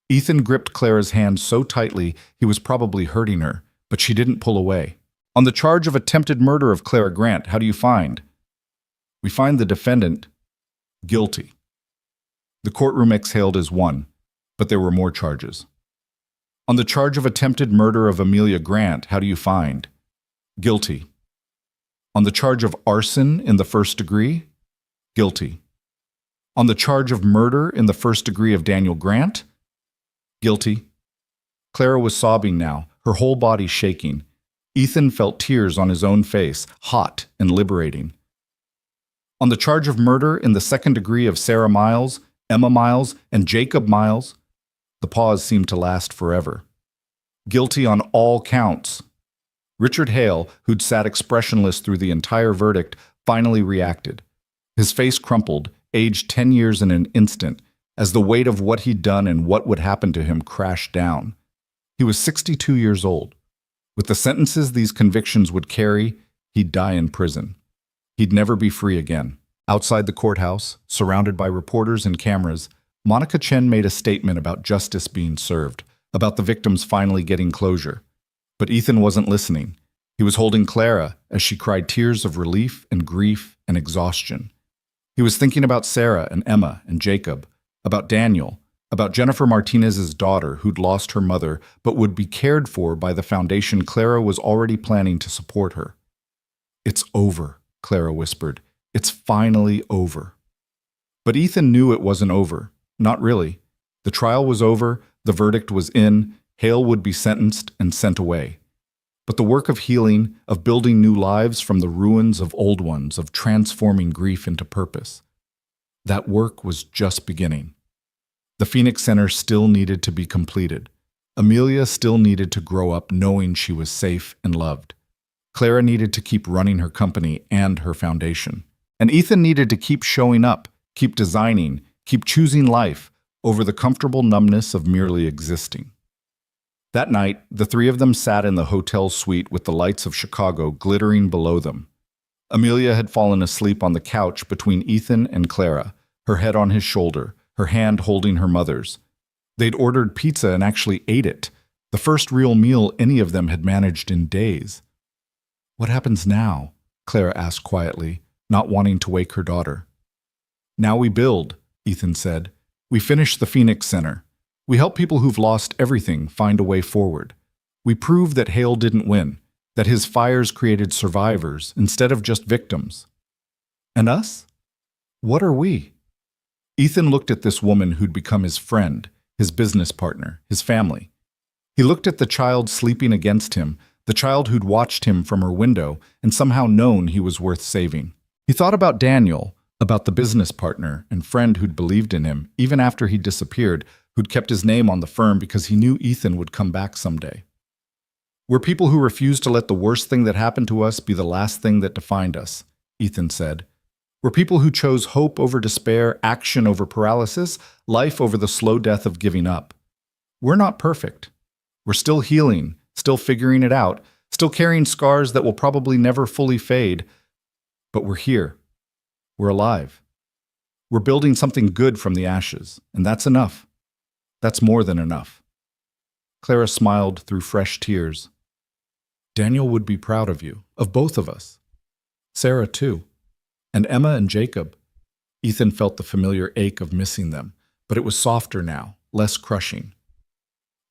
Ethan gripped Clara's hand so tightly he was probably hurting her, but she didn't pull away. On the charge of attempted murder of Clara Grant, how do you find? We find the defendant guilty. The courtroom exhaled as one, but there were more charges. On the charge of attempted murder of Amelia Grant, how do you find? Guilty. On the charge of arson in the 1st degree? Guilty. On the charge of murder in the 1st degree of Daniel Grant? Guilty. Clara was sobbing now, her whole body shaking. Ethan felt tears on his own face, hot and liberating. On the charge of murder in the 2nd degree of Sarah Miles, Emma Miles, and Jacob Miles, the pause seemed to last forever. Guilty on all counts. Richard Hale, who'd sat expressionless through the entire verdict, finally reacted. His face crumpled, aged 10 years in an instant, as the weight of what he'd done and what would happen to him crashed down. He was 62 years old. With the sentences these convictions would carry, he'd die in prison. He'd never be free again. Outside the courthouse, surrounded by reporters and cameras, Monica Chen made a statement about justice being served, about the victims finally getting closure. But Ethan wasn't listening. He was holding Clara as she cried tears of relief and grief and exhaustion. He was thinking about Sarah and Emma and Jacob, about Daniel, about Jennifer Martinez's daughter who'd lost her mother but would be cared for by the foundation Clara was already planning to support her. "It's over," Clara whispered. "It's finally over." But Ethan knew it wasn't over. Not really. The trial was over, the verdict was in, Hale would be sentenced and sent away. But the work of healing, of building new lives from the ruins of old ones, of transforming grief into purpose, that work was just beginning. The Phoenix Center still needed to be completed. Amelia still needed to grow up knowing she was safe and loved. Clara needed to keep running her company and her foundation. And Ethan needed to keep showing up, keep designing, keep choosing life over the comfortable numbness of merely existing. That night, the 3 of them sat in the hotel suite with the lights of Chicago glittering below them. Amelia had fallen asleep on the couch between Ethan and Clara, her head on his shoulder, her hand holding her mother's. They'd ordered pizza and actually ate it, the first real meal any of them had managed in days. "What happens now?" Clara asked quietly, not wanting to wake her daughter. "Now we build," Ethan said. "We finish the Phoenix Center. We help people who've lost everything find a way forward. We prove that Hale didn't win, that his fires created survivors instead of just victims." "And us? What are we?" Ethan looked at this woman who'd become his friend, his business partner, his family. He looked at the child sleeping against him, the child who'd watched him from her window and somehow known he was worth saving. He thought about Daniel, about the business partner and friend who'd believed in him, even after he disappeared, who'd kept his name on the firm because he knew Ethan would come back someday. "We're people who refuse to let the worst thing that happened to us be the last thing that defined us," Ethan said. "We're people who chose hope over despair, action over paralysis, life over the slow death of giving up. We're not perfect. We're still healing, still figuring it out, still carrying scars that will probably never fully fade. But we're here. We're alive. We're building something good from the ashes, and that's enough. That's more than enough." Clara smiled through fresh tears. "Daniel would be proud of you, of both of us. Sarah, too. And Emma and Jacob." Ethan felt the familiar ache of missing them, but it was softer now, less crushing.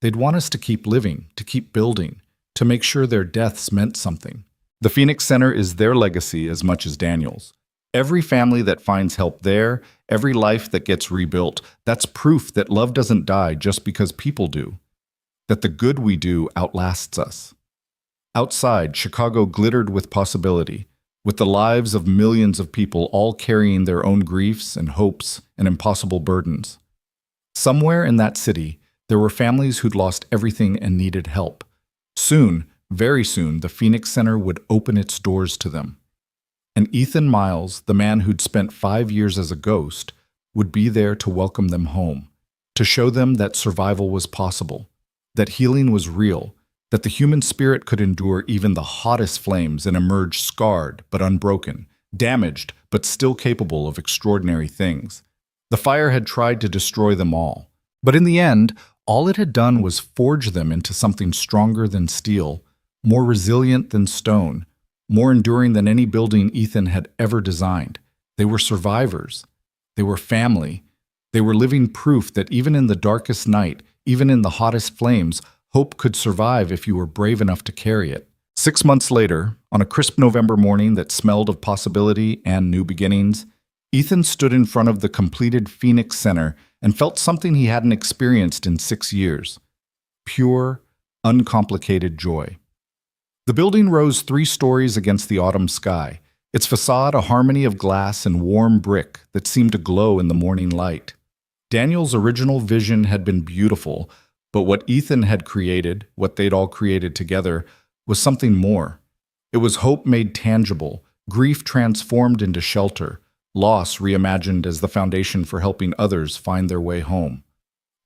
They'd want us to keep living, to keep building, to make sure their deaths meant something. The Phoenix Center is their legacy as much as Daniel's. Every family that finds help there, every life that gets rebuilt, that's proof that love doesn't die just because people do, that the good we do outlasts us. Outside, Chicago glittered with possibility, with the lives of millions of people all carrying their own griefs and hopes and impossible burdens. Somewhere in that city, there were families who'd lost everything and needed help. Soon, very soon, the Phoenix Center would open its doors to them. And Ethan Miles, the man who'd spent 5 years as a ghost, would be there to welcome them home, to show them that survival was possible, that healing was real, that the human spirit could endure even the hottest flames and emerge scarred but unbroken, damaged but still capable of extraordinary things. The fire had tried to destroy them all, but in the end, all it had done was forge them into something stronger than steel, more resilient than stone, more enduring than any building Ethan had ever designed. They were survivors. They were family. They were living proof that even in the darkest night, even in the hottest flames, hope could survive if you were brave enough to carry it. 6 months later, on a crisp November morning that smelled of possibility and new beginnings, Ethan stood in front of the completed Phoenix Center and felt something he hadn't experienced in 6 years. Pure, uncomplicated joy. The building rose 3 stories against the autumn sky, its facade a harmony of glass and warm brick that seemed to glow in the morning light. Daniel's original vision had been beautiful, but what Ethan had created, what they'd all created together, was something more. It was hope made tangible, grief transformed into shelter, loss reimagined as the foundation for helping others find their way home.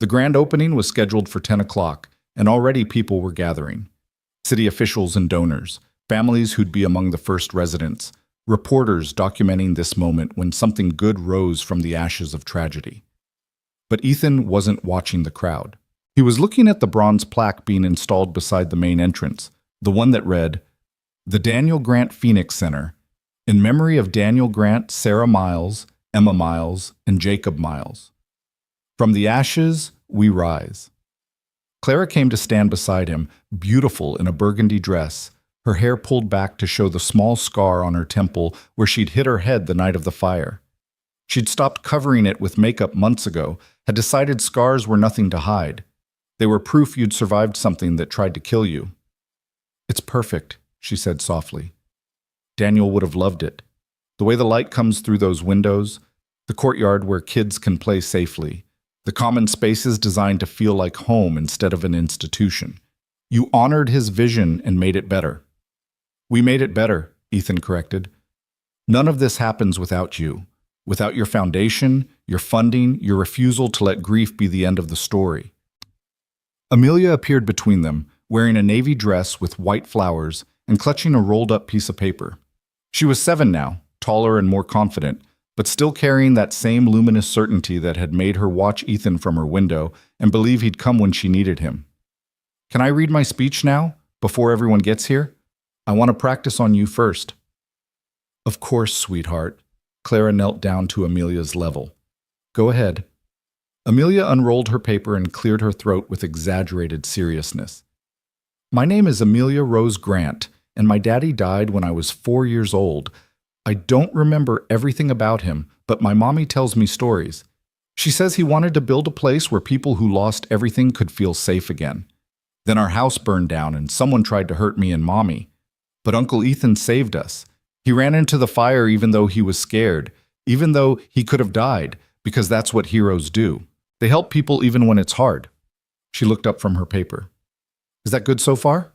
The grand opening was scheduled for 10 o'clock, and already people were gathering. City officials and donors, families who'd be among the first residents, reporters documenting this moment when something good rose from the ashes of tragedy. But Ethan wasn't watching the crowd. He was looking at the bronze plaque being installed beside the main entrance, the one that read, "The Daniel Grant Phoenix Center, in memory of Daniel Grant, Sarah Miles, Emma Miles, and Jacob Miles. From the ashes, we rise." Clara came to stand beside him, beautiful in a burgundy dress, her hair pulled back to show the small scar on her temple where she'd hit her head the night of the fire. She'd stopped covering it with makeup months ago, had decided scars were nothing to hide. They were proof you'd survived something that tried to kill you. "It's perfect," she said softly. Daniel would have loved it. The way the light comes through those windows, the courtyard where kids can play safely, the common spaces designed to feel like home instead of an institution. You honored his vision and made it better. "We made it better," Ethan corrected. "None of this happens without you, without your foundation, your funding, your refusal to let grief be the end of the story." Amelia appeared between them, wearing a navy dress with white flowers and clutching a rolled-up piece of paper. She was 7 now, taller and more confident, but still carrying that same luminous certainty that had made her watch Ethan from her window and believe he'd come when she needed him. "Can I read my speech now, before everyone gets here? I want to practice on you first." "Of course, sweetheart." Clara knelt down to Amelia's level. "Go ahead." Amelia unrolled her paper and cleared her throat with exaggerated seriousness. "My name is Amelia Rose Grant, and my daddy died when I was 4 years old. I don't remember everything about him, but my mommy tells me stories. She says he wanted to build a place where people who lost everything could feel safe again. Then our house burned down and someone tried to hurt me and mommy. But Uncle Ethan saved us. He ran into the fire even though he was scared, even though he could have died, because that's what heroes do. They help people even when it's hard." She looked up from her paper. "Is that good so far?"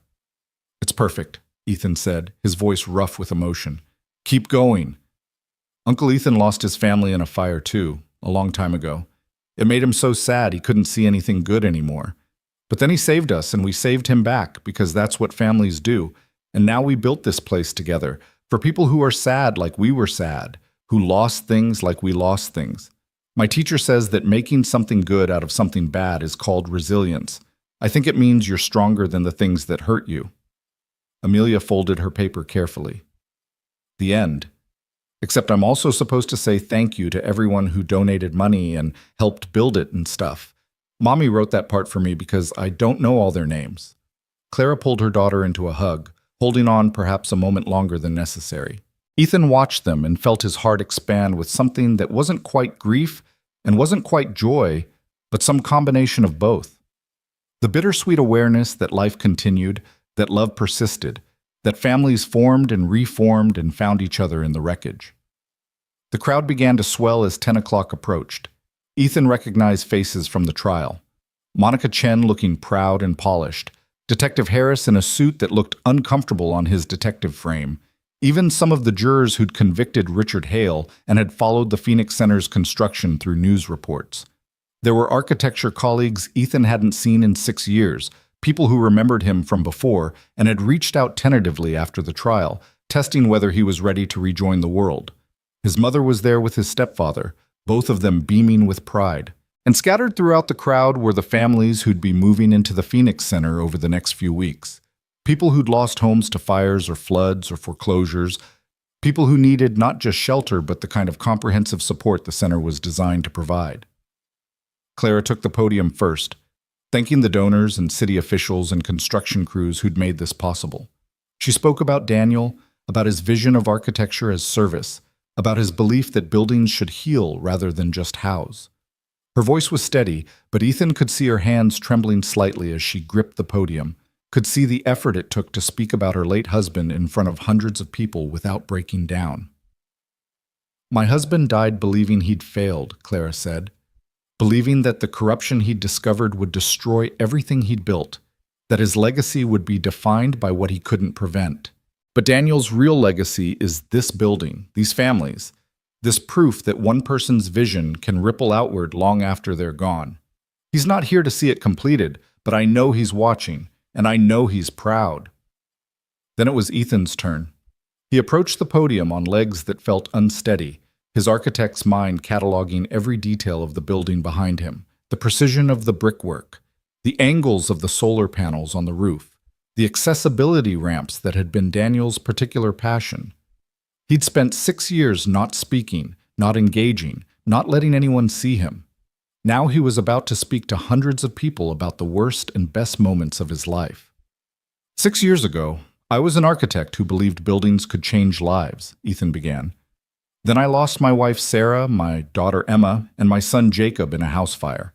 "It's perfect," Ethan said, his voice rough with emotion. "Keep going." Uncle Ethan lost his family in a fire too, a long time ago. It made him so sad he couldn't see anything good anymore. But then he saved us and we saved him back because that's what families do. And now we built this place together for people who are sad like we were sad, who lost things like we lost things. My teacher says that making something good out of something bad is called resilience. I think it means you're stronger than the things that hurt you." Amelia folded her paper carefully. "The end. Except I'm also supposed to say thank you to everyone who donated money and helped build it and stuff. Mommy wrote that part for me because I don't know all their names." Clara pulled her daughter into a hug, holding on perhaps a moment longer than necessary. Ethan watched them and felt his heart expand with something that wasn't quite grief and wasn't quite joy, but some combination of both. The bittersweet awareness that life continued, that love persisted, that families formed and reformed and found each other in the wreckage. The crowd began to swell as 10 o'clock approached. Ethan recognized faces from the trial. Monica Chen looking proud and polished, Detective Harris in a suit that looked uncomfortable on his detective frame, even some of the jurors who'd convicted Richard Hale and had followed the Phoenix Center's construction through news reports. There were architecture colleagues Ethan hadn't seen in 6 years, people who remembered him from before and had reached out tentatively after the trial, testing whether he was ready to rejoin the world. His mother was there with his stepfather, both of them beaming with pride. And scattered throughout the crowd were the families who'd be moving into the Phoenix Center over the next few weeks. People who'd lost homes to fires or floods or foreclosures. People who needed not just shelter, but the kind of comprehensive support the center was designed to provide. Clara took the podium first, thanking the donors and city officials and construction crews who'd made this possible. She spoke about Daniel, about his vision of architecture as service, about his belief that buildings should heal rather than just house. Her voice was steady, but Ethan could see her hands trembling slightly as she gripped the podium, could see the effort it took to speak about her late husband in front of hundreds of people without breaking down. "My husband died believing he'd failed," Clara said, believing that the corruption he'd discovered would destroy everything he'd built, that his legacy would be defined by what he couldn't prevent. But Daniel's real legacy is this building, these families, this proof that one person's vision can ripple outward long after they're gone. He's not here to see it completed, but I know he's watching, and I know he's proud. Then it was Ethan's turn. He approached the podium on legs that felt unsteady, his architect's mind cataloging every detail of the building behind him, the precision of the brickwork, the angles of the solar panels on the roof, the accessibility ramps that had been Daniel's particular passion. He'd spent 6 years not speaking, not engaging, not letting anyone see him. Now he was about to speak to hundreds of people about the worst and best moments of his life. 6 years ago, I was an architect who believed buildings could change lives, Ethan began. Then I lost my wife Sarah, my daughter Emma, and my son Jacob in a house fire.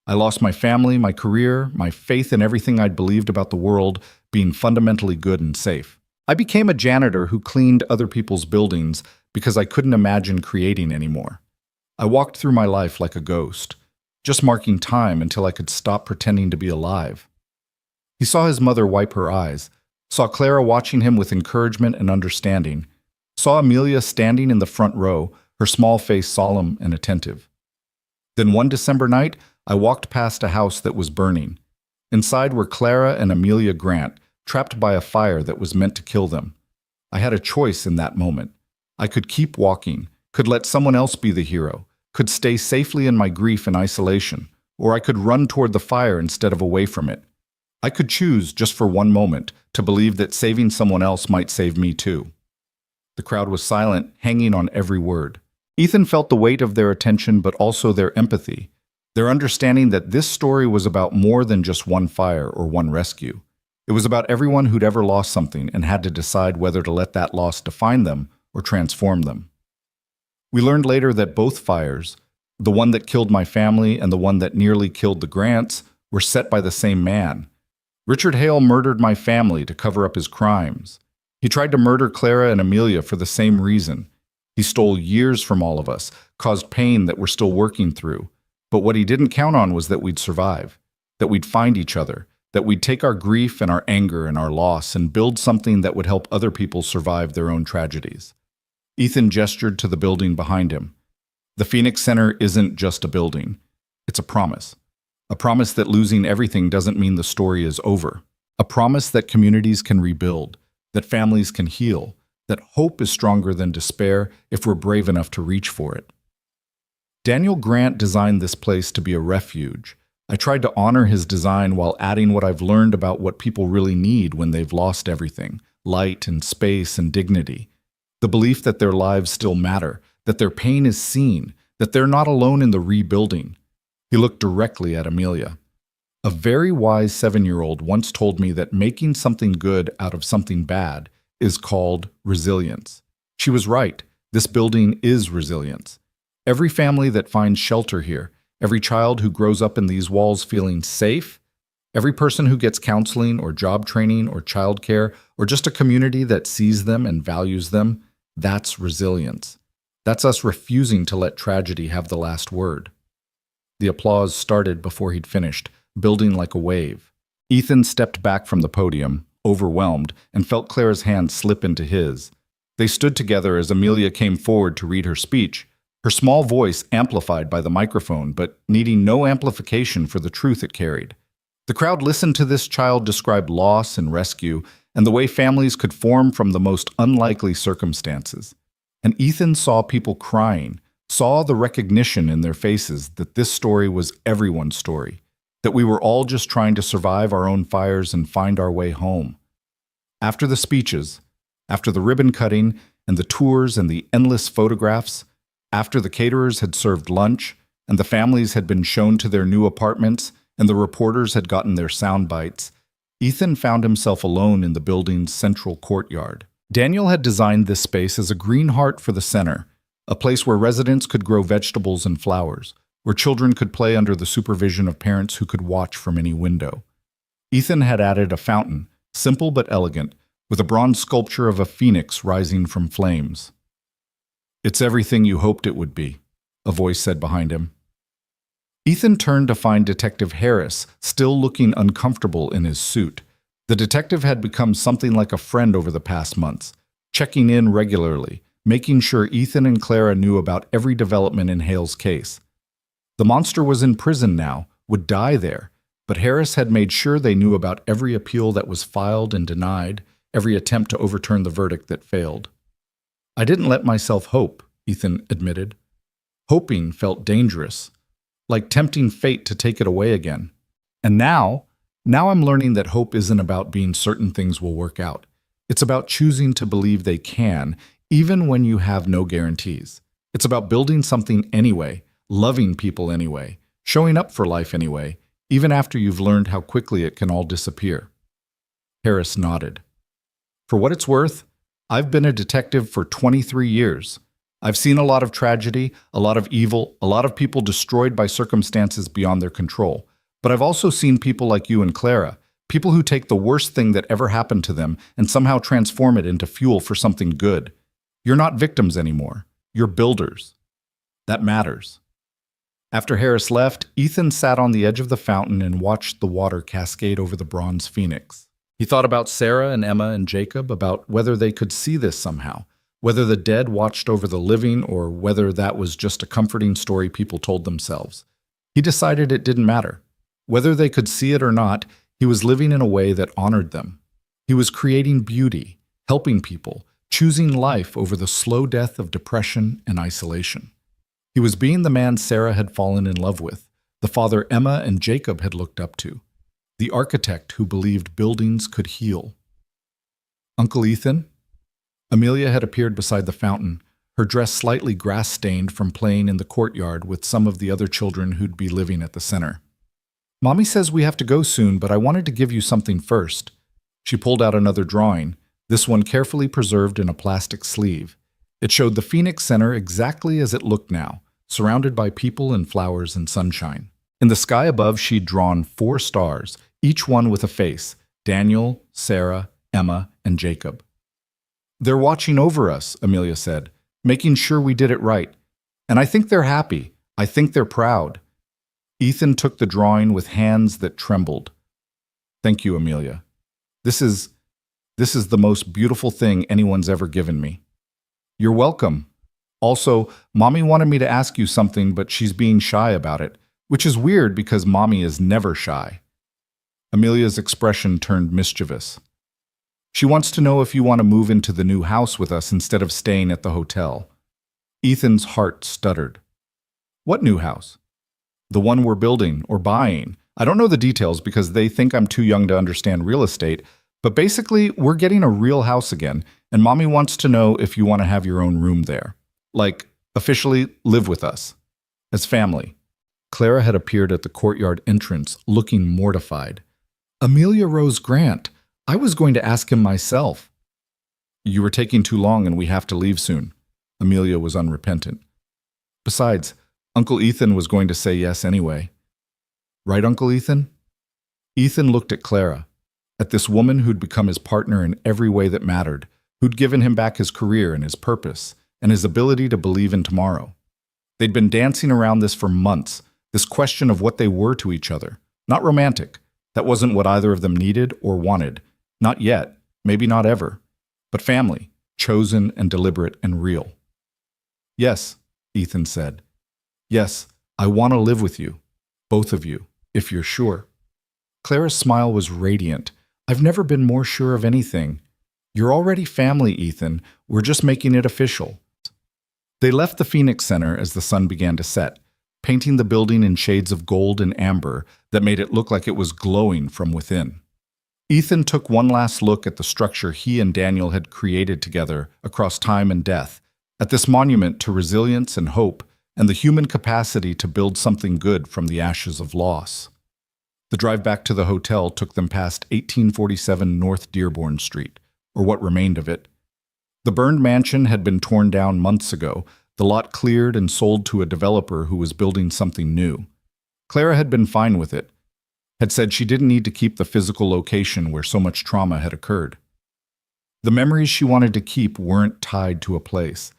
I lost my family, my career, my faith in everything I'd believed about the world being fundamentally good and safe. I became a janitor who cleaned other people's buildings because I couldn't imagine creating anymore. I walked through my life like a ghost, just marking time until I could stop pretending to be alive. He saw his mother wipe her eyes, saw Clara watching him with encouragement and understanding, saw Amelia standing in the front row, her small face solemn and attentive. Then one December night, I walked past a house that was burning. Inside were Clara and Amelia Grant, trapped by a fire that was meant to kill them. I had a choice in that moment. I could keep walking, could let someone else be the hero, could stay safely in my grief and isolation, or I could run toward the fire instead of away from it. I could choose, just for one moment, to believe that saving someone else might save me too. The crowd was silent, hanging on every word. Ethan felt the weight of their attention, but also their empathy, their understanding that this story was about more than just one fire or one rescue. It was about everyone who'd ever lost something and had to decide whether to let that loss define them or transform them. We learned later that both fires, the one that killed my family and the one that nearly killed the Grants, were set by the same man. Richard Hale murdered my family to cover up his crimes. He tried to murder Clara and Amelia for the same reason. He stole years from all of us, caused pain that we're still working through. But what he didn't count on was that we'd survive, that we'd find each other, that we'd take our grief and our anger and our loss and build something that would help other people survive their own tragedies. Ethan gestured to the building behind him. The Phoenix Center isn't just a building. It's a promise that losing everything doesn't mean the story is over, a promise that communities can rebuild, that families can heal, that hope is stronger than despair if we're brave enough to reach for it. Daniel Grant designed this place to be a refuge. I tried to honor his design while adding what I've learned about what people really need when they've lost everything, light and space and dignity. The belief that their lives still matter, that their pain is seen, that they're not alone in the rebuilding. He looked directly at Amelia. A very wise 7-year-old once told me that making something good out of something bad is called resilience. She was right. This building is resilience. Every family that finds shelter here, every child who grows up in these walls feeling safe, every person who gets counseling or job training or childcare or just a community that sees them and values them, that's resilience. That's us refusing to let tragedy have the last word. The applause started before he'd finished, building like a wave. Ethan stepped back from the podium, overwhelmed, and felt Clara's hand slip into his. They stood together as Amelia came forward to read her speech, her small voice amplified by the microphone, but needing no amplification for the truth it carried. The crowd listened to this child describe loss and rescue and the way families could form from the most unlikely circumstances. And Ethan saw people crying, saw the recognition in their faces that this story was everyone's story, that we were all just trying to survive our own fires and find our way home. After the speeches, after the ribbon cutting and the tours and the endless photographs, after the caterers had served lunch and the families had been shown to their new apartments and the reporters had gotten their sound bites, Ethan found himself alone in the building's central courtyard. Daniel had designed this space as a green heart for the center, a place where residents could grow vegetables and flowers, where children could play under the supervision of parents who could watch from any window. Ethan had added a fountain, simple but elegant, with a bronze sculpture of a phoenix rising from flames. "It's everything you hoped it would be," a voice said behind him. Ethan turned to find Detective Harris still looking uncomfortable in his suit. The detective had become something like a friend over the past months, checking in regularly, making sure Ethan and Clara knew about every development in Hale's case. The monster was in prison now, would die there, but Harris had made sure they knew about every appeal that was filed and denied, every attempt to overturn the verdict that failed. "I didn't let myself hope," Ethan admitted. Hoping felt dangerous, like tempting fate to take it away again. And now I'm learning that hope isn't about being certain things will work out. It's about choosing to believe they can, even when you have no guarantees. It's about building something anyway, loving people anyway, showing up for life anyway, even after you've learned how quickly it can all disappear. Harris nodded. "For what it's worth, I've been a detective for 23 years. I've seen a lot of tragedy, a lot of evil, a lot of people destroyed by circumstances beyond their control. But I've also seen people like you and Clara, people who take the worst thing that ever happened to them and somehow transform it into fuel for something good. You're not victims anymore. You're builders. That matters." After Harris left, Ethan sat on the edge of the fountain and watched the water cascade over the bronze phoenix. He thought about Sarah and Emma and Jacob, about whether they could see this somehow, whether the dead watched over the living or whether that was just a comforting story people told themselves. He decided it didn't matter. Whether they could see it or not, he was living in a way that honored them. He was creating beauty, helping people, choosing life over the slow death of depression and isolation. He was being the man Sarah had fallen in love with, the father Emma and Jacob had looked up to, the architect who believed buildings could heal. "Uncle Ethan?" Amelia had appeared beside the fountain, her dress slightly grass-stained from playing in the courtyard with some of the other children who'd be living at the center. "Mommy says we have to go soon, but I wanted to give you something first." She pulled out another drawing, this one carefully preserved in a plastic sleeve. It showed the Phoenix Center exactly as it looked now, surrounded by people and flowers and sunshine. In the sky above, she'd drawn 4 stars, each one with a face: Daniel, Sarah, Emma, and Jacob. "They're watching over us," Amelia said, "making sure we did it right. And I think they're happy. I think they're proud." Ethan took the drawing with hands that trembled. "Thank you, Amelia. This is the most beautiful thing anyone's ever given me." "You're welcome. Also, Mommy wanted me to ask you something, but she's being shy about it, which is weird because Mommy is never shy." Amelia's expression turned mischievous. "She wants to know if you want to move into the new house with us instead of staying at the hotel." Ethan's heart stuttered. "What new house?" "The one we're building or buying. I don't know the details because they think I'm too young to understand real estate, but basically, we're getting a real house again, and Mommy wants to know if you want to have your own room there. Like, officially live with us. As family." Clara had appeared at the courtyard entrance, looking mortified. "Amelia Rose Grant, I was going to ask him myself." You were taking too long and we have to leave soon. Amelia was unrepentant. Besides, Uncle Ethan was going to say yes anyway. Right, Uncle Ethan? Ethan looked at Clara, at this woman who'd become his partner in every way that mattered, who'd given him back his career and his purpose, and his ability to believe in tomorrow. They'd been dancing around this for months, this question of what they were to each other. Not romantic. That wasn't what either of them needed or wanted. Not yet, maybe not ever. But family, chosen and deliberate and real. Yes, Ethan said. Yes, I want to live with you, both of you, if you're sure. Clara's smile was radiant. I've never been more sure of anything. You're already family, Ethan. We're just making it official. They left the Phoenix Center as the sun began to set, painting the building in shades of gold and amber that made it look like it was glowing from within. Ethan took one last look at the structure he and Daniel had created together across time and death, at this monument to resilience and hope and the human capacity to build something good from the ashes of loss. The drive back to the hotel took them past 1847 North Dearborn Street, or what remained of it. The burned mansion had been torn down months ago, the lot cleared and sold to a developer who was building something new. Clara had been fine with it, had said she didn't need to keep the physical location where so much trauma had occurred. The memories she wanted to keep weren't tied to a place.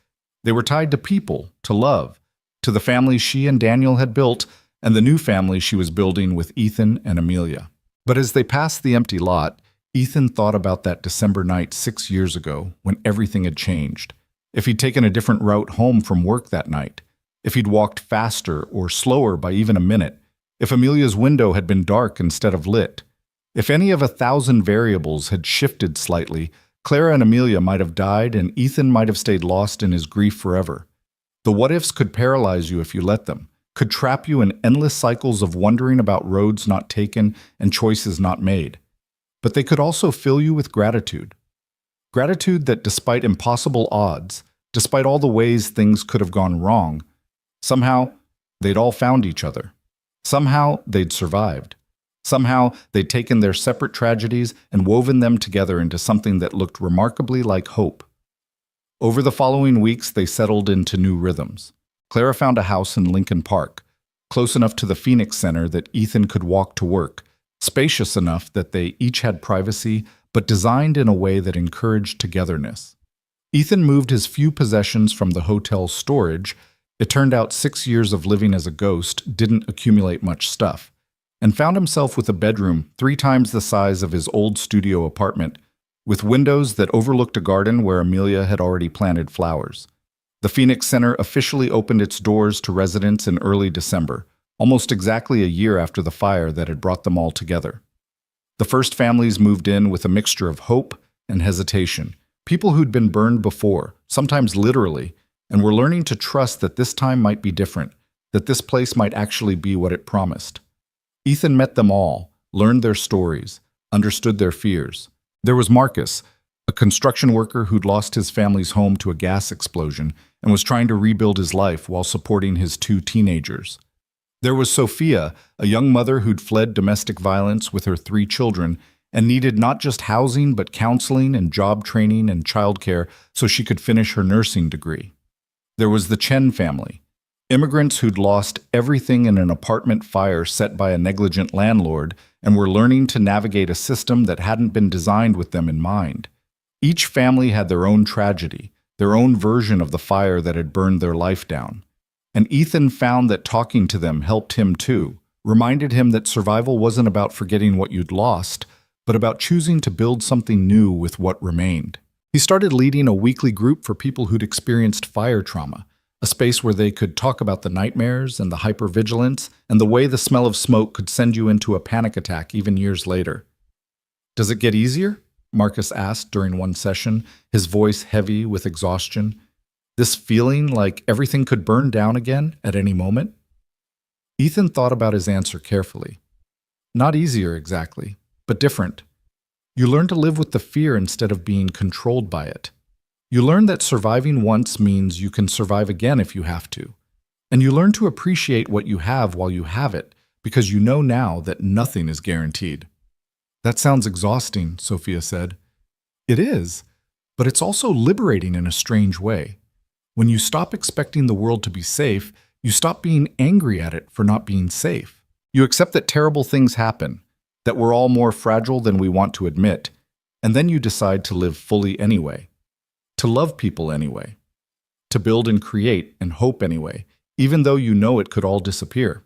They were tied to people, to love, to the family she and Daniel had built, and the new family she was building with Ethan and Amelia. But as they passed the empty lot, Ethan thought about that December night 6 years ago when everything had changed. If he'd taken a different route home from work that night, if he'd walked faster or slower by even a minute, if Amelia's window had been dark instead of lit, if any of 1,000 variables had shifted slightly, Clara and Amelia might have died and Ethan might have stayed lost in his grief forever. The what-ifs could paralyze you if you let them, could trap you in endless cycles of wondering about roads not taken and choices not made. But they could also fill you with gratitude. Gratitude that despite impossible odds, despite all the ways things could have gone wrong, somehow they'd all found each other. Somehow they'd survived. Somehow they'd taken their separate tragedies and woven them together into something that looked remarkably like hope. Over the following weeks, they settled into new rhythms. Clara found a house in Lincoln Park, close enough to the Phoenix Center that Ethan could walk to work, spacious enough that they each had privacy, but designed in a way that encouraged togetherness. Ethan moved his few possessions from the hotel's storage. It turned out 6 years of living as a ghost didn't accumulate much stuff, and found himself with a bedroom 3 times the size of his old studio apartment, with windows that overlooked a garden where Amelia had already planted flowers. The Phoenix Center officially opened its doors to residents in early December, almost exactly a year after the fire that had brought them all together. The first families moved in with a mixture of hope and hesitation, people who'd been burned before, sometimes literally, and were learning to trust that this time might be different, that this place might actually be what it promised. Ethan met them all, learned their stories, understood their fears. There was Marcus, a construction worker who'd lost his family's home to a gas explosion and was trying to rebuild his life while supporting his 2 teenagers. There was Sophia, a young mother who'd fled domestic violence with her 3 children and needed not just housing but counseling and job training and childcare so she could finish her nursing degree. There was the Chen family, immigrants who'd lost everything in an apartment fire set by a negligent landlord and were learning to navigate a system that hadn't been designed with them in mind. Each family had their own tragedy, their own version of the fire that had burned their life down. And Ethan found that talking to them helped him too, reminded him that survival wasn't about forgetting what you'd lost, but about choosing to build something new with what remained. He started leading a weekly group for people who'd experienced fire trauma, a space where they could talk about the nightmares and the hypervigilance and the way the smell of smoke could send you into a panic attack even years later. "Does it get easier?" Marcus asked during one session, his voice heavy with exhaustion. "This feeling like everything could burn down again at any moment?" Ethan thought about his answer carefully. Not easier exactly, but different. You learn to live with the fear instead of being controlled by it. You learn that surviving once means you can survive again if you have to. And you learn to appreciate what you have while you have it, because you know now that nothing is guaranteed. "That sounds exhausting," Sophia said. "It is, but it's also liberating in a strange way. When you stop expecting the world to be safe, you stop being angry at it for not being safe. You accept that terrible things happen, that we're all more fragile than we want to admit, and then you decide to live fully anyway, to love people anyway, to build and create and hope anyway, even though you know it could all disappear.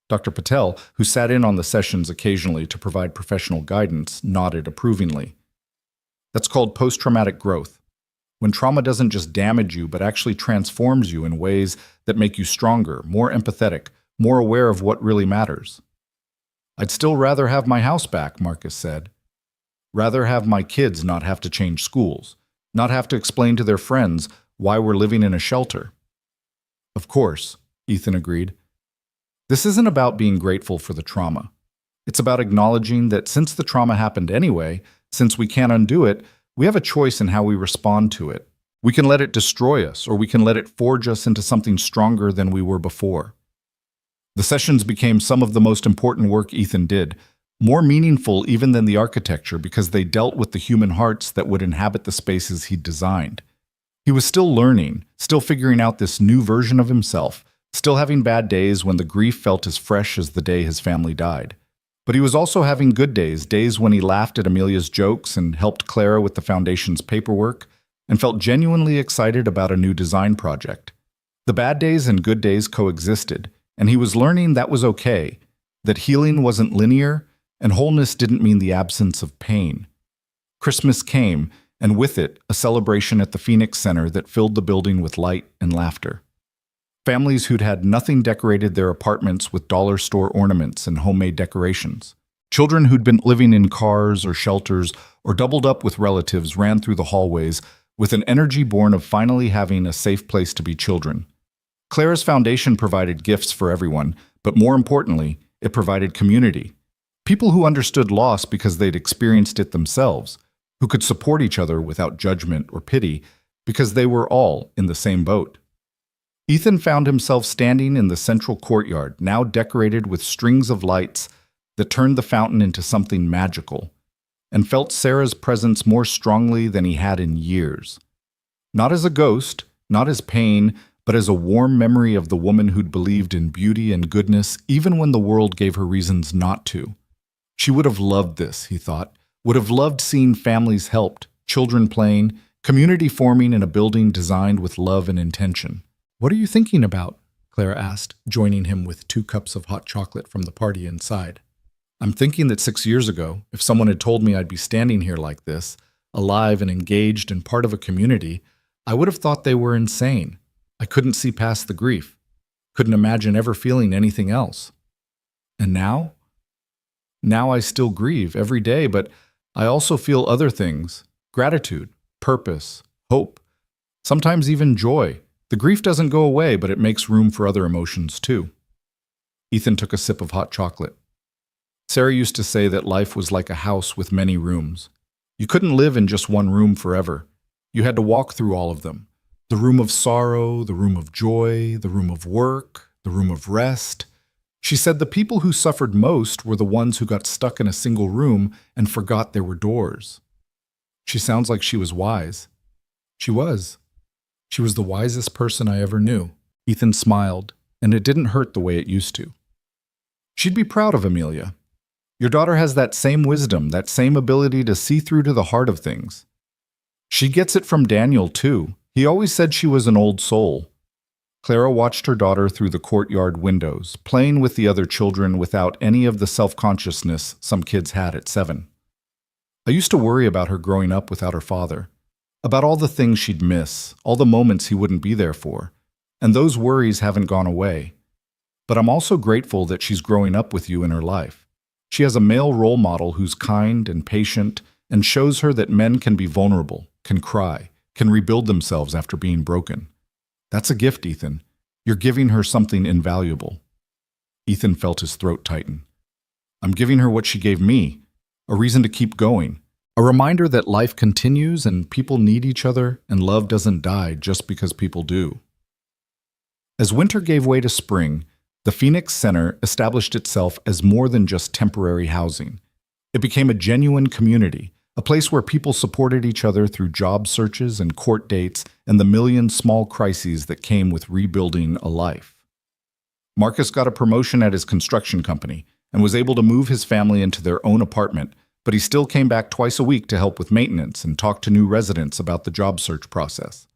Dr. Patel, who sat in on the sessions occasionally to provide professional guidance, nodded approvingly. That's called post-traumatic growth, when trauma doesn't just damage you but actually transforms you in ways that make you stronger, more empathetic, more aware of what really matters. I'd still rather have my house back, Marcus said. Rather have my kids not have to change schools, not have to explain to their friends why we're living in a shelter. Of course, Ethan agreed. This isn't about being grateful for the trauma. It's about acknowledging that since the trauma happened anyway, since we can't undo it, we have a choice in how we respond to it. We can let it destroy us, or we can let it forge us into something stronger than we were before. The sessions became some of the most important work Ethan did, more meaningful even than the architecture because they dealt with the human hearts that would inhabit the spaces he'd designed. He was still learning, still figuring out this new version of himself, still having bad days when the grief felt as fresh as the day his family died. But he was also having good days, days when he laughed at Amelia's jokes and helped Clara with the foundation's paperwork, and felt genuinely excited about a new design project. The bad days and good days coexisted, and he was learning that was okay, that healing wasn't linear, and wholeness didn't mean the absence of pain. Christmas came, and with it, a celebration at the Phoenix Center that filled the building with light and laughter. Families who'd had nothing decorated their apartments with dollar store ornaments and homemade decorations. Children who'd been living in cars or shelters or doubled up with relatives ran through the hallways with an energy born of finally having a safe place to be children. Clara's foundation provided gifts for everyone, but more importantly, it provided community. People who understood loss because they'd experienced it themselves, who could support each other without judgment or pity because they were all in the same boat. Ethan found himself standing in the central courtyard, now decorated with strings of lights that turned the fountain into something magical, and felt Sarah's presence more strongly than he had in years. Not as a ghost, not as pain, but as a warm memory of the woman who'd believed in beauty and goodness even when the world gave her reasons not to. She would have loved this, he thought, would have loved seeing families helped, children playing, community forming in a building designed with love and intention. "What are you thinking about?" Clara asked, joining him with 2 cups of hot chocolate from the party inside. "I'm thinking that 6 years ago, if someone had told me I'd be standing here like this, alive and engaged and part of a community, I would have thought they were insane. I couldn't see past the grief, couldn't imagine ever feeling anything else. And now? Now I still grieve every day, but I also feel other things, gratitude, purpose, hope, sometimes even joy. The grief doesn't go away, but it makes room for other emotions too." Ethan took a sip of hot chocolate. Sarah used to say that life was like a house with many rooms. You couldn't live in just one room forever. You had to walk through all of them. The room of sorrow, the room of joy, the room of work, the room of rest. She said the people who suffered most were the ones who got stuck in a single room and forgot there were doors. She sounds like she was wise. She was. She was the wisest person I ever knew. Ethan smiled, and it didn't hurt the way it used to. She'd be proud of Amelia. Your daughter has that same wisdom, that same ability to see through to the heart of things. She gets it from Daniel, too. He always said she was an old soul. Clara watched her daughter through the courtyard windows, playing with the other children without any of the self-consciousness some kids had at 7. I used to worry about her growing up without her father, about all the things she'd miss, all the moments he wouldn't be there for, and those worries haven't gone away. But I'm also grateful that she's growing up with you in her life. She has a male role model who's kind and patient and shows her that men can be vulnerable, can cry, can rebuild themselves after being broken. That's a gift, Ethan. You're giving her something invaluable. Ethan felt his throat tighten. I'm giving her what she gave me, a reason to keep going, a reminder that life continues and people need each other and love doesn't die just because people do. As winter gave way to spring, the Phoenix Center established itself as more than just temporary housing. It became a genuine community, a place where people supported each other through job searches and court dates and the million small crises that came with rebuilding a life. Marcus got a promotion at his construction company and was able to move his family into their own apartment, but he still came back twice a week to help with maintenance and talk to new residents about the job search process.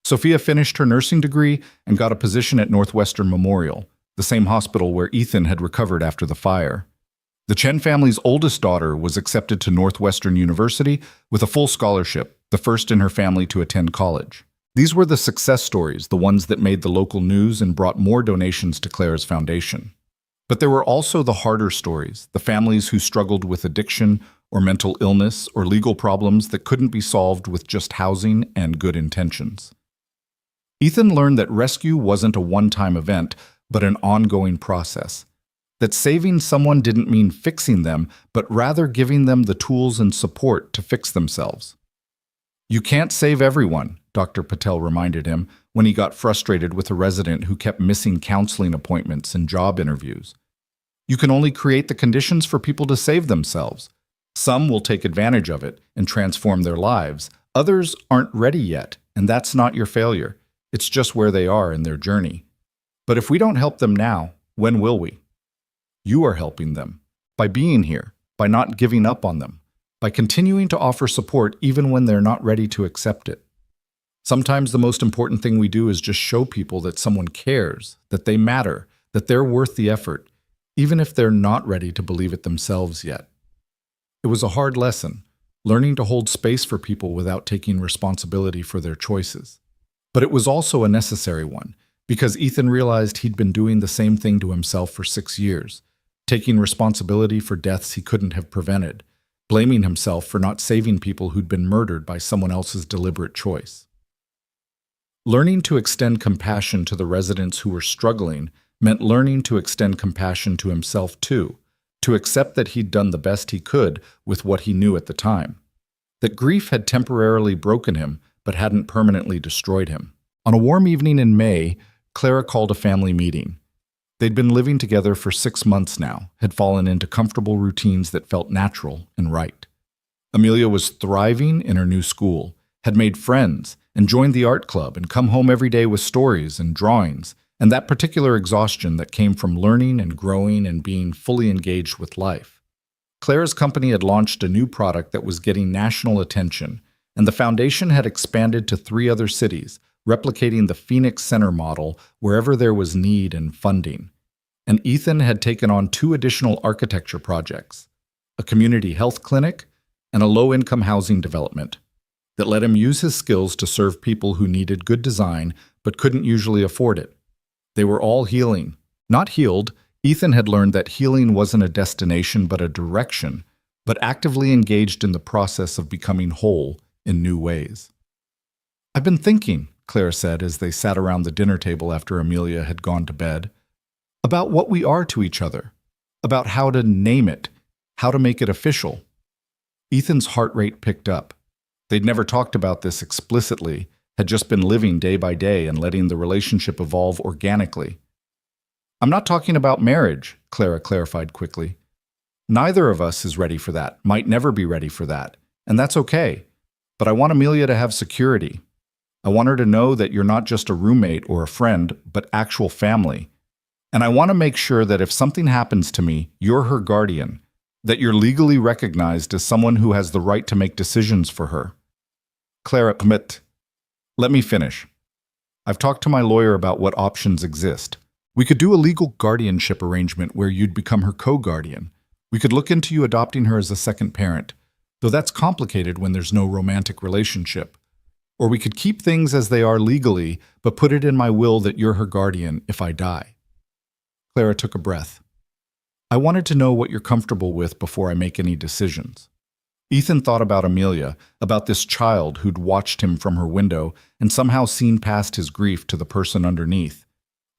Sophia finished her nursing degree and got a position at Northwestern Memorial, the same hospital where Ethan had recovered after the fire. The Chen family's oldest daughter was accepted to Northwestern University with a full scholarship, the first in her family to attend college. These were the success stories, the ones that made the local news and brought more donations to Claire's foundation. But there were also the harder stories, the families who struggled with addiction or mental illness or legal problems that couldn't be solved with just housing and good intentions. Ethan learned that rescue wasn't a one-time event, but an ongoing process. That saving someone didn't mean fixing them, but rather giving them the tools and support to fix themselves. "You can't save everyone," Dr. Patel reminded him when he got frustrated with a resident who kept missing counseling appointments and job interviews. "You can only create the conditions for people to save themselves. Some will take advantage of it and transform their lives. Others aren't ready yet, and that's not your failure. It's just where they are in their journey. But if we don't help them now, when will we? You are helping them by being here, by not giving up on them, by continuing to offer support even when they're not ready to accept it. Sometimes the most important thing we do is just show people that someone cares, that they matter, that they're worth the effort, even if they're not ready to believe it themselves yet." It was a hard lesson, learning to hold space for people without taking responsibility for their choices. But it was also a necessary one, because Ethan realized he'd been doing the same thing to himself for 6 years, taking responsibility for deaths he couldn't have prevented, blaming himself for not saving people who'd been murdered by someone else's deliberate choice. Learning to extend compassion to the residents who were struggling meant learning to extend compassion to himself too, to accept that he'd done the best he could with what he knew at the time, that grief had temporarily broken him but hadn't permanently destroyed him. On a warm evening in May, Clara called a family meeting. They'd been living together for 6 months now, had fallen into comfortable routines that felt natural and right. Amelia was thriving in her new school, had made friends, and joined the art club and come home every day with stories and drawings, and that particular exhaustion that came from learning and growing and being fully engaged with life. Claire's company had launched a new product that was getting national attention, and the foundation had expanded to 3 other cities, replicating the Phoenix Center model wherever there was need and funding. And Ethan had taken on 2 additional architecture projects, a community health clinic and a low-income housing development, that let him use his skills to serve people who needed good design but couldn't usually afford it. They were all healing. Not healed, Ethan had learned that healing wasn't a destination but a direction, but actively engaged in the process of becoming whole in new ways. "I've been thinking," Clara said as they sat around the dinner table after Amelia had gone to bed, "about what we are to each other, about how to name it, how to make it official." Ethan's heart rate picked up. They'd never talked about this explicitly, had just been living day by day and letting the relationship evolve organically. "I'm not talking about marriage," Clara clarified quickly. "Neither of us is ready for that, might never be ready for that, and that's okay. But I want Amelia to have security. I want her to know that you're not just a roommate or a friend, but actual family. And I want to make sure that if something happens to me, you're her guardian, that you're legally recognized as someone who has the right to make decisions for her." "Clara, let me finish. I've talked to my lawyer about what options exist. We could do a legal guardianship arrangement where you'd become her co-guardian. We could look into you adopting her as a second parent, though that's complicated when there's no romantic relationship. Or we could keep things as they are legally, but put it in my will that you're her guardian if I die." Clara took a breath. "I wanted to know what you're comfortable with before I make any decisions." Ethan thought about Amelia, about this child who'd watched him from her window and somehow seen past his grief to the person underneath.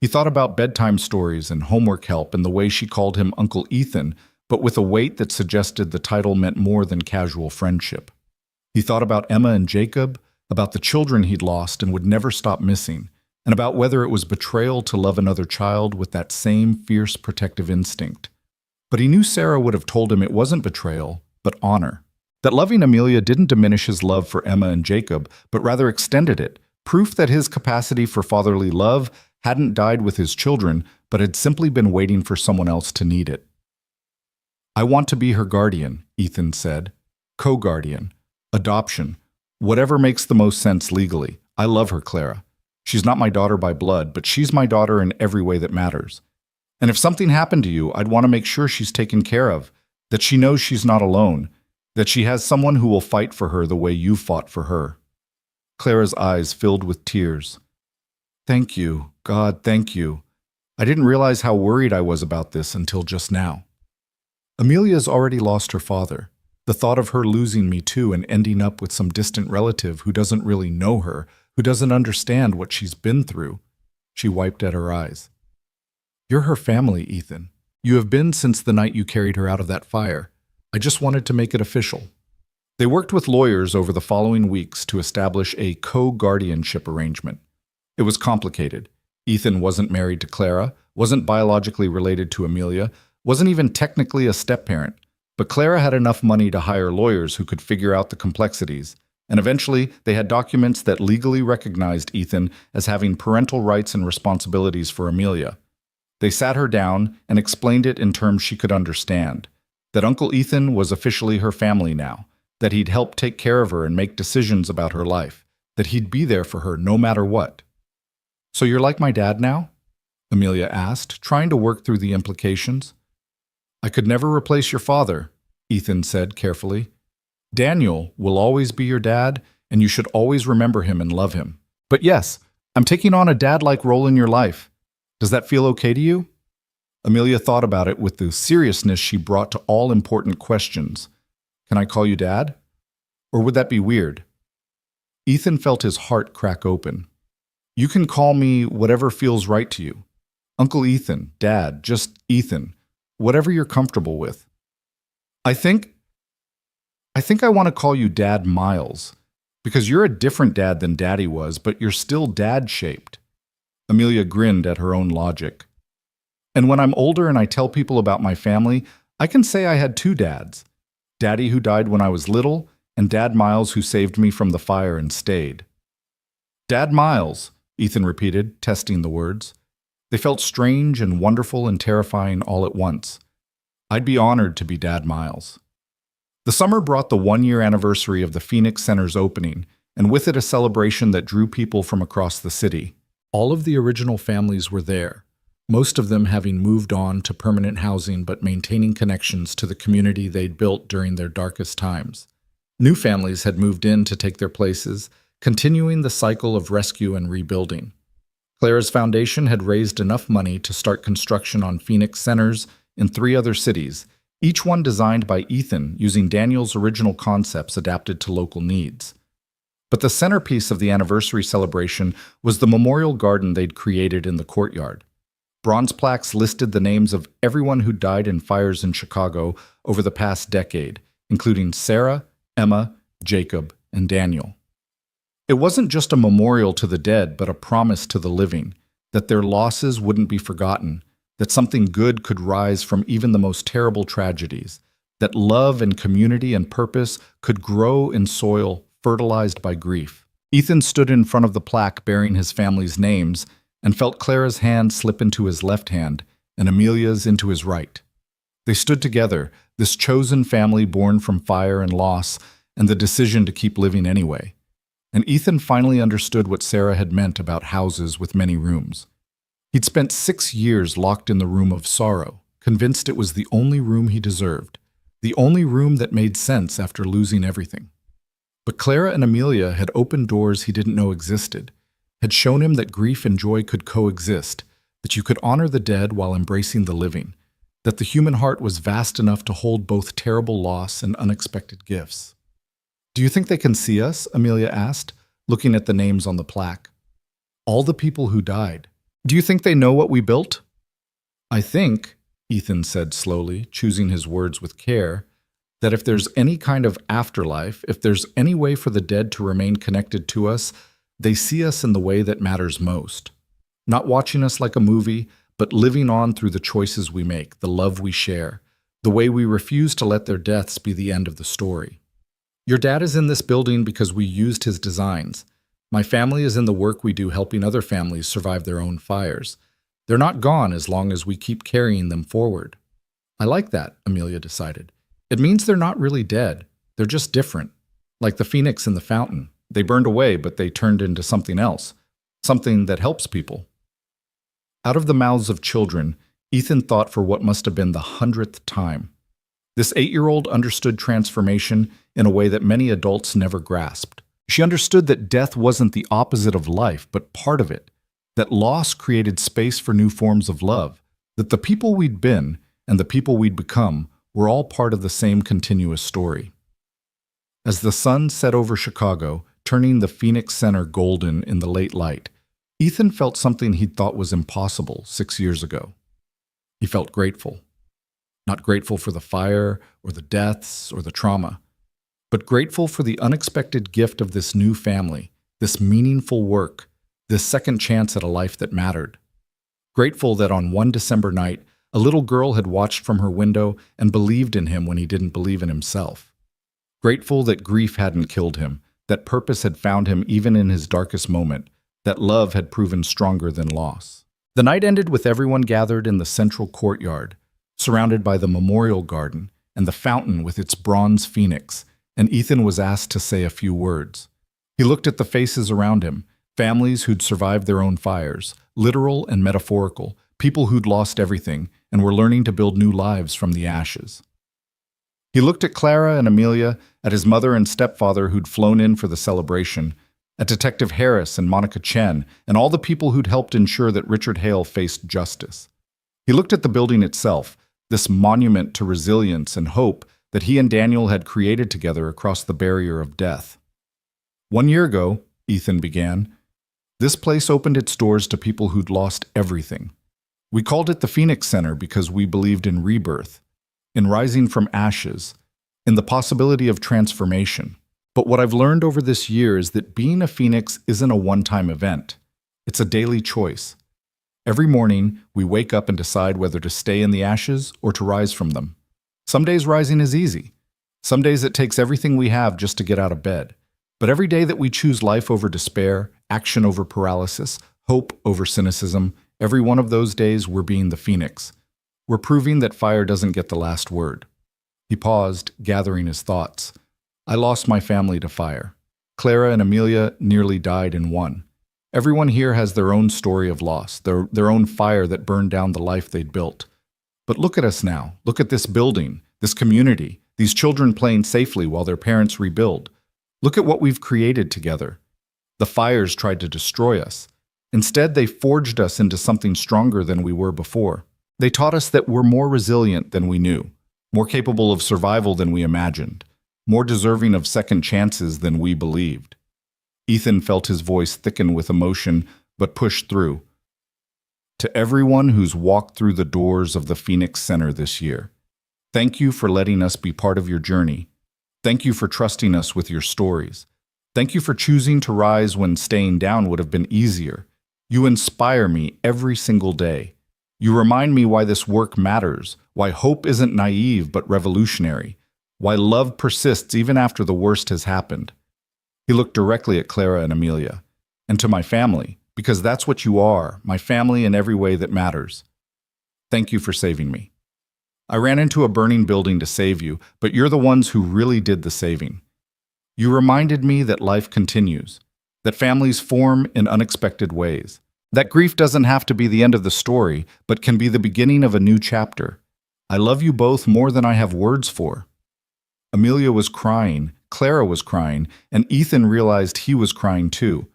He thought about bedtime stories and homework help and the way she called him Uncle Ethan, but with a weight that suggested the title meant more than casual friendship. He thought about Emma and Jacob, about the children he'd lost and would never stop missing, and about whether it was betrayal to love another child with that same fierce protective instinct. But he knew Sarah would have told him it wasn't betrayal, but honor. That loving Amelia didn't diminish his love for Emma and Jacob, but rather extended it, proof that his capacity for fatherly love hadn't died with his children, but had simply been waiting for someone else to need it. "I want to be her guardian," Ethan said. "Co-guardian. Adoption. Whatever makes the most sense legally. I love her, Clara. She's not my daughter by blood, but she's my daughter in every way that matters. And if something happened to you, I'd want to make sure she's taken care of, that she knows she's not alone, that she has someone who will fight for her the way you fought for her." Clara's eyes filled with tears. "Thank you, God, thank you. I didn't realize how worried I was about this until just now. Amelia's already lost her father. The thought of her losing me too and ending up with some distant relative who doesn't really know her, who doesn't understand what she's been through." She wiped at her eyes. "You're her family, Ethan. You have been since the night you carried her out of that fire. I just wanted to make it official." They worked with lawyers over the following weeks to establish a co-guardianship arrangement. It was complicated. Ethan wasn't married to Clara, wasn't biologically related to Amelia, wasn't even technically a step-parent. But Clara had enough money to hire lawyers who could figure out the complexities, and eventually they had documents that legally recognized Ethan as having parental rights and responsibilities for Amelia. They sat her down and explained it in terms she could understand, that Uncle Ethan was officially her family now, that he'd help take care of her and make decisions about her life, that he'd be there for her no matter what. "So you're like my dad now?" Amelia asked, trying to work through the implications. "I could never replace your father," Ethan said carefully. "Daniel will always be your dad, and you should always remember him and love him. But yes, I'm taking on a dad-like role in your life. Does that feel okay to you?" Amelia thought about it with the seriousness she brought to all important questions. "Can I call you Dad? Or would that be weird?" Ethan felt his heart crack open. "You can call me whatever feels right to you. Uncle Ethan, Dad, just Ethan, whatever you're comfortable with. I think I want to call you Dad Miles, because you're a different dad than Daddy was, but you're still dad-shaped." Amelia grinned at her own logic. "And when I'm older and I tell people about my family, I can say I had two dads. Daddy who died when I was little, and Dad Miles who saved me from the fire and stayed." "Dad Miles," Ethan repeated, testing the words. They felt strange and wonderful and terrifying all at once. "I'd be honored to be Dad Miles." The summer brought the one-year anniversary of the Phoenix Center's opening, and with it a celebration that drew people from across the city. All of the original families were there, most of them having moved on to permanent housing but maintaining connections to the community they'd built during their darkest times. New families had moved in to take their places, continuing the cycle of rescue and rebuilding. Clara's foundation had raised enough money to start construction on Phoenix Centers in 3 other cities, each one designed by Ethan using Daniel's original concepts adapted to local needs. But the centerpiece of the anniversary celebration was the memorial garden they'd created in the courtyard. Bronze plaques listed the names of everyone who died in fires in Chicago over the past decade, including Sarah, Emma, Jacob, and Daniel. It wasn't just a memorial to the dead, but a promise to the living, that their losses wouldn't be forgotten, that something good could rise from even the most terrible tragedies, that love and community and purpose could grow in soil fertilized by grief. Ethan stood in front of the plaque bearing his family's names and felt Clara's hand slip into his left hand and Amelia's into his right. They stood together, this chosen family born from fire and loss and the decision to keep living anyway. And Ethan finally understood what Sarah had meant about houses with many rooms. He'd spent 6 years locked in the room of sorrow, convinced it was the only room he deserved, the only room that made sense after losing everything. But Clara and Amelia had opened doors he didn't know existed, had shown him that grief and joy could coexist, that you could honor the dead while embracing the living, that the human heart was vast enough to hold both terrible loss and unexpected gifts. "Do you think they can see us?" Amelia asked, looking at the names on the plaque. "All the people who died. Do you think they know what we built?" "I think," Ethan said slowly, choosing his words with care, "that if there's any kind of afterlife, if there's any way for the dead to remain connected to us, they see us in the way that matters most. Not watching us like a movie, but living on through the choices we make, the love we share, the way we refuse to let their deaths be the end of the story." Your dad is in this building because we used his designs. My family is in the work we do helping other families survive their own fires. They're not gone as long as we keep carrying them forward. I like that, Amelia decided. It means they're not really dead. They're just different. Like the phoenix in the fountain. They burned away, but they turned into something else. Something that helps people. Out of the mouths of children, Ethan thought for what must have been the 100th time. This 8-year-old understood transformation in a way that many adults never grasped. She understood that death wasn't the opposite of life, but part of it. That loss created space for new forms of love. That the people we'd been and the people we'd become were all part of the same continuous story. As the sun set over Chicago, turning the Phoenix Center golden in the late light, Ethan felt something he'd thought was impossible 6 years ago. He felt grateful. Not grateful for the fire or the deaths or the trauma, but grateful for the unexpected gift of this new family, this meaningful work, this second chance at a life that mattered. Grateful that on one December night, a little girl had watched from her window and believed in him when he didn't believe in himself. Grateful that grief hadn't killed him, that purpose had found him even in his darkest moment, that love had proven stronger than loss. The night ended with everyone gathered in the central courtyard, surrounded by the memorial garden and the fountain with its bronze phoenix, and Ethan was asked to say a few words. He looked at the faces around him, families who'd survived their own fires, literal and metaphorical, people who'd lost everything and were learning to build new lives from the ashes. He looked at Clara and Amelia, at his mother and stepfather who'd flown in for the celebration, at Detective Harris and Monica Chen, and all the people who'd helped ensure that Richard Hale faced justice. He looked at the building itself, this monument to resilience and hope that he and Daniel had created together across the barrier of death. 1 year ago, Ethan began, this place opened its doors to people who'd lost everything. We called it the Phoenix Center because we believed in rebirth, in rising from ashes, in the possibility of transformation. But what I've learned over this year is that being a phoenix isn't a one-time event. It's a daily choice. Every morning, we wake up and decide whether to stay in the ashes or to rise from them. Some days rising is easy. Some days it takes everything we have just to get out of bed. But every day that we choose life over despair, action over paralysis, hope over cynicism, every one of those days we're being the phoenix. We're proving that fire doesn't get the last word. He paused, gathering his thoughts. I lost my family to fire. Clara and Amelia nearly died in one. Everyone here has their own story of loss, their own fire that burned down the life they'd built. But look at us now. Look at this building, this community, these children playing safely while their parents rebuild. Look at what we've created together. The fires tried to destroy us. Instead, they forged us into something stronger than we were before. They taught us that we're more resilient than we knew, more capable of survival than we imagined, more deserving of second chances than we believed. Ethan felt his voice thicken with emotion, but pushed through. To everyone who's walked through the doors of the Phoenix Center this year, thank you for letting us be part of your journey. Thank you for trusting us with your stories. Thank you for choosing to rise when staying down would have been easier. You inspire me every single day. You remind me why this work matters, why hope isn't naive but revolutionary, why love persists even after the worst has happened. He looked directly at Clara and Amelia, and to my family, because that's what you are, my family in every way that matters. Thank you for saving me. I ran into a burning building to save you, but you're the ones who really did the saving. You reminded me that life continues, that families form in unexpected ways, that grief doesn't have to be the end of the story, but can be the beginning of a new chapter. I love you both more than I have words for. Amelia was crying, Clara was crying, and Ethan realized he was crying too.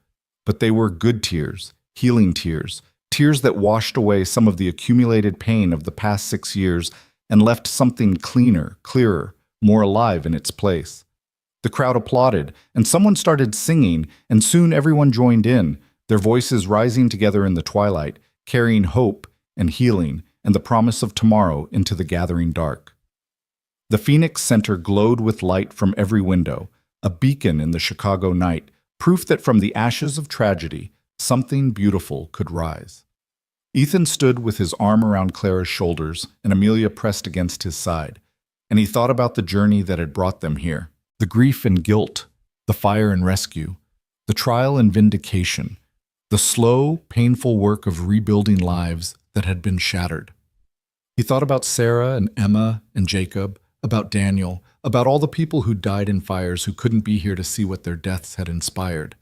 But they were good tears, healing tears, tears that washed away some of the accumulated pain of the past 6 years and left something cleaner, clearer, more alive in its place. The crowd applauded, and someone started singing, and soon everyone joined in, their voices rising together in the twilight, carrying hope and healing and the promise of tomorrow into the gathering dark. The Phoenix Center glowed with light from every window, a beacon in the Chicago night, proof that from the ashes of tragedy, something beautiful could rise. Ethan stood with his arm around Clara's shoulders and Amelia pressed against his side, and he thought about the journey that had brought them here. The grief and guilt, the fire and rescue, the trial and vindication, the slow, painful work of rebuilding lives that had been shattered. He thought about Sarah and Emma and Jacob, about Daniel, about all the people who died in fires who couldn't be here to see what their deaths had inspired.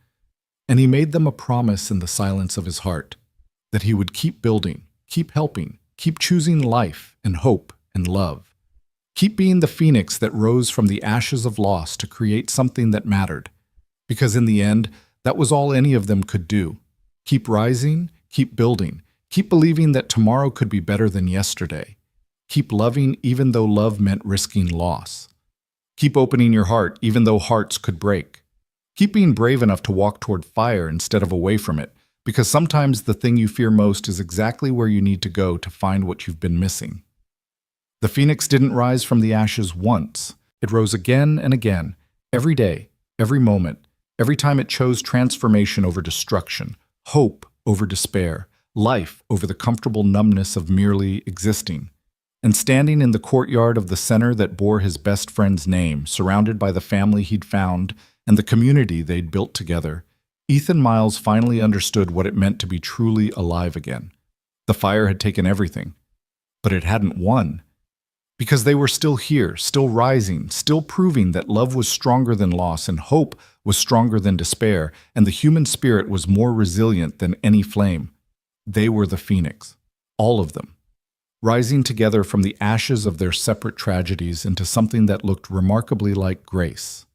And he made them a promise in the silence of his heart that he would keep building, keep helping, keep choosing life and hope and love. Keep being the phoenix that rose from the ashes of loss to create something that mattered. Because in the end, that was all any of them could do. Keep rising, keep building, keep believing that tomorrow could be better than yesterday. Keep loving even though love meant risking loss. Keep opening your heart even though hearts could break. Keep being brave enough to walk toward fire instead of away from it, because sometimes the thing you fear most is exactly where you need to go to find what you've been missing. The phoenix didn't rise from the ashes once. It rose again and again, every day, every moment, every time it chose transformation over destruction, hope over despair, life over the comfortable numbness of merely existing. And standing in the courtyard of the center that bore his best friend's name, surrounded by the family he'd found and the community they'd built together, Ethan Miles finally understood what it meant to be truly alive again. The fire had taken everything, but it hadn't won. Because they were still here, still rising, still proving that love was stronger than loss and hope was stronger than despair, and the human spirit was more resilient than any flame. They were the phoenix, all of them, rising together from the ashes of their separate tragedies into something that looked remarkably like grace.